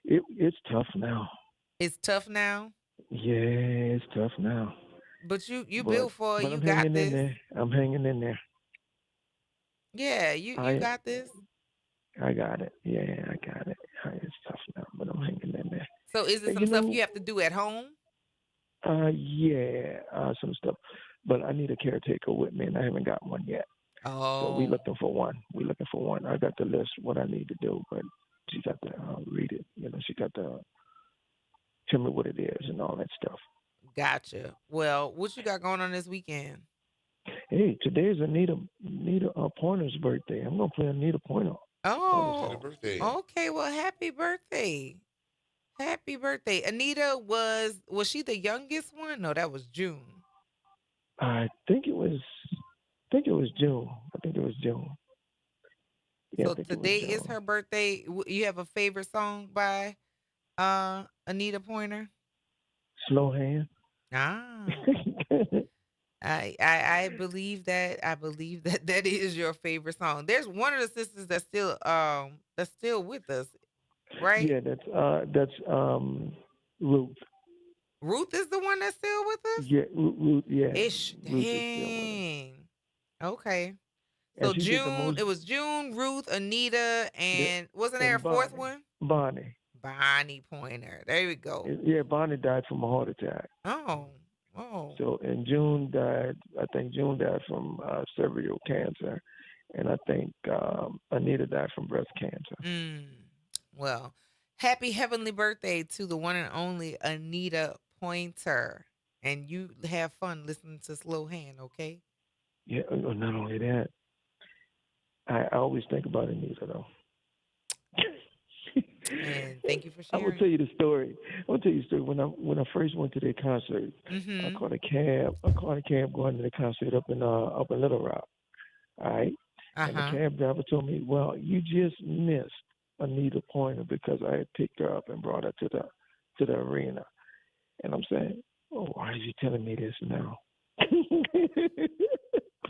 It's tough now.
It's tough now?
Yeah, it's tough now.
But you built for it. You got this.
I'm hanging in there.
Yeah, you got this.
I got it. Yeah, I got it. It's tough now, but I'm hanging in there.
So is it some stuff you have to do at home?
Yeah, some stuff. But I need a caretaker with me, and I haven't got one yet.
Oh.
So we're looking for one. I got the list, what I need to do, but she got to read it. She got to tell me what it is and all that stuff.
Gotcha. Well, what you got going on this weekend?
Hey, today is Anita Pointer's birthday. I'm going to play Anita Pointer.
Oh,
happy birthday.
Okay. Well, happy birthday. Happy birthday. Anita was she the youngest one? No, that was June.
I think it was June. Yeah,
so today is her birthday. You have a favorite song by Anita Pointer?
Slow Hand.
Ah. I believe that. I believe that is your favorite song. There's one of the sisters that's still with us, right?
Yeah, that's Ruth.
Ruth is the one that's still with us?
Yeah, Ruth, yeah.
Dang. Okay.
And
So
she did the
June,
most.
it was June, Ruth, Anita,
Yeah,
and wasn't there a
and
fourth one?
Bonnie.
Bonnie Pointer. There we go.
Yeah, Bonnie died from a heart attack.
Oh, oh.
So, and June died. I think June died from cervical cancer, and I think Anita died from breast cancer.
Well, happy heavenly birthday to the one and only Anita Pointer. And you have fun listening to Slow Hand, okay?
Yeah, not only that, I always think about Anita though.
And thank you for
I will
sharing.
tell you the story. I'll tell you the story. When I first went to their concert, I caught a cab. I caught a cab going to the concert up in Little Rock. All right. And the cab driver told me, "Well, you just missed Anita Pointer because I had picked her up and brought her to the arena." And I'm saying, "Oh, why are you telling me this now?"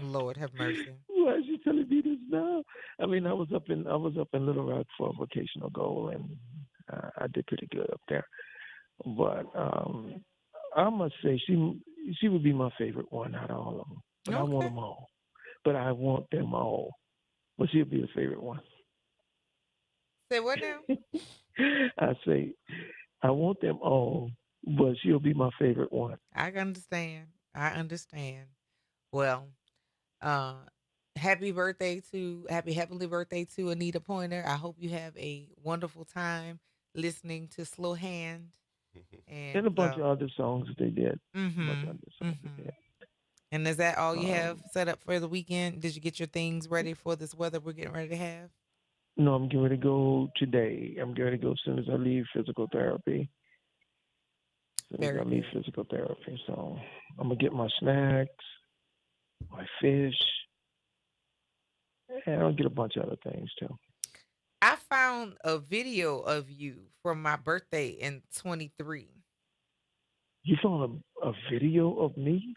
Lord have mercy.
Why is she telling me this now? I mean, I was up in Little Rock for a vocational goal, and I did pretty good up there. But I must say, she would be my favorite one out of all of them. But I want them all. But I want them all. But she'll be the favorite one.
Say what now?
I say, I want them all, but she'll be my favorite one.
I understand. Well, happy heavenly birthday to Anita Pointer. I hope you have a wonderful time listening to Slow Hand.
And a bunch of other songs that they did.
And is that all you have set up for the weekend? Did you get your things ready for this weather we're getting ready to have?
No, I'm getting ready to go today. I'm getting ready to go as soon as I leave physical therapy. So I'm going to get my snacks, my fish, and I'll get a bunch of other things too.
I found a video of you from my birthday in 23.
You found a video of me?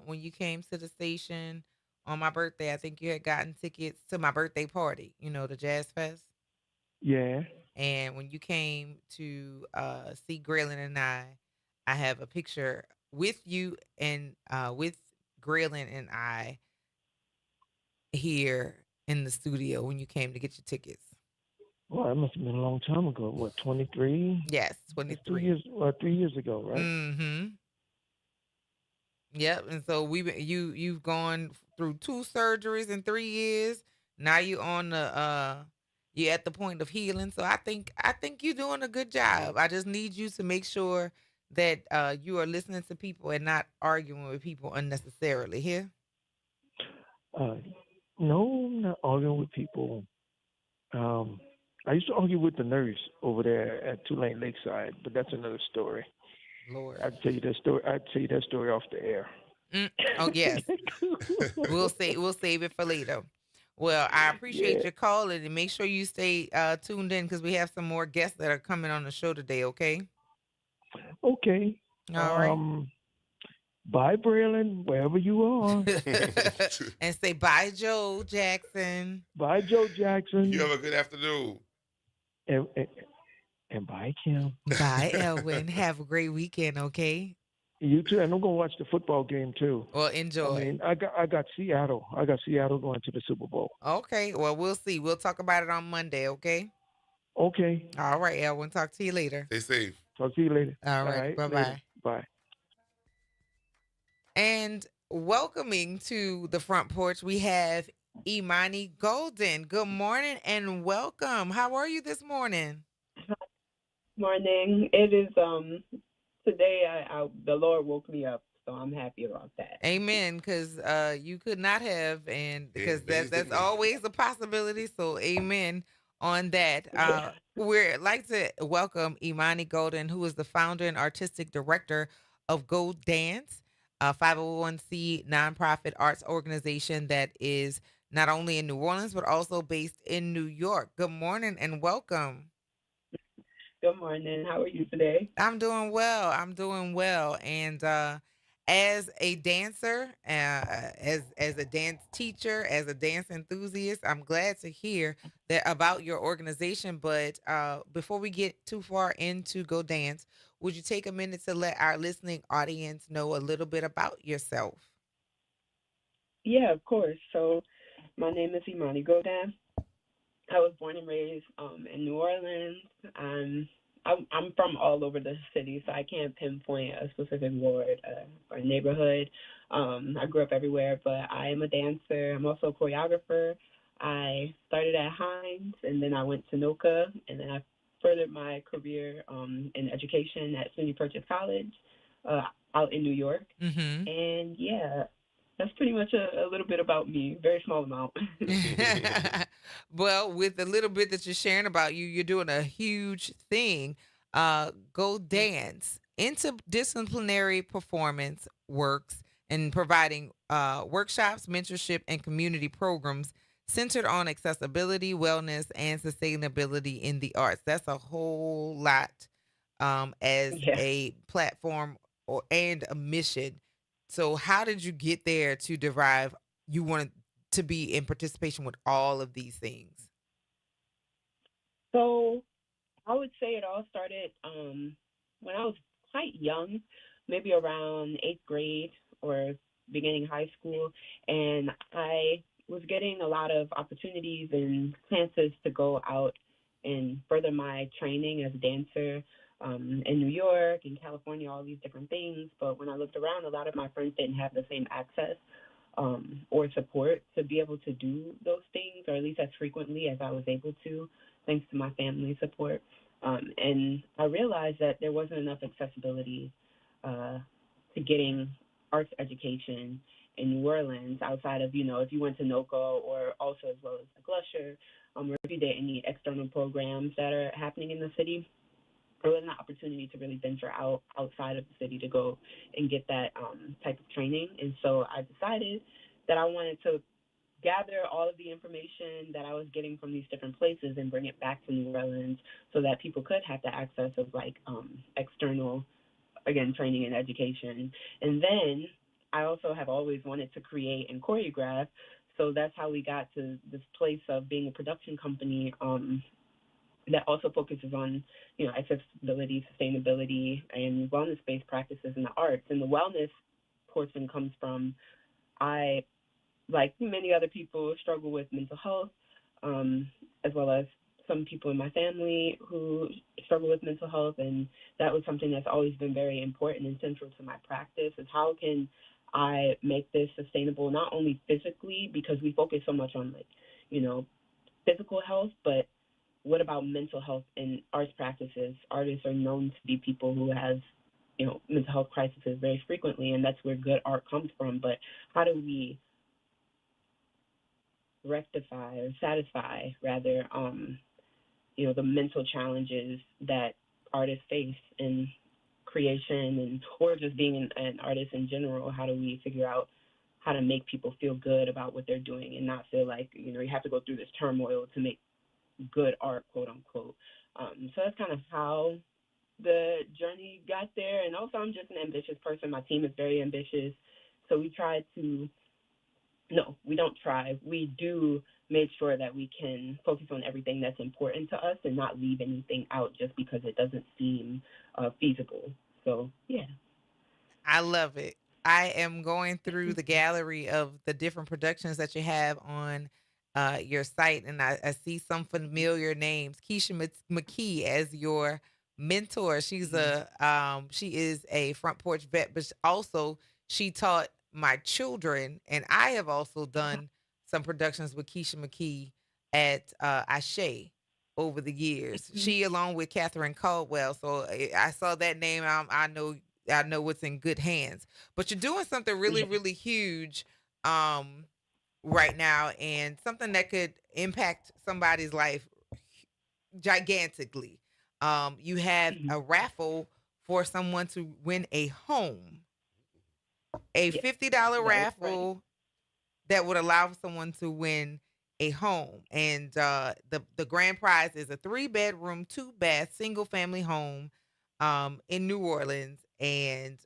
When you came to the station on my birthday, I think you had gotten tickets to my birthday party, the Jazz Fest.
Yeah.
And when you came to see Graylin and I have a picture with you and with Graylin and I here in the studio when you came to get your tickets.
Well, that must have been a long time ago. What, 23?
Yes, 23.
3 years ago, right?
Mm-hmm. Yep. And so you've gone through 2 surgeries in 3 years. Now you're you're at the point of healing. So I think you're doing a good job. I just need you to make sure that you are listening to people and not arguing with people unnecessarily here.
No, I'm not arguing with people. I used to argue with the nurse over there at Tulane Lakeside, but that's another story.
Lord,
I'd tell you that story off the air.
Oh yes, we'll save it for later. Well, I appreciate your calling and make sure you stay tuned in because we have some more guests that are coming on the show today. Okay.
Okay.
All right.
Bye, Braylon, wherever you are.
And say bye, Joe Jackson.
Bye, Joe Jackson.
You have a good afternoon.
And bye, Kim.
Bye, Elwin. Have a great weekend, okay?
You too. And I'm gonna watch the football game too.
Well, enjoy.
I mean, I got Seattle. I got Seattle going to the Super Bowl.
Okay. Well, we'll see. We'll talk about it on Monday, okay?
Okay.
All right, Elwin. Talk to you later.
Stay safe.
Talk to you later.
All right. Bye-bye.
Bye.
And welcoming to the Front Porch, we have Imani Golden. Good morning and welcome. How are you this morning?
Morning. It is today the Lord woke me up, so I'm happy about that.
Amen. Because you could not have, and because that's always a possibility. So amen on that. We'd like to welcome Imani Golden, who is the founder and artistic director of Go Dance, a 501c nonprofit arts organization that is not only in New Orleans but also based in New York. Good morning and welcome.
Good morning. How are you today?
I'm doing well. And as a dancer, as a dance teacher, as a dance enthusiast, I'm glad to hear that about your organization. But before we get too far into Go Dance, would you take a minute to let our listening audience know a little bit about yourself?
Yeah, of course. So My name is Imani Godin. I was born and raised in New Orleans. I'm from all over the city, so I can't pinpoint a specific ward or neighborhood. I grew up everywhere, but I am a dancer. I'm also a choreographer. I started at Hines, and then I went to NOCA, and then I furthered my career in education at SUNY Purchase College out in New York.
Mm-hmm.
And yeah, that's pretty much a little bit about me. Very small amount.
Well, with the little bit that you're sharing about you, you're doing a huge thing. Go Dance, interdisciplinary performance works and providing workshops, mentorship, and community programs centered on accessibility, wellness, and sustainability in the arts. That's a whole lot as a platform and a mission. So how did you get there to derive you wanted to be in participation with all of these things?
So I would say it all started when I was quite young, maybe around 8th grade or beginning high school. And I was getting a lot of opportunities and chances to go out and further my training as a dancer in New York, in California, all these different things. But when I looked around, a lot of my friends didn't have the same access or support to be able to do those things, or at least as frequently as I was able to, thanks to my family support. And I realized that there wasn't enough accessibility to getting arts education in New Orleans outside of, if you went to NOCA or also as well as like Lusher, or if you did any external programs that are happening in the city. There was an opportunity to really venture outside of the city to go and get that type of training. And so I decided that I wanted to gather all of the information that I was getting from these different places and bring it back to New Orleans so that people could have the access of like external, again, training and education. And then I also have always wanted to create and choreograph. So that's how we got to this place of being a production company that also focuses on, accessibility, sustainability, and wellness-based practices in the arts. And the wellness portion comes from I, like many other people, struggle with mental health, as well as some people in my family who struggle with mental health. And that was something that's always been very important and central to my practice, is how can I make this sustainable, not only physically, because we focus so much on physical health, but what about mental health in arts practices? Artists are known to be people who have, mental health crises very frequently, and that's where good art comes from. But how do we rectify or satisfy, rather, the mental challenges that artists face in creation and or just being an artist in general? How do we figure out how to make people feel good about what they're doing and not feel like, you have to go through this turmoil to make good art, quote unquote. So that's kind of how the journey got there. And also, I'm just an ambitious person. My team is very ambitious. So we do make sure that we can focus on everything that's important to us and not leave anything out just because it doesn't seem feasible. So, yeah.
I love it. I am going through the gallery of the different productions that you have on your site, and I see some familiar names. Keisha McKee as your mentor. She is a Front Porch vet, but also she taught my children, and I have also done some productions with Keisha McKee at Ashe over the years. She, along with Catherine Caldwell. So I saw that name. I know it's in good hands. But you're doing something really, really huge right now, and something that could impact somebody's life gigantically. You have a raffle for someone to win a home, a $50 raffle that would allow someone to win a home. And the grand prize is a 3-bedroom, 2-bath, single-family home in New Orleans. And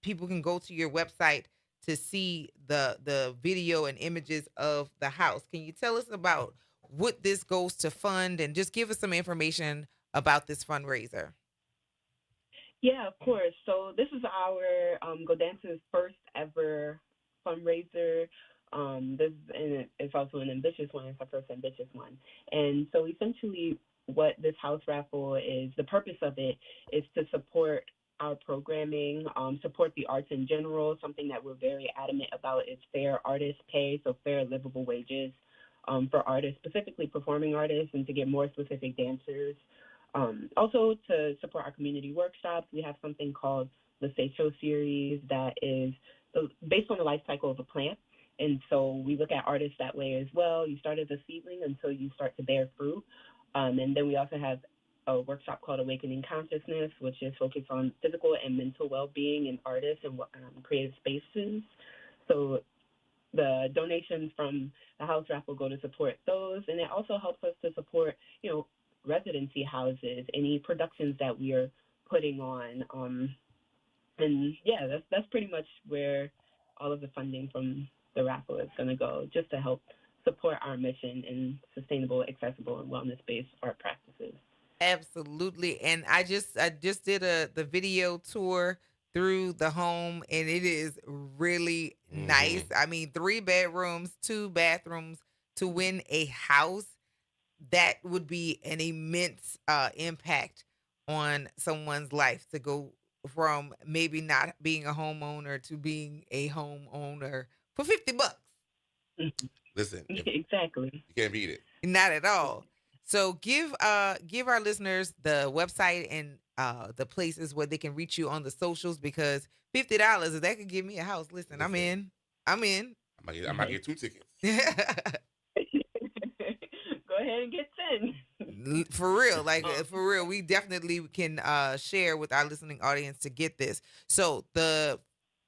people can go to your website to see the video and images of the house. Can you tell us about what this goes to fund, and just give us some information about this fundraiser?
Yeah, of course. So this is our Go Dance's first ever fundraiser. It's also an ambitious one. It's our first ambitious one. And so essentially what this house raffle is, the purpose of it is to support our programming, support the arts in general. Something that we're very adamant about is fair artist pay, so fair livable wages for artists, specifically performing artists, and to get more specific dancers. Also to support our community workshops, we have something called the Say Show series that is based on the life cycle of a plant. And so we look at artists that way as well. You start as a seedling until you start to bear fruit. And then we also have a workshop called Awakening Consciousness, which is focused on physical and mental well-being in artists and creative spaces. So the donations from the house raffle go to support those. And it also helps us to support, residency houses, any productions that we are putting on. And yeah, that's pretty much where all of the funding from the raffle is going to go, just to help support our mission in sustainable, accessible, and wellness-based art practices.
Absolutely. And I just did the video tour through the home, and it is really nice. I mean, 3 bedrooms, 2 bathrooms. To win a house, that would be an immense impact on someone's life, to go from maybe not being a homeowner to being a homeowner for $50.
Listen,
exactly.
You can't beat it.
Not at all. So give our listeners the website and the places where they can reach you on the socials, because $50, if that could give me a house, listen. I'm in.
I might get 2 tickets.
Go ahead and get 10.
For real, for real, we definitely can share with our listening audience to get this. So the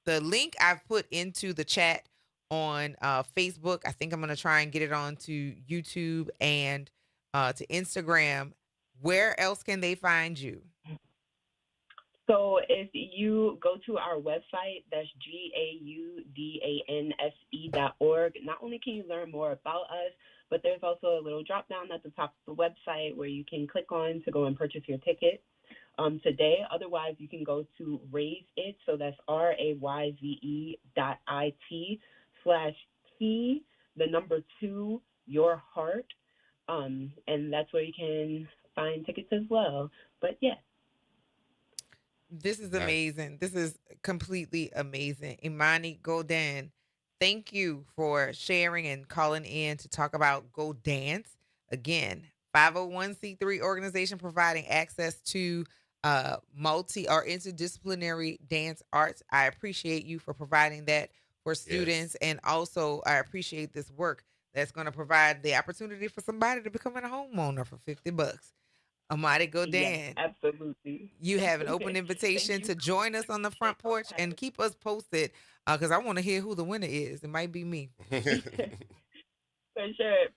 link I've put into the chat on Facebook, I think I'm gonna try and get it onto YouTube and to Instagram. Where else can they find you?
So if you go to our website, that's gaudanse.org, not only can you learn more about us, but there's also a little drop down at the top of the website where you can click on to go and purchase your tickets today. Otherwise, you can go to Raise It, so that's RAYZE.IT/key2 your heart, and that's where you can find tickets as well. But yeah.
This is amazing. This is completely amazing. Imani Godin, thank you for sharing and calling in to talk about Go Dance. Again, 501c3 organization providing access to multi or interdisciplinary dance arts. I appreciate you for providing that for students. Yes. And also I appreciate this work that's going to provide the opportunity for somebody to become a homeowner for $50. Imani Godin.
Yes, absolutely.
You have an open invitation to join us on the front porch and keep us posted, because I want to hear who the winner is. It might be me.
For sure.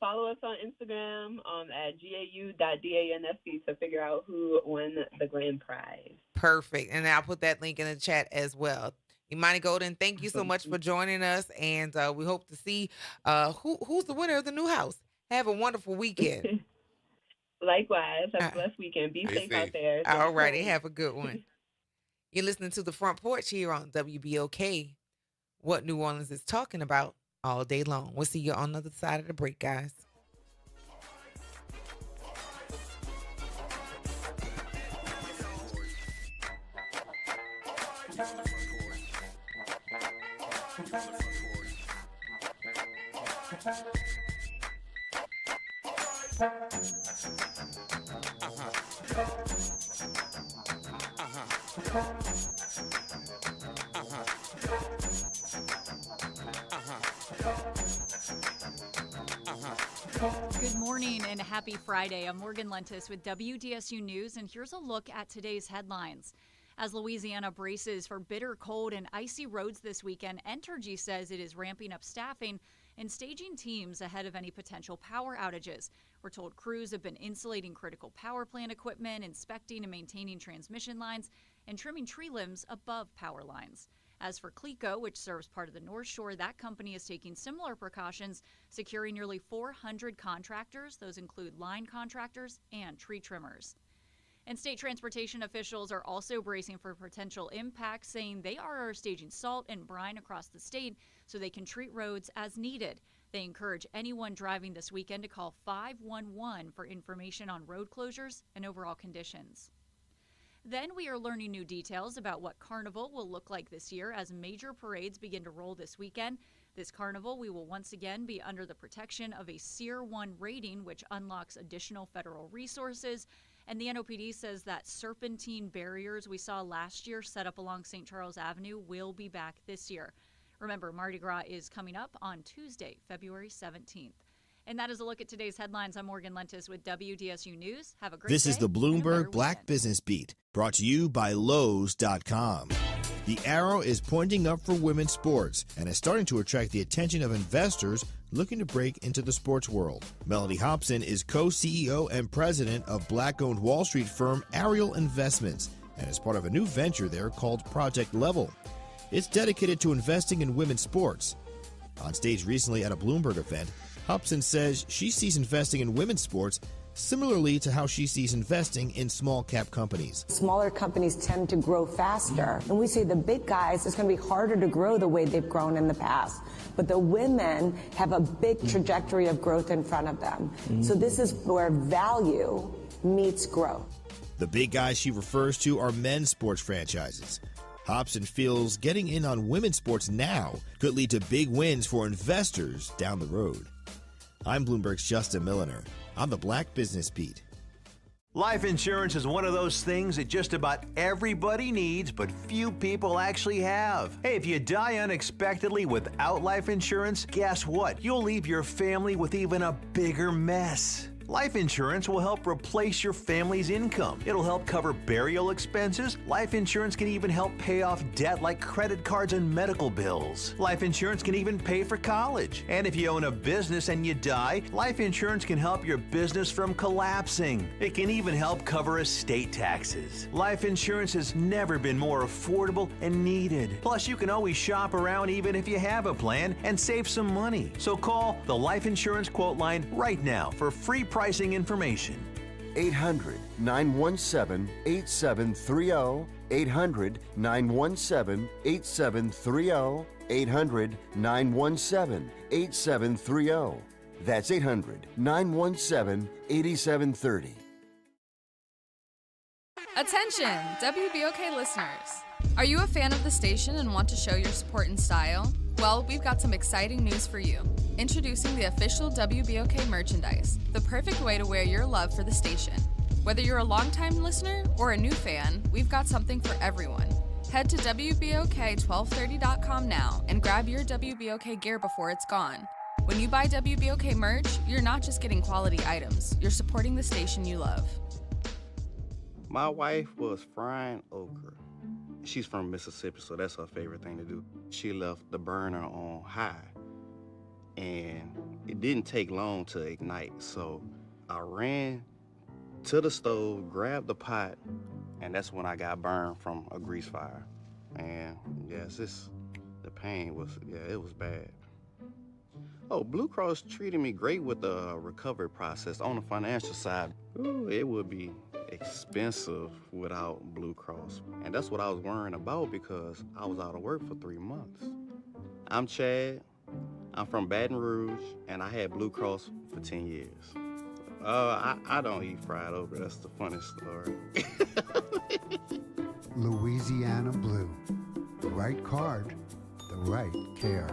Follow us on Instagram at gau.dansc to figure out who won the grand prize.
Perfect. And I'll put that link in the chat as well. Imani Golden, thank you so much for joining us, and we hope to see who's the winner of the new house. Have a wonderful weekend.
Likewise. Have a blessed weekend. Be safe out there.
All righty. Have a good one. You're listening to The Front Porch here on WBOK. What New Orleans is talking about all day long. We'll see you on the other side of the break, guys.
Good morning and happy Friday. I'm Morgan Lentis with WDSU News, and here's a look at today's headlines. As Louisiana braces for bitter cold and icy roads this weekend, Entergy says it is ramping up staffing and staging teams ahead of any potential power outages. We're told crews have been insulating critical power plant equipment, inspecting and maintaining transmission lines, and trimming tree limbs above power lines. As for CLECO, which serves part of the North Shore, that company is taking similar precautions, securing nearly 400 contractors. Those include line contractors and tree trimmers. And state transportation officials are also bracing for potential impacts, saying they are staging salt and brine across the state so they can treat roads as needed. They encourage anyone driving this weekend to call 511 for information on road closures and overall conditions. Then we are learning new details about what Carnival will look like this year as major parades begin to roll this weekend. This Carnival, we will once again be under the protection of a SEER 1 rating, which unlocks additional federal resources. And the NOPD says that serpentine barriers we saw last year set up along St. Charles Avenue will be back this year. Remember, Mardi Gras is coming up on Tuesday, February 17th. And that is a look at today's headlines. I'm Morgan Lentis with WDSU News. Have a great day.
This is the Bloomberg Black Business Beat, brought to you by Lowe's.com. The arrow is pointing up for women's sports and is starting to attract the attention of investors looking to break into the sports world. Melody Hobson is co-CEO and president of Black-owned Wall Street firm Ariel Investments and is part of a new venture there called Project Level. It's dedicated to investing in women's sports. On stage recently at a Bloomberg event, Hobson says she sees investing in women's sports similarly to how she sees investing in small cap companies.
Smaller companies tend to grow faster. And we say the big guys, it's going to be harder to grow the way they've grown in the past. But the women have a big trajectory of growth in front of them. So this is where value meets growth.
The big guys she refers to are men's sports franchises. Hobson feels getting in on women's sports now could lead to big wins for investors down the road. I'm Bloomberg's Justin Milliner. I'm the Black Business Beat.
Life insurance is one of those things that just about everybody needs, but few people actually have. Hey, if you die unexpectedly without life insurance, guess what? You'll leave your family with even a bigger mess. Life insurance will help replace your family's income. It'll help cover burial expenses. Life insurance can even help pay off debt like credit cards and medical bills. Life insurance can even pay for college. And if you own a business and you die, life insurance can help your business from collapsing. It can even help cover estate taxes. Life insurance has never been more affordable and needed. Plus, you can always shop around even if you have a plan and save some money. So call the Life Insurance Quote Line right now for free pricing information.
800-917-8730. 800-917-8730. 800-917-8730. That's 800-917-8730.
Attention, WBOK listeners. Are you a fan of the station and want to show your support and style? Well, we've got some exciting news for you. Introducing the official WBOK merchandise, the perfect way to wear your love for the station. Whether you're a longtime listener or a new fan, we've got something for everyone. Head to WBOK1230.com now and grab your WBOK gear before it's gone. When you buy WBOK merch, you're not just getting quality items, you're supporting the station you love.
My wife was frying okra. She's from Mississippi, so that's her favorite thing to do. She left the burner on high, and it didn't take long to ignite. So I ran to the stove, grabbed the pot, and that's when I got burned from a grease fire. And yes, the pain was, it was bad. Oh, Blue Cross treated me great with the recovery process. On the financial side, it would be expensive without Blue Cross. And that's what I was worrying about because I was out of work for 3 months. I'm Chad. I'm from Baton Rouge, and I had Blue Cross for 10 years. I don't eat fried okra. That's the funniest story.
Louisiana Blue. The right card, the right care.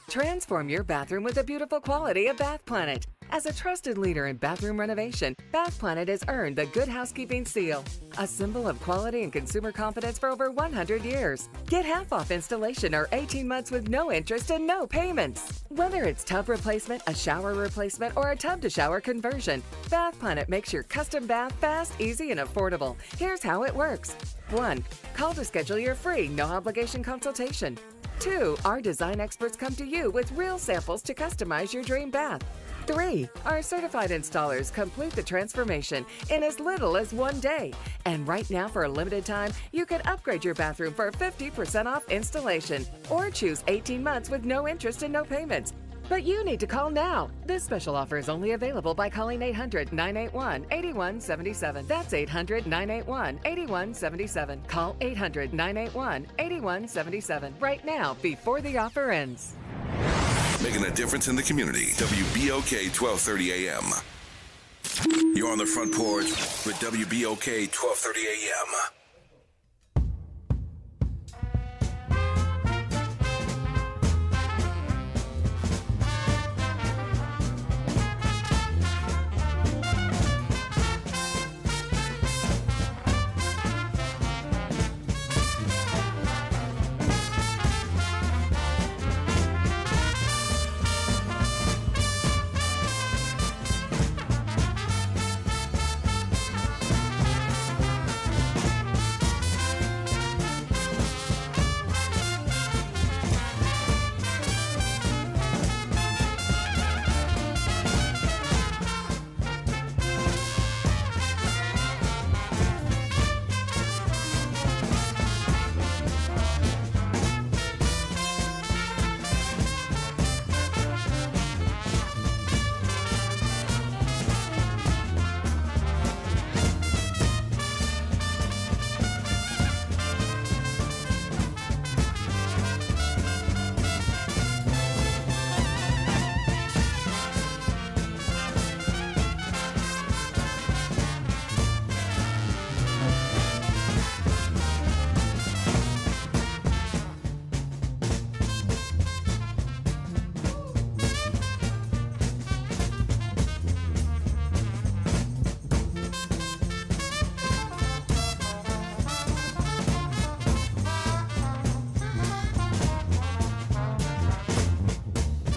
Transform your bathroom with the beautiful quality of Bath Planet. As a trusted leader in bathroom renovation, Bath Planet has earned the Good Housekeeping seal, a symbol of quality and consumer confidence for over 100 years. Get half off installation or 18 months with no interest and no payments. Whether it's tub replacement, a shower replacement, or a tub-to-shower conversion, Bath Planet makes your custom bath fast, easy, and affordable. Here's how it works. 1. Call to schedule your free, no-obligation consultation. 2. Our design experts come to you with real samples to customize your dream bath. 3. Our certified installers complete the transformation in as little as 1 day. And right now, for a limited time, you can upgrade your bathroom for 50% off installation or choose 18 months with no interest and no payments. But you need to call now. This special offer is only available by calling 800-981-8177. That's 800-981-8177. Call 800-981-8177 right now before the offer ends.
Making a difference in the community. WBOK 1230 AM. You're on the front porch with WBOK 1230 AM.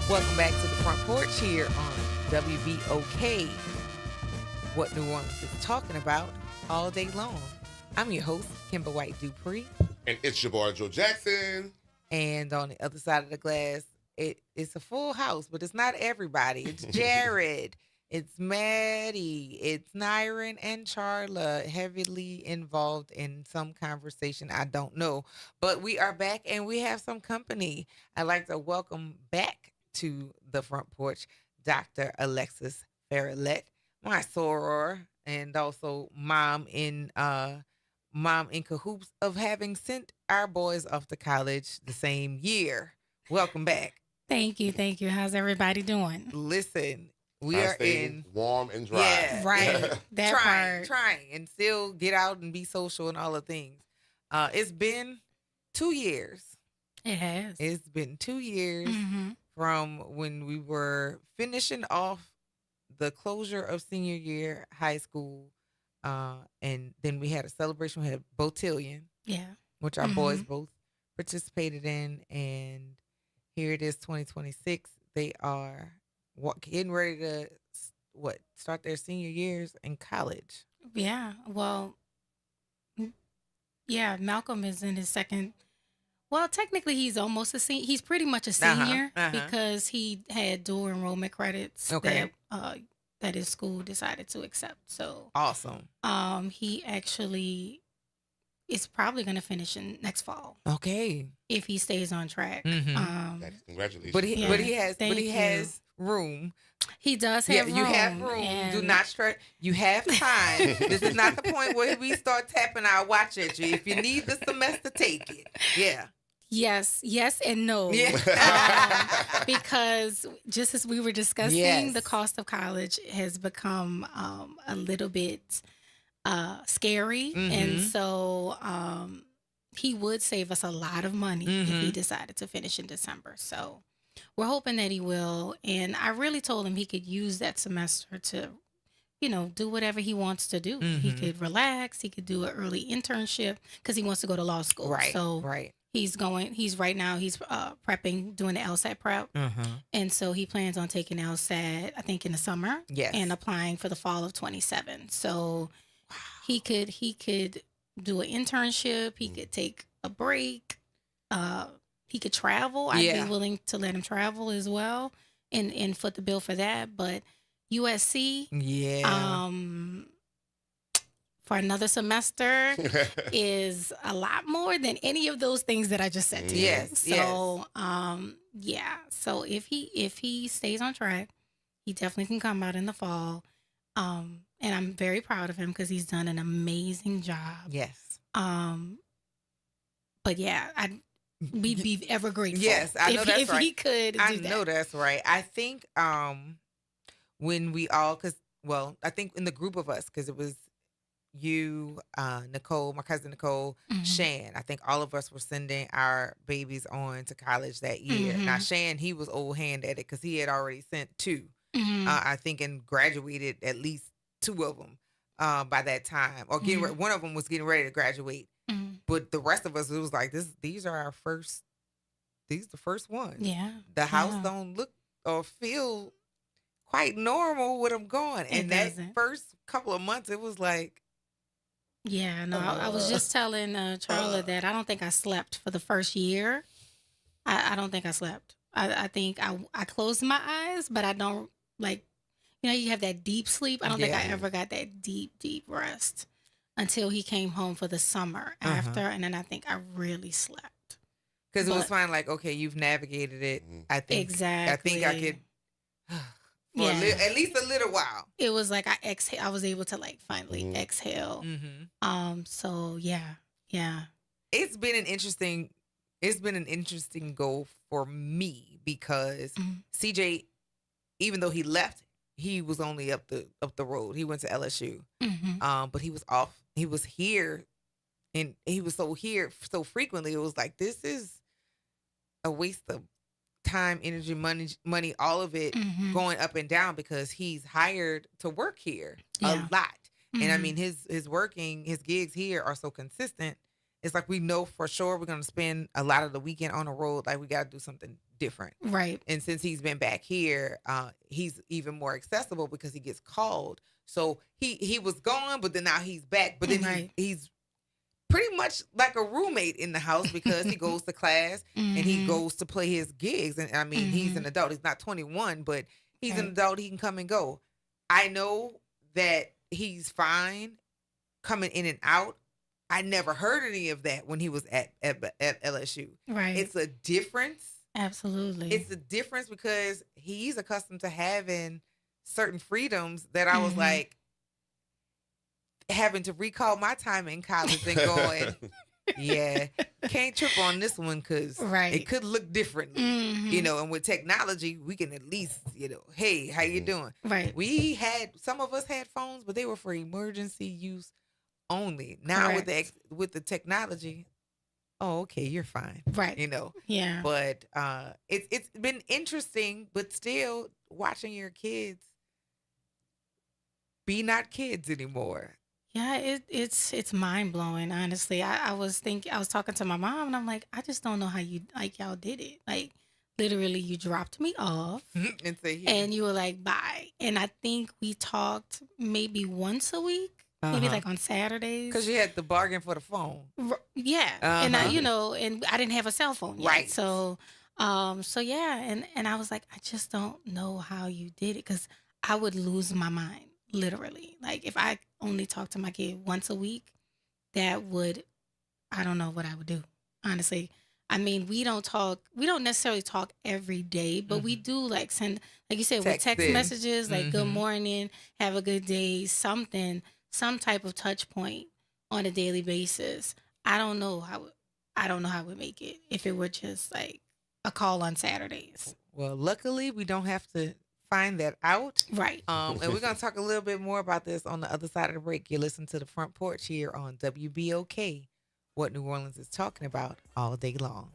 Welcome back to the Front Porch here on WBOK. What New Orleans is talking about all day long. I'm your host, Kimber White Dupree.
And it's your boy, Joe Jackson.
And on the other side of the glass, it's a full house, but it's not everybody. It's Jared. It's Maddie. It's Nyron and Charla, heavily involved in some conversation. I don't know. But we are back and we have some company. I'd like to welcome back to the Front Porch Dr. Alexis Farrellette, my soror, and also mom in cahoots of having sent our boys off to college the same year. Welcome back.
Thank you. How's everybody doing?
Listen, we are in
warm and dry.
Yeah,
right. That
trying, and still get out and be social and all the things. It's been 2 years.
It has.
It's been 2 years from when we were finishing off the closure of senior year high school, and then we had a celebration. We had Botillion, which our boys both participated in, and here it is, 2026. They are getting ready to start their senior years in college.
Yeah. Well, yeah. Malcolm is in his second. Well, technically, he's almost a senior. He's pretty much a senior because he had dual enrollment credits that his school decided to accept. So
awesome.
He actually is probably going to finish in next fall.
Okay.
If he stays on track.
Congratulations.
But he has room.
He does have room.
You have room. Do not stress. You have time. This is not the point where we start tapping our watch at you. If you need the semester, take it. Yeah.
Yes and no. Yeah. Because just as we were discussing, the cost of college has become a little bit scary. And so he would save us a lot of money if he decided to finish in December. So we're hoping that he will. And I really told him he could use that semester to, do whatever he wants to do. He could relax. He could do an early internship because he wants to go to law school.
Right.
So he's prepping, doing the LSAT prep. And so he plans on taking LSAT, I think, in the summer.
Yes.
And applying for the fall of 27. So he could do an internship. He could take a break. He could travel. I'd be willing to let him travel as well. and foot the bill for that. But USC, for another semester is a lot more than any of those things that I just said to you.
Yes.
So, So if he stays on track, he definitely can come out in the fall. And I'm very proud of him because he's done an amazing job.
Yes.
But yeah, we'd be ever grateful.
Yes, I know that's
if
right.
he could.
I know that's right. I think when we all, I think in the group of us, because it was you, Nicole, my cousin Nicole, Shan. I think all of us were sending our babies on to college that year. Now Shan, he was old hand at it because he had already sent 2. I think, and graduated at least 2 of them by that time, or one of them was getting ready to graduate. But the rest of us, it was like these are our first. These the first ones.
Yeah.
The house don't look or feel quite normal with them going, and that first couple of months, it was like.
Yeah, no, I was just telling Charla that I don't think I slept for the first year. I don't think I slept. I think I closed my eyes, but I don't you have that deep sleep. I don't think I ever got that deep rest until he came home for the summer after, and then I think I really slept.
Because it was fine, like, okay, you've navigated it. I think
exactly.
I think I could. At least a little while.
It was like I exhale. I was able to finally exhale. So yeah.
It's been an interesting goal for me because CJ, even though he left, he was only up the road. He went to LSU. But he was off. He was here, and he was here so frequently. It was like, this is a waste of time, energy, money, all of it going up and down because he's hired to work here a lot. And I mean, his gigs here are so consistent. It's like we know for sure we're going to spend a lot of the weekend on the road. Like, we got to do something different.
Right.
And since he's been back here, he's even more accessible because he gets called. So he was gone, but then now he's back. But then he's pretty much like a roommate in the house because he goes to class and he goes to play his gigs. And I mean, he's an adult. He's not 21, but he's an adult. He can come and go. I know that he's fine coming in and out. I never heard any of that when he was at LSU.
Right.
It's a difference.
Absolutely.
It's a difference because he's accustomed to having certain freedoms that I was like, having to recall my time in college and going, can't trip on this one because it could look differently, and with technology, we can at least, hey, how you doing?
Right.
Some of us had phones, but they were for emergency use only. Now with the technology, okay, you're fine.
Right. Yeah.
But it's been interesting, but still watching your kids be not kids anymore.
Yeah, it's mind blowing. Honestly, I was talking to my mom, and I'm like, I just don't know how y'all did it. Like, literally, you dropped me off, and you were like, bye. And I think we talked maybe once a week, maybe like on Saturdays,
because you had to bargain for the phone.
Yeah, and and I didn't have a cell phone yet,
right?
So, yeah, and I was like, I just don't know how you did it because I would lose my mind. Literally, like if I only talked to my kid once a week, I don't know what I would do. Honestly, I mean, we don't necessarily talk every day, but we do send, like you said, with text messages, like good morning, have a good day, some type of touch point on a daily basis. I don't know how I would make it if it were just like a call on Saturdays.
Well, luckily we don't have to find that out.
Right.
And we're going to talk a little bit more about this on the other side of the break. You listen to the Front Porch here on WBOK, what New Orleans is talking about all day long.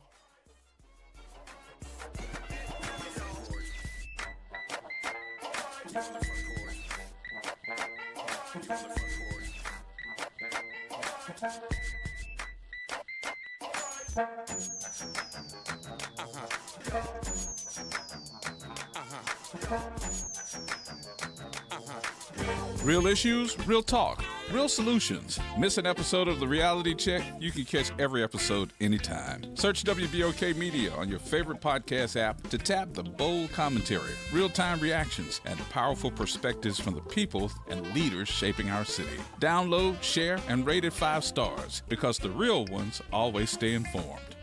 Real issues, real talk. Real solutions. Miss an episode of The Reality Check? You can catch every episode anytime. Search WBOK Media on your favorite podcast app to tap the bold commentary, real-time reactions, and powerful perspectives from the people and leaders shaping our city. Download, share, and rate it 5 stars because the real ones always stay informed.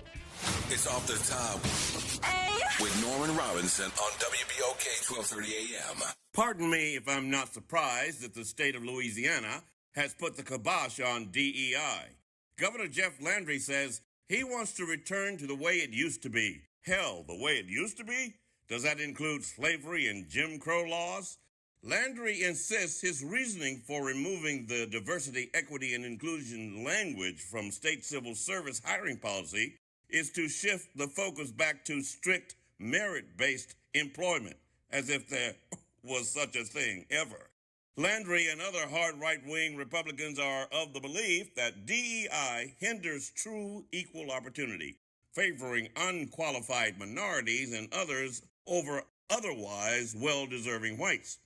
It's Off the Top with Norman Robinson on WBOK 1230 AM.
Pardon me if I'm not surprised that the state of Louisiana has put the kibosh on DEI. Governor Jeff Landry says he wants to return to the way it used to be. Hell, the way it used to be? Does that include slavery and Jim Crow laws? Landry insists his reasoning for removing the diversity, equity, and inclusion language from state civil service hiring policy is to shift the focus back to strict merit-based employment, as if there was such a thing ever. Landry and other hard right-wing Republicans are of the belief that DEI hinders true equal opportunity, favoring unqualified minorities and others over otherwise well-deserving whites.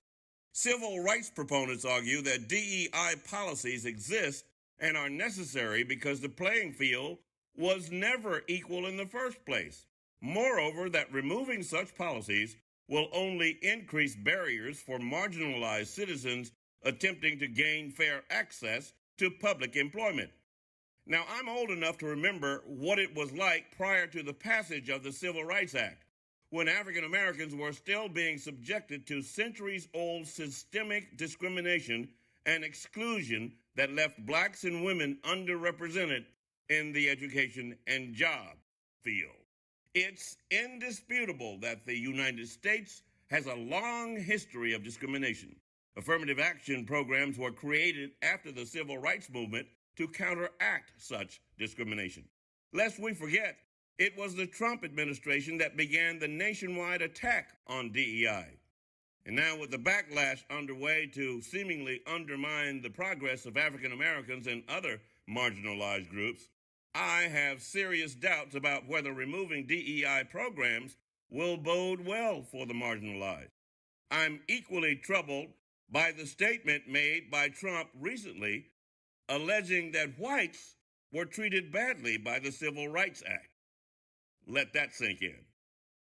Civil rights proponents argue that DEI policies exist and are necessary because the playing field was never equal in the first place. Moreover, that removing such policies will only increase barriers for marginalized citizens attempting to gain fair access to public employment. Now, I'm old enough to remember what it was like prior to the passage of the Civil Rights Act, when African Americans were still being subjected to centuries-old systemic discrimination and exclusion that left blacks and women underrepresented in the education and job field. It's indisputable that the United States has a long history of discrimination. Affirmative action programs were created after the Civil Rights Movement to counteract such discrimination. Lest we forget, it was the Trump administration that began the nationwide attack on DEI. And now with the backlash underway to seemingly undermine the progress of African Americans and other marginalized groups, I have serious doubts about whether removing DEI programs will bode well for the marginalized. I'm equally troubled by the statement made by Trump recently, alleging that whites were treated badly by the Civil Rights Act. Let that sink in.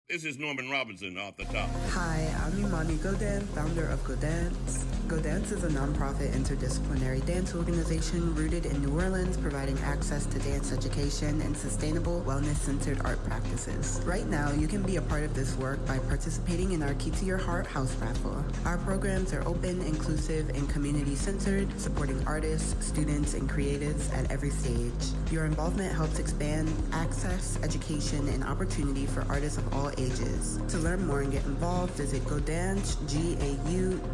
This is Norman Robinson Off the Top.
Hi, I'm Imani Godin, founder of Godance. Godance is a nonprofit interdisciplinary dance organization rooted in New Orleans, providing access to dance education and sustainable, wellness-centered art practices. Right now, you can be a part of this work by participating in our Key to Your Heart house raffle. Our programs are open, inclusive, and community-centered, supporting artists, students, and creatives at every stage. Your involvement helps expand access, education, and opportunity for artists of all ages. To learn more and get involved, visit Godance, GAUDANSE.org.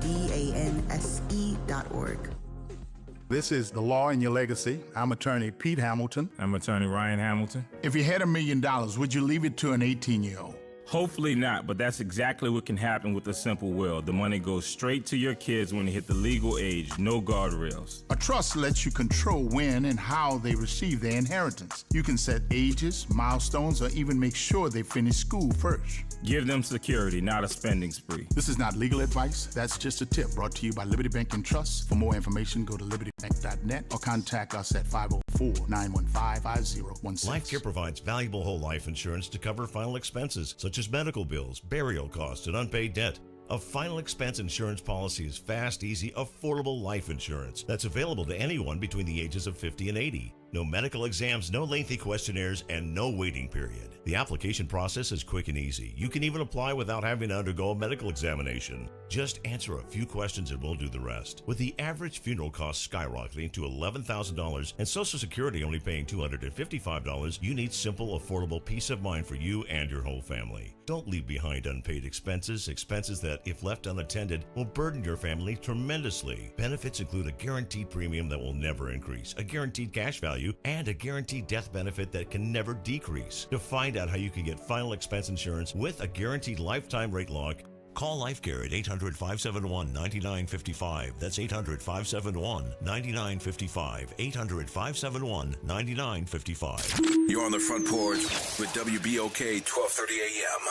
This is The Law and Your Legacy. I'm attorney Pete Hamilton.
I'm attorney Ryan Hamilton.
If you had $1 million, would you leave it to an 18-year-old?
Hopefully not, but that's exactly what can happen with a simple will. The money goes straight to your kids when they hit the legal age, no guardrails.
A trust lets you control when and how they receive their inheritance. You can set ages, milestones, or even make sure they finish school first.
Give them security, not a spending spree.
This is not legal advice. That's just a tip brought to you by Liberty Bank and Trust. For more information, go to libertybank.net or contact us at 504-915-5016.
Life Care provides valuable whole life insurance to cover final expenses such as medical bills, burial costs, and unpaid debt. A final expense insurance policy is fast, easy, affordable life insurance that's available to anyone between the ages of 50 and 80. No medical exams, no lengthy questionnaires, and no waiting period. The application process is quick and easy. You can even apply without having to undergo a medical examination. Just answer a few questions and we'll do the rest. With the average funeral cost skyrocketing to $11,000 and Social Security only paying $255, you need simple, affordable peace of mind for you and your whole family. Don't leave behind unpaid expenses that, if left unattended, will burden your family tremendously. Benefits include a guaranteed premium that will never increase, a guaranteed cash value, and a guaranteed death benefit that can never decrease. To find out how you can get final expense insurance with a guaranteed lifetime rate lock, call LifeCare at 800-571-9955. That's 800-571-9955. 800-571-9955.
You're on the Front Porch with WBOK 1230 AM.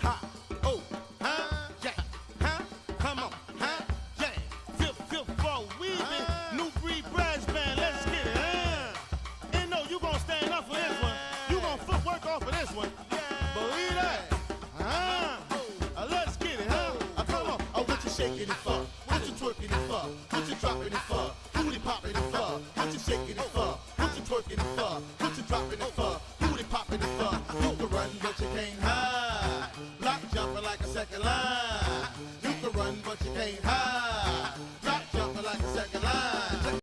Ha, oh, ha, yeah, ha, come on, ha, yeah, feel, roll.
twerking it for? What you dropping it for? Who they popping it for? You can run, but you can't hide. Block jumping like a second line. You can run, but you can't hide. Drop jumping like a second line.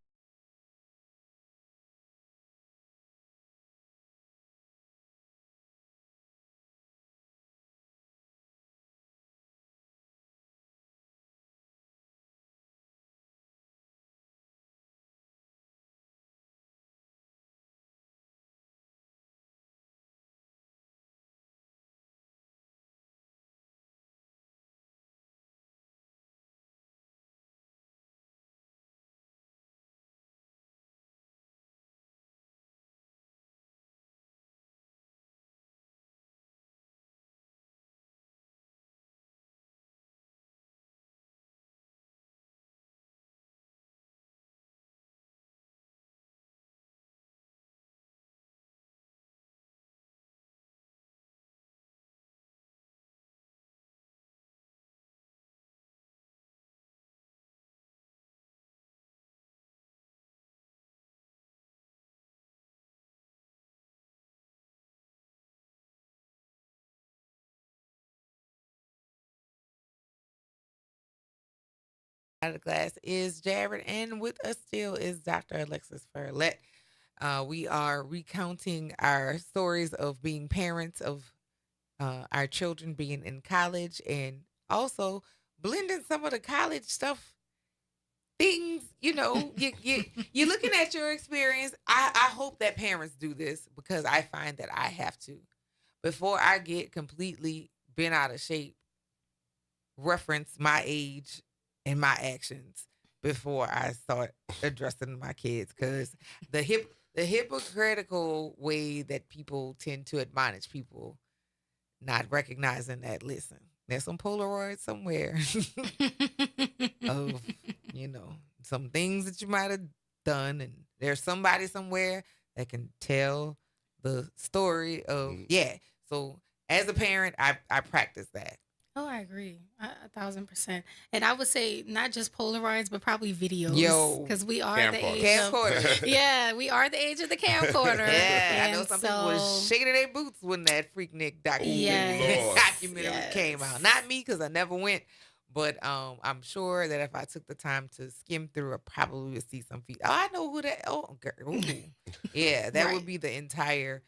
Out of the glass is Jared, and with us still is Dr. Alexis Ferlet. We are recounting our stories of being parents, of our children being in college, and also blending some of the college stuff things. You're looking at your experience. I hope that parents do this, because I find that I have to, before I get completely bent out of shape, reference my age and my actions before I start addressing my kids, because the hypocritical way that people tend to admonish people, not recognizing that, listen, there's some Polaroids somewhere of some things that you might have done, and there's somebody somewhere that can tell the story of So as a parent, I practice that.
Oh, I agree. 1,000%. And I would say not just Polaroids, but probably videos. Because we are the age of we are the age of the camcorder.
I know some people was shaking their boots when that Freaknik documentary came out. Not me, because I never went. But I'm sure that if I took the time to skim through, I probably would see some feet. Oh, I know who that. Oh, girl. Ooh. Yeah, that would be the entire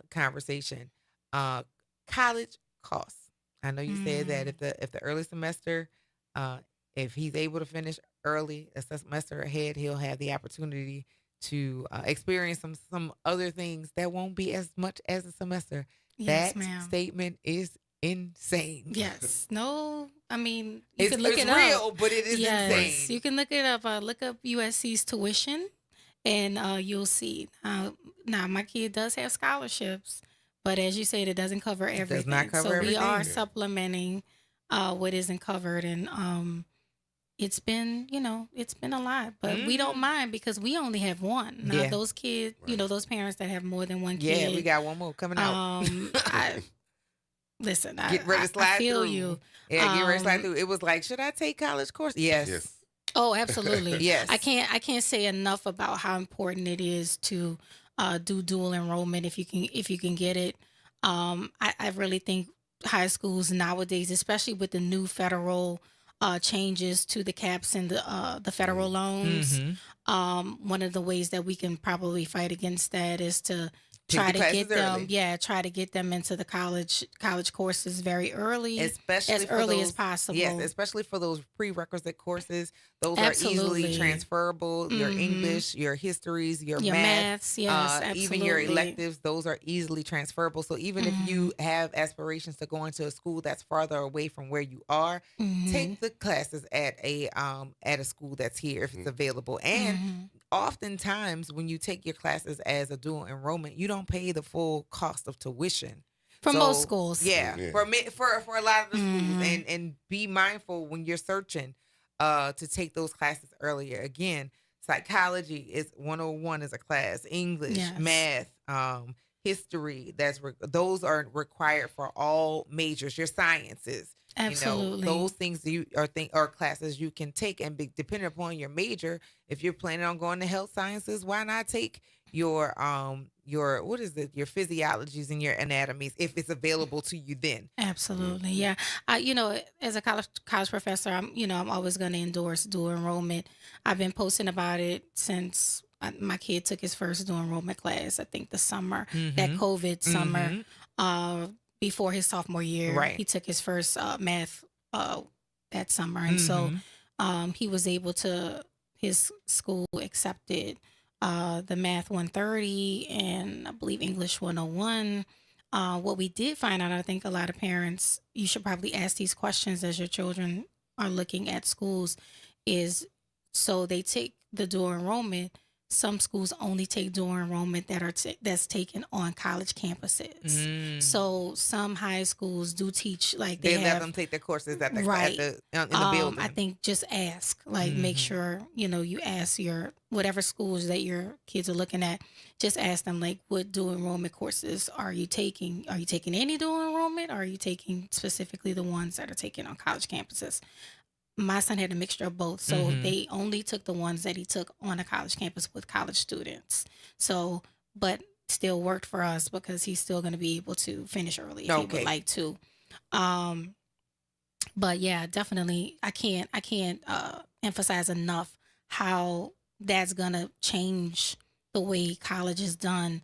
conversation. College costs. I know you said that if the early semester, if he's able to finish early, a semester ahead, he'll have the opportunity to experience some other things that won't be as much as a semester.
Yes,
that
ma'am.
statement is insane.
Yes. No, I mean,
it's real, but it is insane.
You can look it up. Look up USC's tuition, and you'll see. Now, my kid does have scholarships, but as you said, it doesn't cover everything.
It does not cover everything.
We are supplementing what isn't covered, and it's been a lot, but we don't mind, because we only have one. Now, those kids, those parents that have more than one kid.
Yeah, we got one more coming out.
Listen,
get ready to slide
I feel
through.
you.
Yeah, get ready to slide through. It was like, should I take college course? Yes.
Oh, absolutely.
Yes.
I can't say enough about how important it is to do dual enrollment if you can get it. I really think high schools nowadays, especially with the new federal changes to the caps and the federal loans, one of the ways that we can probably fight against that is to try to get them into the college courses very early,
especially
as early as possible.
Yes, especially for those prerequisite courses. Those are easily transferable. Your English, your histories, your maths, even your electives, those are easily transferable. So even if you have aspirations to go into a school that's farther away from where you are, take the classes at a school that's here if it's available. And oftentimes when you take your classes as a dual enrollment, you don't pay the full cost of tuition.
For most schools.
For a lot of the schools. And be mindful when you're searching to take those classes earlier. Again, psychology is 101 is a class. English, math, history, those are required for all majors. Your sciences.
Absolutely.
Those things are classes you can take, and depending upon your major, if you're planning on going to health sciences, why not take your what is it, your physiologies and your anatomies if it's available to you then.
Absolutely. Yeah. As a college professor, I'm always going to endorse dual enrollment. I've been posting about it since my kid took his first dual enrollment class, I think the summer, that COVID summer, before his sophomore year.
Right.
He took his first math that summer. And so he was able to, his school accepted the Math 130 and I believe English 101. What we did find out, I think a lot of parents, you should probably ask these questions as your children are looking at schools, is so they take the dual enrollment. Some schools only take dual enrollment that's taken on college campuses. So some high schools do teach, like they
let them take their courses at the in the building.
I think just ask, like make sure you ask your whatever schools that your kids are looking at. Just ask them, like, what dual enrollment courses are you taking? Are you taking any dual enrollment? Or are you taking specifically the ones that are taken on college campuses? My son had a mixture of both. So they only took the ones that he took on a college campus with college students. So, but still worked for us because he's still going to be able to finish early if he would like to. But yeah, definitely, I can't emphasize enough how that's going to change the way college is done.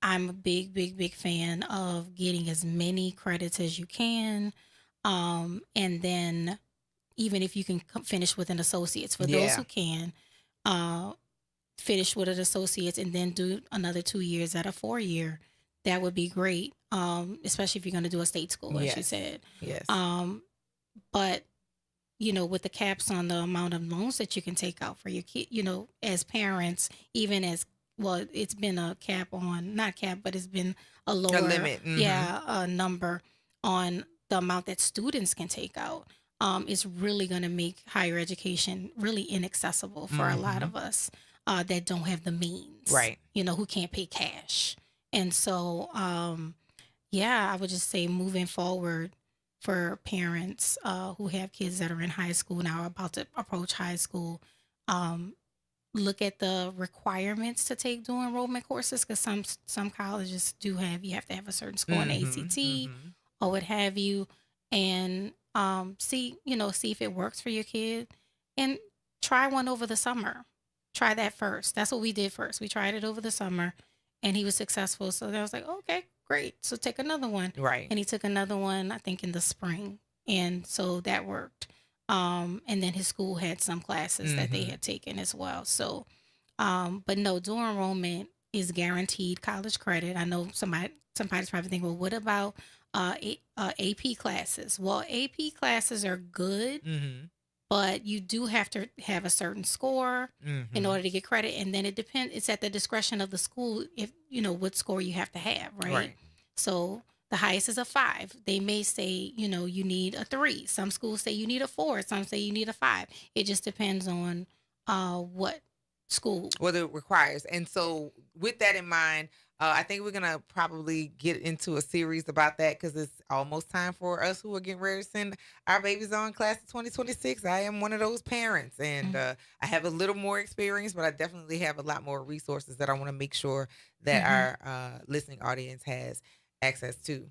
I'm a big fan of getting as many credits as you can. And then even if you can finish with an associate's, for those who can, finish with an associate's and then do another 2 years at a 4-year, that would be great. Especially if you're going to do a state school, as you said.
Yes.
But with the caps on the amount of loans that you can take out for your kid, as parents, even as well, it's been a cap on, not cap, but it's been a lower
limit,
number on the amount that students can take out. It's really going to make higher education really inaccessible for a lot of us that don't have the means,
right?
Who can't pay cash. And so, I would just say moving forward for parents who have kids that are in high school now, or about to approach high school, look at the requirements to take dual enrollment courses, because some colleges do have, you have to have a certain score in ACT or what have you, and see if it works for your kid, and try one over the summer. Try that first. That's what we did first. We tried it over the summer and he was successful. So I was like, okay, great. So take another one.
Right.
And he took another one, I think in the spring. And so that worked. And then his school had some classes that they had taken as well. So, but no, dual enrollment is guaranteed college credit. I know somebody's probably thinking, well, what about AP classes? Well, AP classes are good, but you do have to have a certain score in order to get credit. And then it depends. It's at the discretion of the school if what score you have to have, right? So the highest is a 5. They may say, you need a 3. Some schools say you need a 4. Some say you need a 5. It just depends on what school.
What it requires. And so with that in mind, I think we're going to probably get into a series about that because it's almost time for us who are getting ready to send our babies on class of 2026. I am one of those parents, and I have a little more experience, but I definitely have a lot more resources that I want to make sure that our listening audience has access to.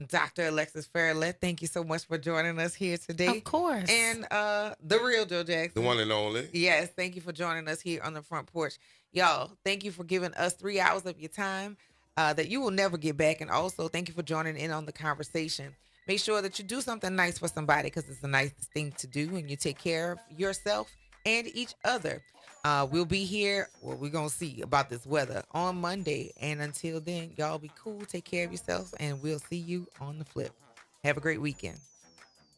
Dr. Alexis Farrellette, thank you so much for joining us here today.
Of course.
And the real Joe Jackson.
The one and only.
Yes, thank you for joining us here on the Front Porch. Y'all, thank you for giving us 3 hours of your time that you will never get back. And also, thank you for joining in on the conversation. Make sure that you do something nice for somebody because it's a nice thing to do, and you take care of yourself and each other. We'll be here. Well, we're going to see about this weather on Monday. And until then, y'all be cool. Take care of yourselves, and we'll see you on the flip. Have a great weekend.